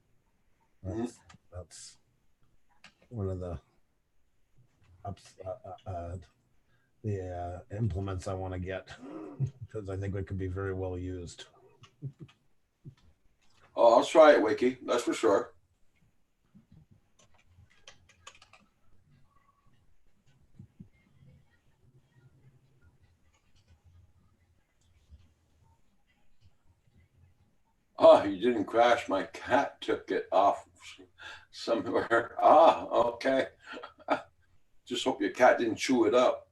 That's one of the implements I want to get, because I think it could be very well used. Oh, I'll try it, Wiki. That's for sure. Oh, you didn't crash. My cat took it off somewhere. Ah, okay. Just hope your cat didn't chew it up.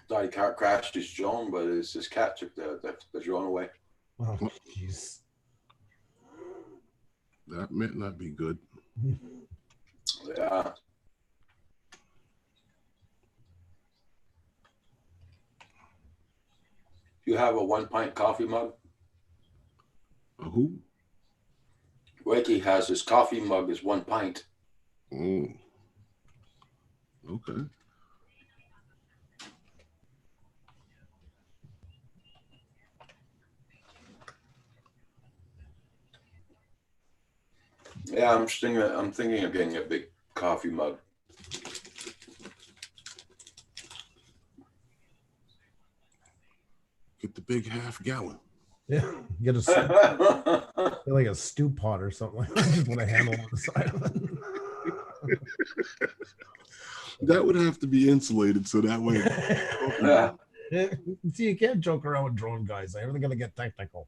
Thought he crashed his drone, but his cat took the drone away. Oh, jeez. That might not be good. Yeah. You have a 1 pint coffee mug? Who? Wakey has his coffee mug is 1 pint. Oh. Okay. Yeah, I'm thinking of getting a big coffee mug. Get the big half-gallon. Yeah, get a like a stew pot or something like that. Just want a handle on the side of it. That would have to be insulated so that way. Yeah. See, you can't joke around with drone guys. Everything's gonna get technical.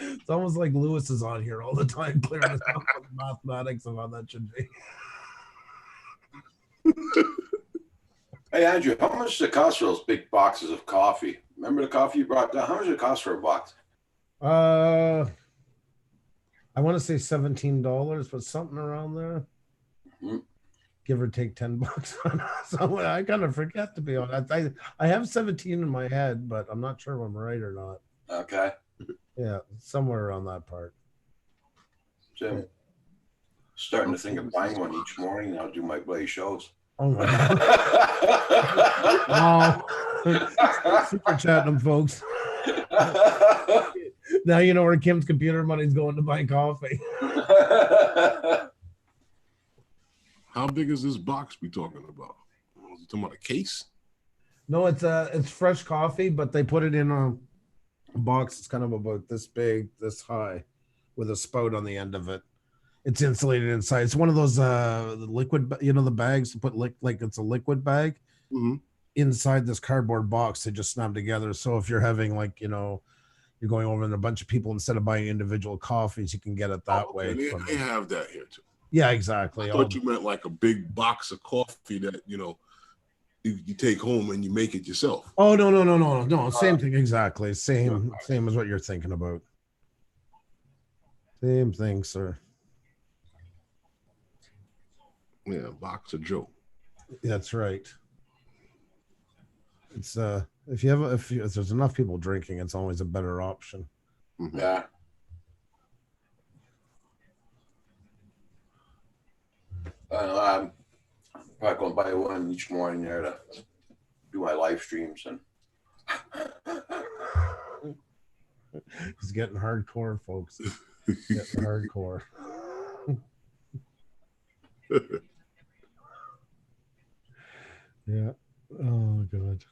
It's almost like Lewis is on here all the time, clearing us up with mathematics of how that should be. Hey, Andrew, how much does it cost for those big boxes of coffee? Remember the coffee you brought down? How much does it cost for a box? I want to say $17, but something around there. Mm-hmm. Give or take $10. So I kind of forget, to be honest. I have 17 in my head, but I'm not sure if I'm right or not. Okay. Yeah, somewhere around that part. So, starting to think of buying one each morning. I'll do my Blaze shows. Oh my God. Wow. Super chatting them, folks. Now you know where Kim's computer money's going to buy coffee. How big is this box we talking about? You talking about a case? No, it's fresh coffee, but they put it in a box. It's kind of about this big, this high, with a spout on the end of it. It's insulated inside. It's one of those liquid, you know, the bags to put like it's a liquid bag Mm-hmm. inside this cardboard box. They just snap together. So if you're having like, you know, you're going over and a bunch of people, instead of buying individual coffees, you can get it that way. They have that here too. Yeah, exactly. I thought you meant like a big box of coffee that, you know, you take home and you make it yourself. Oh no. Same thing exactly. Same as what you're thinking about. Same thing, sir. Yeah, box of Joe. That's right. It's if there's enough people drinking, it's always a better option. Mhm. Yeah. I'm probably going to buy one each morning there to do my live streams and. It's getting hardcore, folks. Getting hardcore. Yeah. Oh god.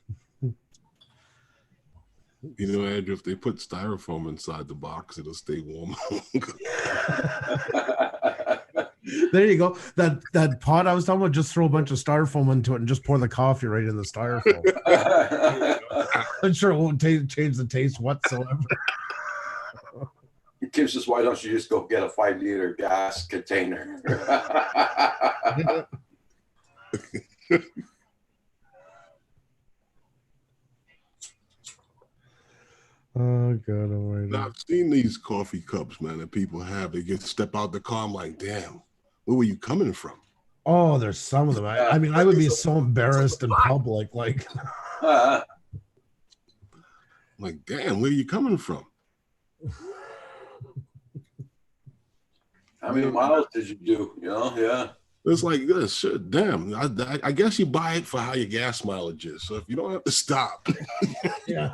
You know, Andrew, if they put styrofoam inside the box, it'll stay warm. There you go. That pot I was talking about, just throw a bunch of styrofoam into it and just pour the coffee right in the styrofoam. I'm sure it won't change the taste whatsoever. Kim says, why don't you just go get a 5-liter gas container? Oh god almighty. Now, I've seen these coffee cups, man, that people have. They get step out the car. I'm like, damn, where were you coming from? Oh, there's some of them. I mean, I would be so embarrassed in public. Like, I'm like, damn, where are you coming from? How many miles did you do? You know, yeah. It's like this. Shit, damn. I guess you buy it for how your gas mileage is. So if you don't have to stop. yeah.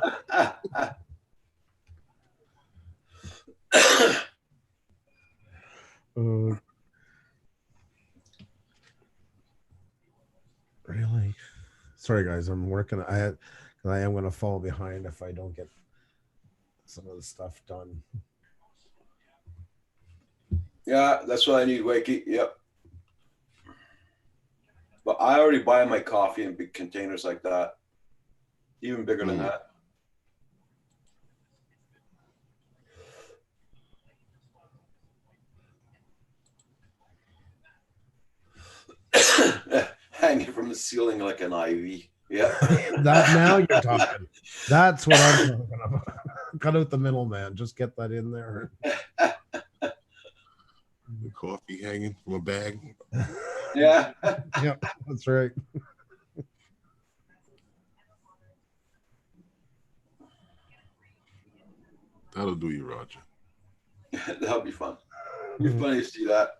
Really? Sorry, guys. I'm working. I am going to fall behind if I don't get some of the stuff done. Yeah, that's what I need, Wakey. Yep. But I already buy my coffee in big containers like that. Even bigger than that. Hanging from the ceiling like an ivy. Yeah. That now you're talking. That's what I'm talking about. Cut out the middleman. Just get that in there. The coffee hanging from a bag. Yeah. Yep, that's right. That'll do you, Roger. That'll be fun. Be funny to see that.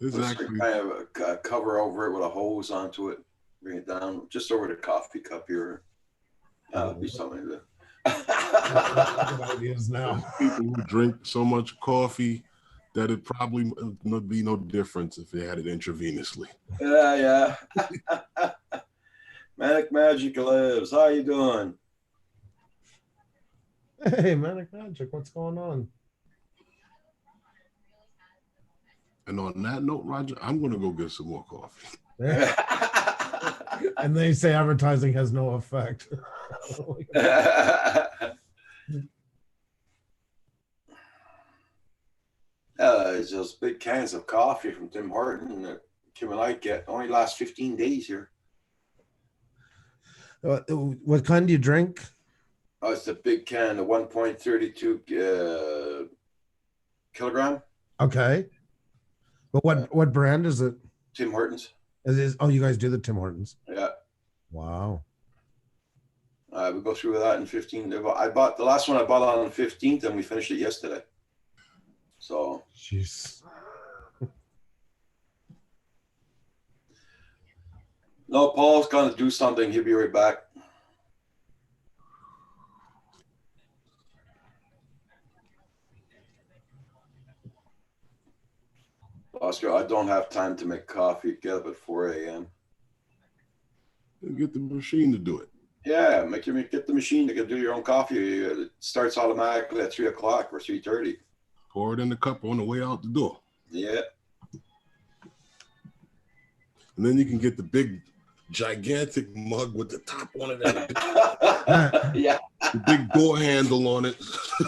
This Let's actually kind of a cover over it with a hose onto it. Bring it down just over the coffee cup here. That'll be something to. Good ideas now. people who drink so much coffee that it probably would be no difference if they had it intravenously. Yeah. Manic Magic lives. How you doing? Hey, Manic Magic, what's going on? And on that note, Roger, I'm going to go get some more coffee. And they say advertising has no effect. It's those big cans of coffee from Tim Horton that Kim and I get only last 15 days here. What kind do you drink? Oh, it's a big can, the 1.32 kilogram. Okay. But what brand is it? Tim Hortons. Oh, you guys do the Tim Hortons. Yeah. Wow. We go through that in 15. I bought the last one I bought on the 15th and we finished it yesterday. So. Jeez. No, Paul's going to do something. He'll be right back. Oscar, I don't have time to make coffee. Get up at 4 a.m. Get the machine to do it. Yeah, get the machine to do your own coffee. It starts automatically at 3 o'clock or 3:30. Pour it in the cup on the way out the door. Yeah. And then you can get the big, gigantic mug with the top on it and Yeah. the big door handle on it.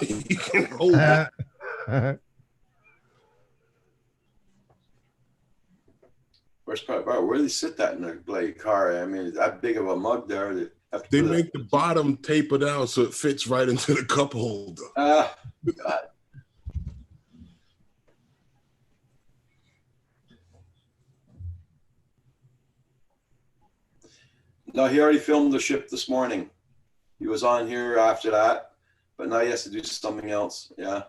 You can hold it. Worst part about it, where do they sit that in the bloody car? I mean, that big of a mug there. They make the bottom taper down so it fits right into the cup holder. God. No, he already filmed the ship this morning. He was on here after that, but now he has to do something else. Yeah.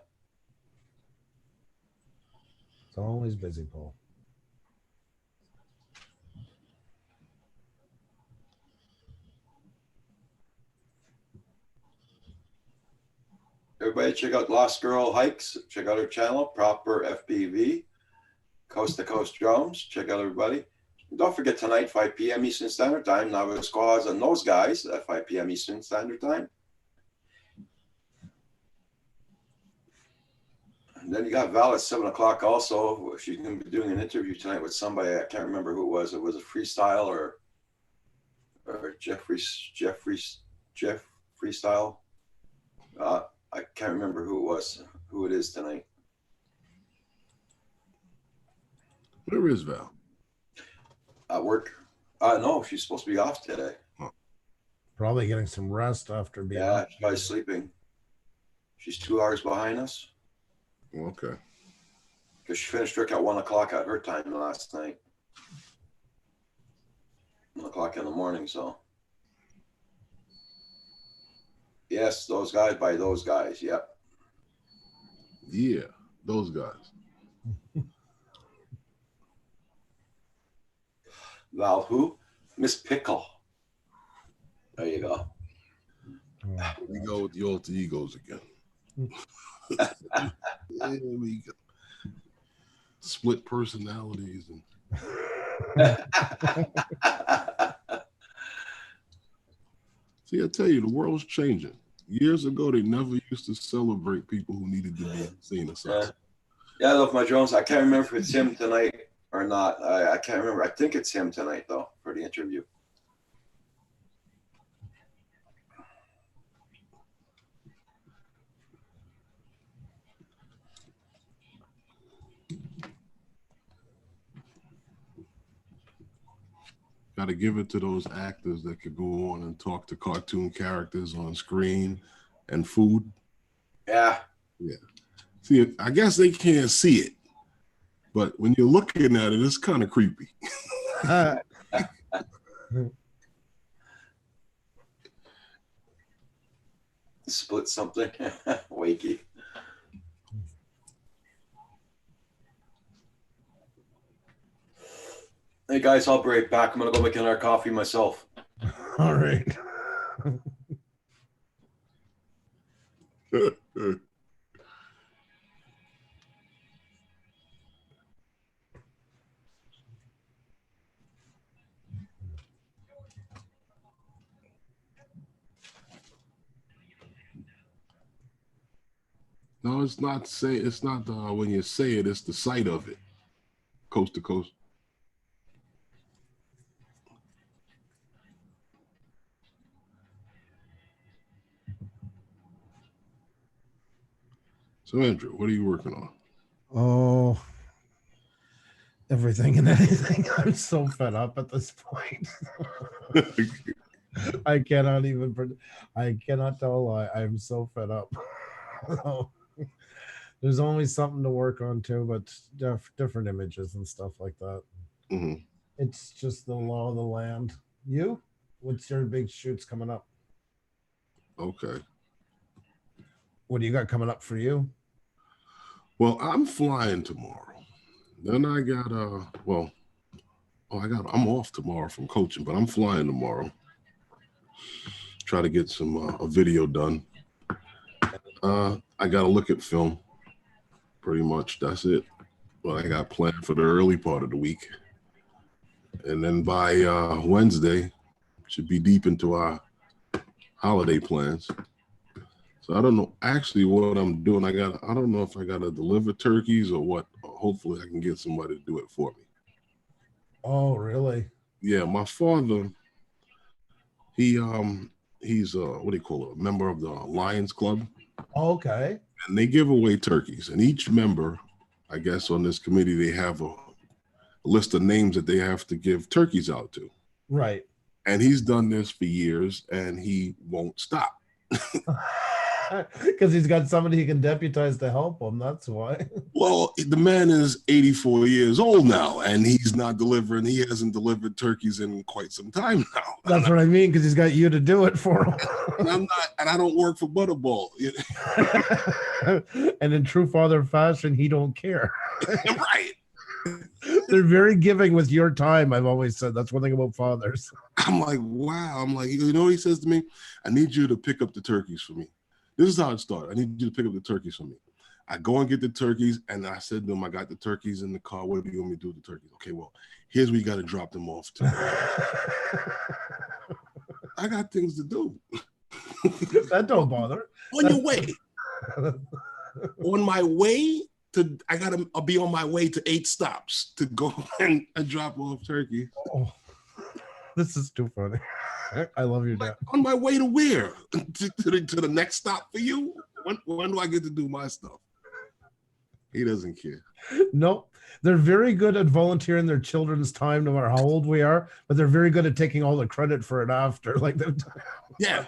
It's always busy, Paul. Everybody check out Lost Girl Hikes. Check out her channel, Proper FPV. Coast to Coast Drones. Check out everybody. Don't forget tonight, 5 p.m. Eastern Standard Time, Navajo Squads and those guys at 5 p.m. Eastern Standard Time. And then you got Val at 7 o'clock also. She's going to be doing an interview tonight with somebody. I can't remember who it was. It was a Freestyle or Jeff Freestyle. I can't remember who it is tonight. Where is Val? At work. No, she's supposed to be off today. Probably getting some rest after being. Yeah, she's probably sleeping. She's 2 hours behind us. Okay. Because she finished work at 1 o'clock at her time last night. 1 o'clock in the morning, so. Yes, those guys by those guys. Yep. Yeah, those guys. Val who? Miss Pickle. There you go. We go with the alter egos again. There we go. Split personalities and see, I tell you, the world's changing. Years ago, they never used to celebrate people who needed to be seen aside. Yeah, I love my drones. I can't remember if it's him tonight or not. I can't remember. I think it's him tonight though for the interview. Got to give it to those actors that could go on and talk to cartoon characters on screen and food. Yeah. Yeah. See, I guess they can't see it, but when you're looking at it, it's kind of creepy. Split something. Wakey. Hey guys, I'll be right back. I'm gonna go make another coffee myself. All right. No, it's not say. It's not when you say it. It's the sight of it, coast to coast. So Andrew, what are you working on? Oh, everything and anything. I'm so fed up at this point. I cannot even. I cannot tell a lie. I'm so fed up. There's always something to work on too, but different images and stuff like that. Mm-hmm. It's just the law of the land. You? What's your big shoots coming up? Okay. What do you got coming up for you? Well, I'm flying tomorrow. Then I got I'm off tomorrow from coaching, but I'm flying tomorrow. Try to get some a video done. I got to look at film. Pretty much, that's it. Well, I got planned for the early part of the week. And then by Wednesday, should be deep into our holiday plans. So I don't know actually what I'm doing. I don't know if I gotta deliver turkeys or what. Hopefully I can get somebody to do it for me. Oh, really? Yeah, my father, he's what do you call it? A member of the Lions Club. Okay. And they give away turkeys. And each member, I guess on this committee, they have a list of names that they have to give turkeys out to. Right. And he's done this for years and he won't stop. Because he's got somebody he can deputize to help him. That's why. Well, the man is 84 years old now and he's not delivering. He hasn't delivered turkeys in quite some time now. That's what I mean, because he's got you to do it for him. And I'm not, and I don't work for Butterball. And in true father fashion, he don't care. Right. They're very giving with your time. I've always said that's one thing about fathers. I'm like, wow. I'm like, you know what he says to me? I need you to pick up the turkeys for me. This is how it started. I need you to pick up the turkeys for me. I go and get the turkeys, and I said to him, I got the turkeys in the car. What do you want me to do with the turkeys? Okay, well, here's where you got to drop them off to. I got things to do. That don't bother. On your way. On my way to, I'll be on my way to 8 stops to go and drop off turkey. Oh, this is too funny. I love your dad. On my way to where? to the next stop for you? When do I get to do my stuff? He doesn't care. Nope. They're very good at volunteering their children's time, no matter how old we are, but they're very good at taking all the credit for it after. Like, Yeah.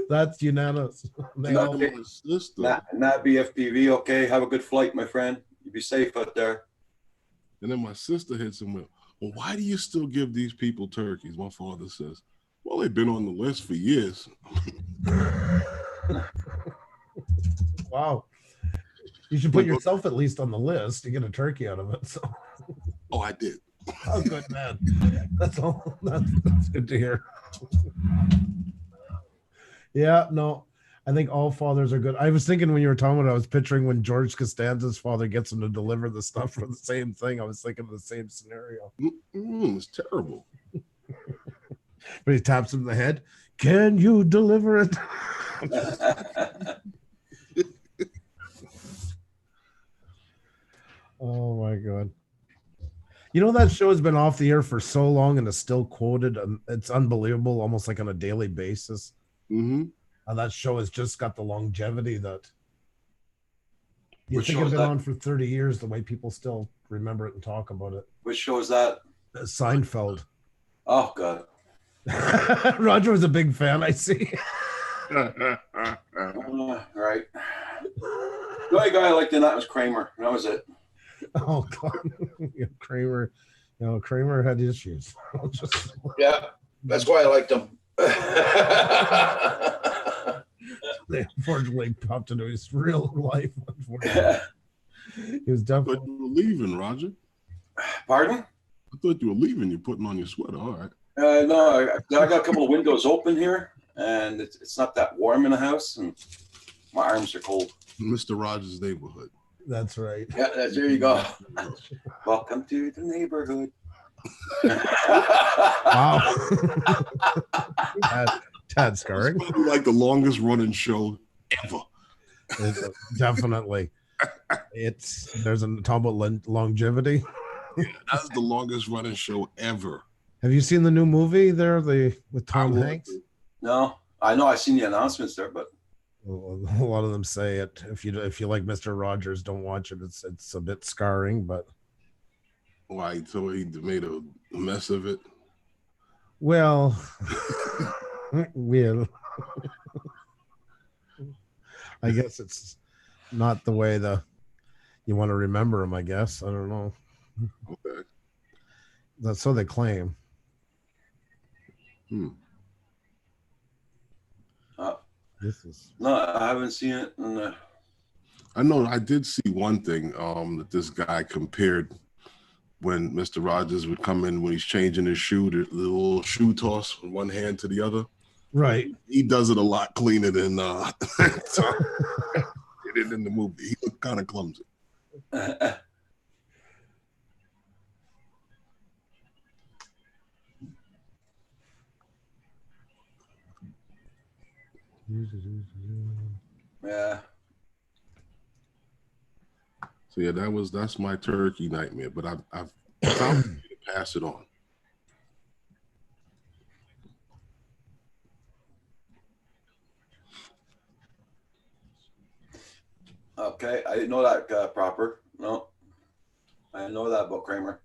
That's unanimous. They all- My sister. Not BFPV, okay? Have a good flight, my friend. You be safe out there. And then my sister hits him with, well, why do you still give these people turkeys? My father says, well, they've been on the list for years. Wow. You should put yourself at least on the list to get a turkey out of it. So, Oh, I did. oh, good man. That's all. That's good to hear. Yeah, no, I think all fathers are good. I was thinking when you were talking about it, I was picturing when George Costanza's father gets him to deliver the stuff for the same thing. I was thinking of the same scenario. It's terrible. But he taps him in the head. Can you deliver it? Oh my God. You know, that show has been off the air for so long and is still quoted. And it's unbelievable, almost like on a daily basis. Mm-hmm. And that show has just got the longevity that you Which think show it's is been that? on for 30 years, the way people still remember it and talk about it. Which show is that? Seinfeld. Oh, God. Roger was a big fan, I see. Right. The only guy I liked in that was Kramer. That was it. Oh God. Yeah, Kramer. You know, Kramer had issues. Just, Yeah, that's why I liked him. they unfortunately popped into his real life. Unfortunately. He was I thought definitely you were leaving, Roger. Pardon? I thought you were leaving. You're putting on your sweater. All right. No, I got a couple of windows open here, and it's not that warm in the house, and my arms are cold. Mr. Rogers' neighborhood. that's right. Yeah, there you go. Welcome to the neighborhood. Wow. Tad scarring. It's probably like the longest running show ever. Definitely. There's a talk about longevity. Yeah, that's the longest running show ever. Have you seen the new movie there, with Tom Hanks? No, I know I've seen the announcements there, but A lot of them say it. If you like Mr. Rogers, don't watch it. It's a bit scarring, but Why? So he made a mess of it. well, I guess it's not the way you want to remember him. I guess I don't know. Okay. That's so they claim. This is no, I haven't seen it. And, I know I did see one thing that this guy compared when Mr. Rogers would come in when he's changing his shoe, the little shoe toss from one hand to the other. right. He does it a lot cleaner than he did in the movie. He looked kind of clumsy. Yeah. So yeah, that's my turkey nightmare. But I've found a way to pass it on. Okay, I didn't know that proper. No, I didn't know that about Kramer.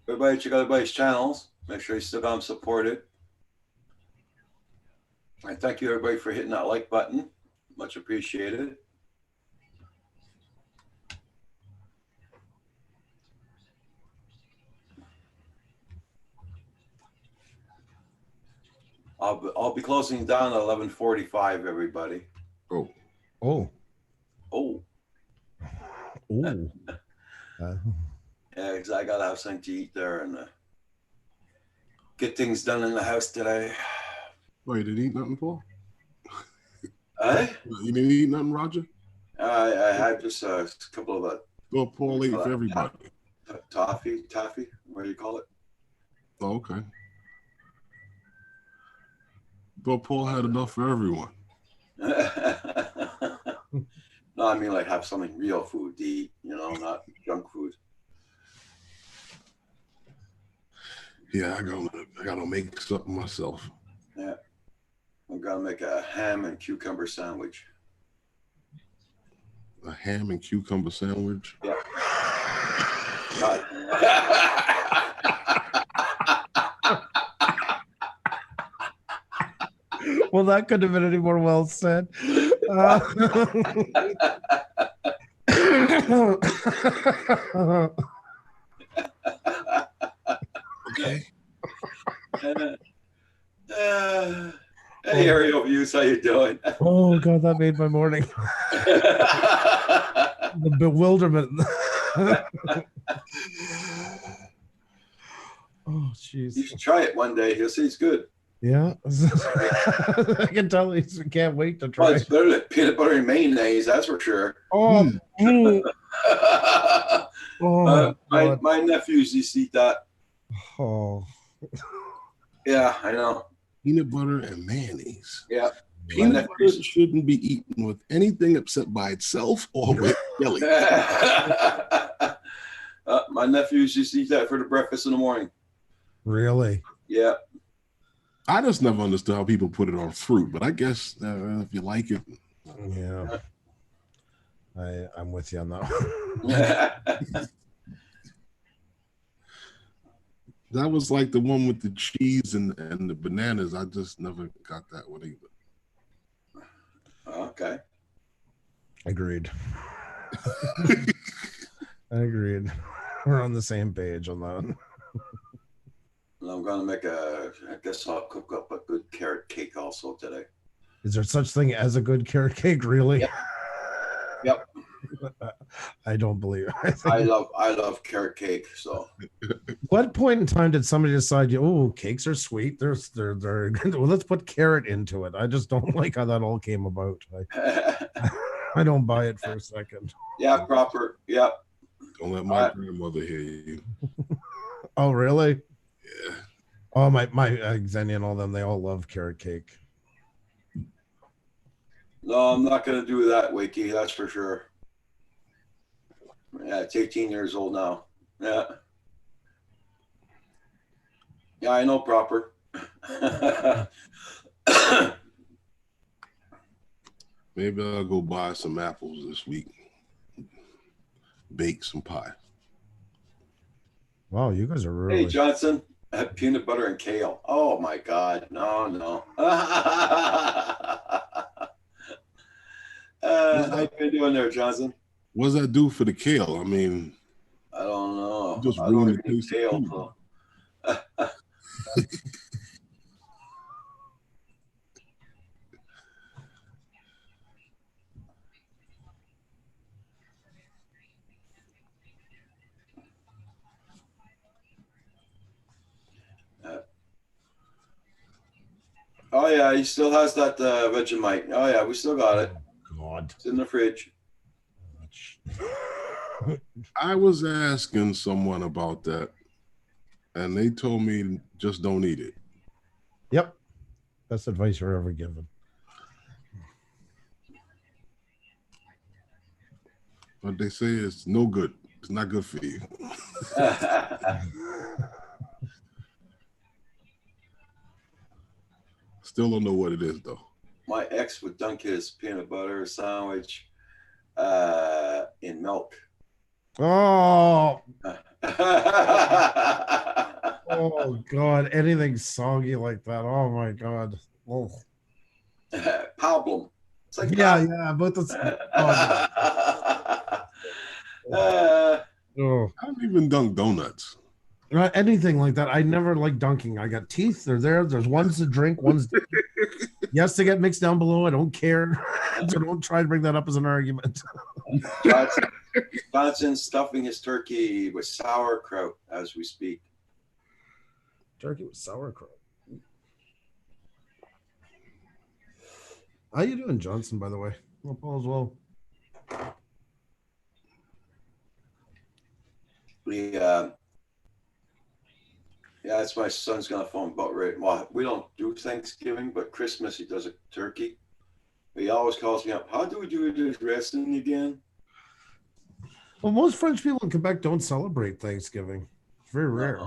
Everybody check out everybody's channels. Make sure you still got them supported. I thank you everybody for hitting that like button. Much appreciated. I'll be closing down at 11:45. Everybody. Oh, Oh, Oh, oh. yeah, because I gotta have something to eat there and get things done in the house today. oh, you didn't eat nothing, Paul? I You didn't eat nothing, Roger? I had just a couple of Well, Paul ate for everybody. toffee. What do you call it? Oh, okay. Thought Paul had enough for everyone. No, I mean like have something real food to eat, not junk food. Yeah, I gotta make something myself. Yeah. I'm gonna make a ham and cucumber sandwich. A ham and cucumber sandwich. Yeah. Well, that couldn't have been any more well said. Okay. Hey, Aerial Views, how you doing? Oh God, that made my morning. The bewilderment. Oh, jeez. You should try it one day. You'll see it's good. Yeah, I can tell he can't wait to Well, try. it's better than peanut butter and mayonnaise, that's for sure. Oh, oh, God. My nephews used to eat that. Oh. Yeah, I know. Peanut butter and mayonnaise. Yeah. Peanut butter shouldn't be eaten with anything except by itself or with jelly. My nephews used to eat that for the breakfast in the morning. Really? Yeah. I just never understood how people put it on fruit, but I guess if you like it. Yeah. I'm with you on that one. That was like the one with the cheese and the bananas. I just never got that one either. Okay. Agreed. Agreed. We're on the same page on that one. And I'm gonna make I guess I'll cook up a good carrot cake also today. Is there such thing as a good carrot cake, really? Yep. I don't believe it. I love carrot cake. So What point in time did somebody decide, oh, cakes are sweet? They're good. Well, let's put carrot into it. I just don't like how that all came about. I don't buy it for a second. yeah, proper. Yep. Don't let my grandmother hear you. Oh, really? Yeah. Oh, my Xenia and all them, they all love carrot cake. No, I'm not gonna do that, Wakey. That's for sure. Yeah, it's 18 years old now. Yeah. Yeah, I know proper. Maybe I'll go buy some apples this week. Bake some pie. Wow, you guys are really. Hey, Johnson, I had peanut butter and kale. Oh my God, no. How you doing there, Johnson? What does that do for the kale? I mean, I don't know. Just I don't ruin the even eat taste of kale. food. So. yeah, he still has that Vegemite. Oh yeah, we still got it. God. It's in the fridge. I was asking someone about that, and they told me just don't eat it. Yep. Best advice you're ever given. But they say it's no good. It's not good for you. Still don't know what it is though. My ex would dunk his peanut butter sandwich in milk. Oh, oh God. Anything soggy like that. Oh my God. Oh. Problem. It's like Yeah, but that's oh. I don't even dunk donuts. Not anything like that. I never like dunking. I got teeth. They're there. There's ones to drink, ones to yes, they get mixed down below. I don't care. So don't try to bring that up as an argument. Johnson's stuffing his turkey with sauerkraut as we speak. Turkey with sauerkraut. How you doing, Johnson, by the way? Hope all is well. Yeah, it's my son's gonna phone about right. Well, we don't do Thanksgiving, but Christmas he does a turkey. But he always calls me up. How do we do this dressing again? Well, most French people in Quebec don't celebrate Thanksgiving. It's very rare.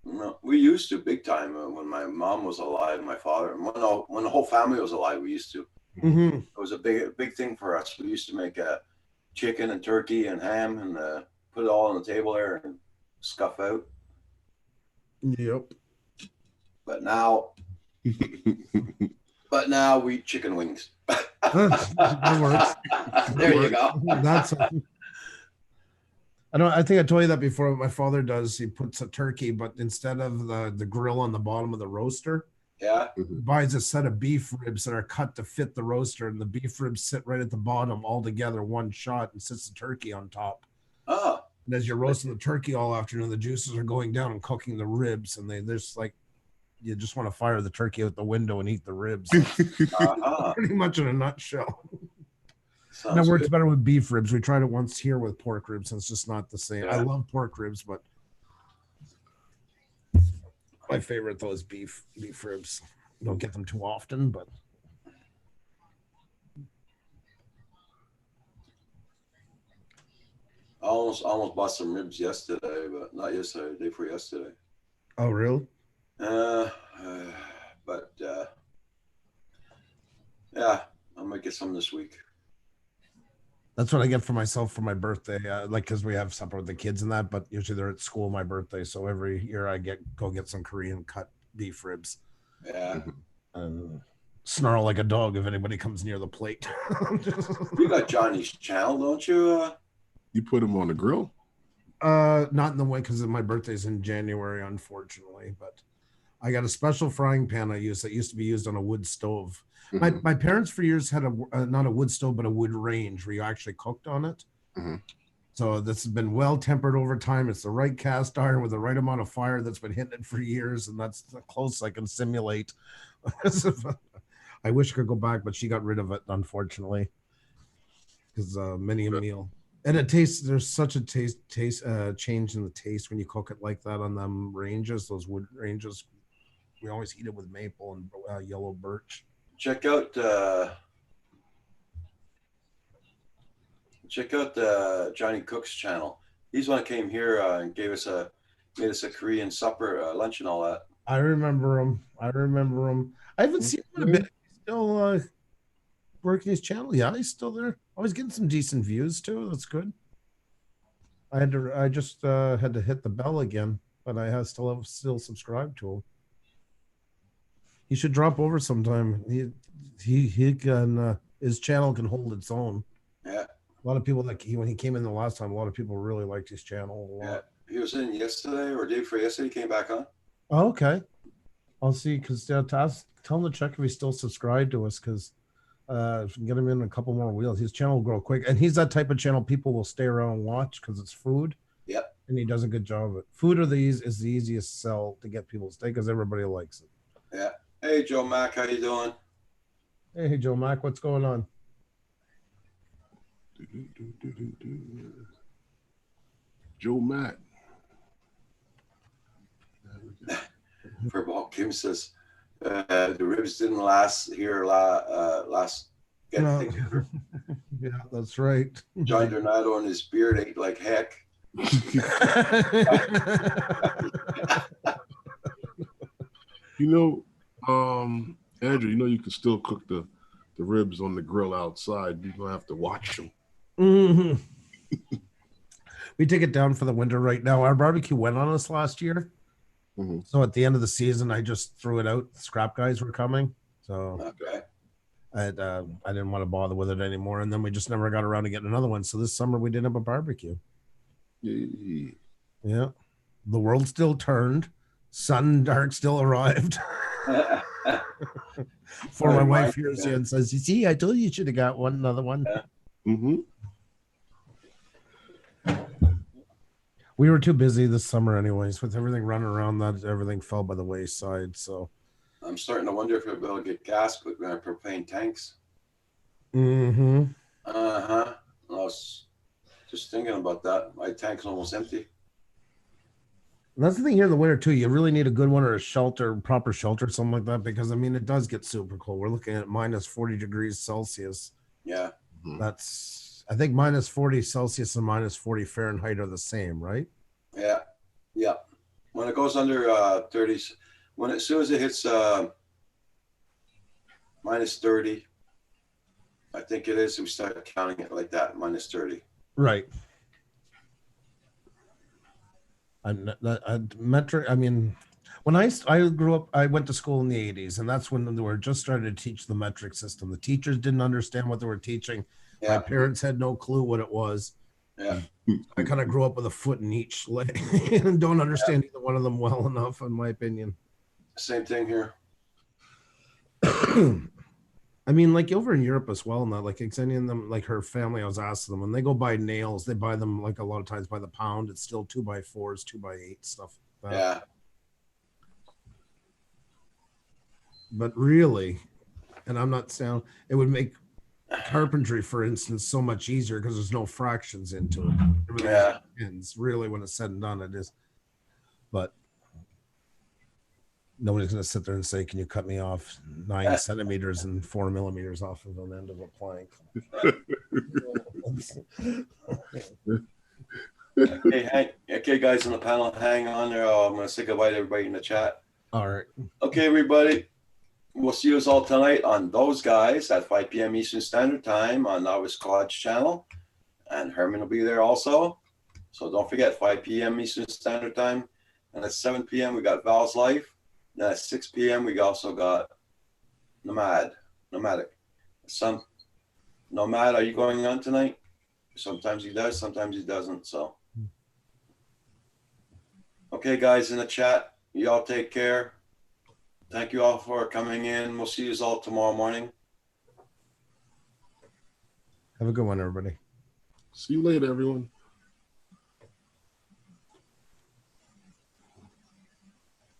No, we used to big time when my mom was alive, and my father, and when the whole family was alive, we used to. Mm-hmm. It was a big thing for us. We used to make chicken and turkey and ham and put it all on the table there and scuff out. Yep. But now we eat chicken wings. That works. There you go. That's. I think I told you that before. What my father does, he puts a turkey, but instead of the grill on the bottom of the roaster, Yeah. buys a set of beef ribs that are cut to fit the roaster, and the beef ribs sit right at the bottom all together, one shot, and sits the turkey on top. Oh. And as you're roasting the turkey all afternoon, the juices are going down and cooking the ribs, and they're just like, you just want to fire the turkey out the window and eat the ribs. Pretty much in a nutshell. And it works better with beef ribs. We tried it once here with pork ribs, and it's just not the same. Yeah. I love pork ribs, but my favorite though is beef ribs. Don't get them too often, but I almost bought some ribs yesterday, but not yesterday, the day before yesterday. oh really? But yeah, I might get some this week. That's what I get for myself for my birthday. Like, because we have supper with the kids and that, but usually they're at school my birthday. So every year I go get some Korean cut beef ribs Yeah. and snarl like a dog if anybody comes near the plate. You got Johnny's channel, don't you? You put them on the grill? Not in the way because my birthday's in January, unfortunately. But I got a special frying pan I use that used to be used on a wood stove. My parents for years had not a wood stove but a wood range where you actually cooked on it. So this has been well tempered over time. It's the right cast iron with the right amount of fire that's been hitting it for years, and that's the close I can simulate. I wish I could go back, but she got rid of it, unfortunately, because many a meal. And it tastes. There's such a taste change in the taste when you cook it like that on them ranges, those wood ranges. We always heat it with maple and yellow birch. Check out Johnny Cook's channel. He's one that came here and made us a Korean supper, lunch, and all that. I remember him. I haven't seen him in a bit. He's still working his channel. Yeah, he's still there. I was getting some decent views too. That's good. I just had to hit the bell again, but I still subscribed to him. He should drop over sometime. He can his channel can hold its own. Yeah. A lot of people when he came in the last time, a lot of people really liked his channel a lot. Yeah. He was in yesterday or day before yesterday. He came back on. Oh, okay. I'll see because tell him to check if he's still subscribed to us because if we can get him in a couple more wheels, his channel will grow quick. And he's that type of channel people will stay around and watch because it's food. Yep. And he does a good job of it. Food is the easiest sell to get people to stay because everybody likes it. Yeah. Hey, Joe Mack, how you doing? Hey, Joe Mac, what's going on? Joe Matt. Football Kim says the ribs didn't last here last get No. together. Yeah, that's right. John Donato and his beard ate like heck. Andrew, you can still cook the ribs on the grill outside. You don't have to watch them. Mhm. We take it down for the winter right now. Our barbecue went on us last year. Mhm. So at the end of the season, I just threw it out. Scrap guys were coming. So Okay. I didn't want to bother with it anymore. And then we just never got around to getting another one. So this summer we did have a barbecue. Yeah. Yeah. The world still turned. Sun and dark still arrived. For my wife hears you and says, "You see, I told you should have got another one." Mm-hmm. We were too busy this summer, anyways, with everything running around. That everything fell by the wayside. So, I'm starting to wonder if we'll be able to get gas with our propane tanks. mm-hmm. Uh-huh. I was just thinking about that. My tank's almost empty. That's the thing here in the winter too. You really need a good one or a shelter, proper shelter, something like that, because I mean it does get super cold. We're looking at minus 40 degrees Celsius. Yeah. That's I think minus 40 Celsius and minus 40 Fahrenheit are the same, right? Yeah. Yeah. When it goes under 30s, as soon as it hits minus 30, I think it is, we start counting it like that, minus 30. Right. I'm not, metric. I mean, when I grew up, I went to school in the 80s, and that's when they were just starting to teach the metric system. The teachers didn't understand what they were teaching. My Yeah. parents had no clue what it was. Yeah. I kind of grew up with a foot in each leg and don't understand either one of them well enough, in my opinion. Same thing here. I mean, like over in Europe as well, not like Xenia and them, like her family, I was asking them when they go buy nails, they buy them like a lot of times by the pound. It's still 2x4s, 2x8 stuff. Like that. Yeah. But really, and I'm not saying it would make carpentry, for instance, so much easier because there's no fractions into it. Everything Yeah. ends. Really, when it's said and done, it is. But nobody's going to sit there and say, "Can you cut me off 9 centimeters and 4 millimeters off of an end of a plank?" Okay, guys on the panel, hang on there. I'm going to say goodbye to everybody in the chat. All right. Okay, everybody. We'll see you all tonight on Those Guys at 5 p.m. Eastern Standard Time on Novice College channel. And Herman will be there also. So don't forget, 5 p.m. Eastern Standard Time. And at 7 p.m. we got Val's Life. Then at 6 p.m. we also got Nomadic. Nomad, are you going on tonight? Sometimes he does, sometimes he doesn't. So, okay, guys in the chat, you all take care. Thank you all for coming in. We'll see you all tomorrow morning. Have a good one, everybody. See you later, everyone.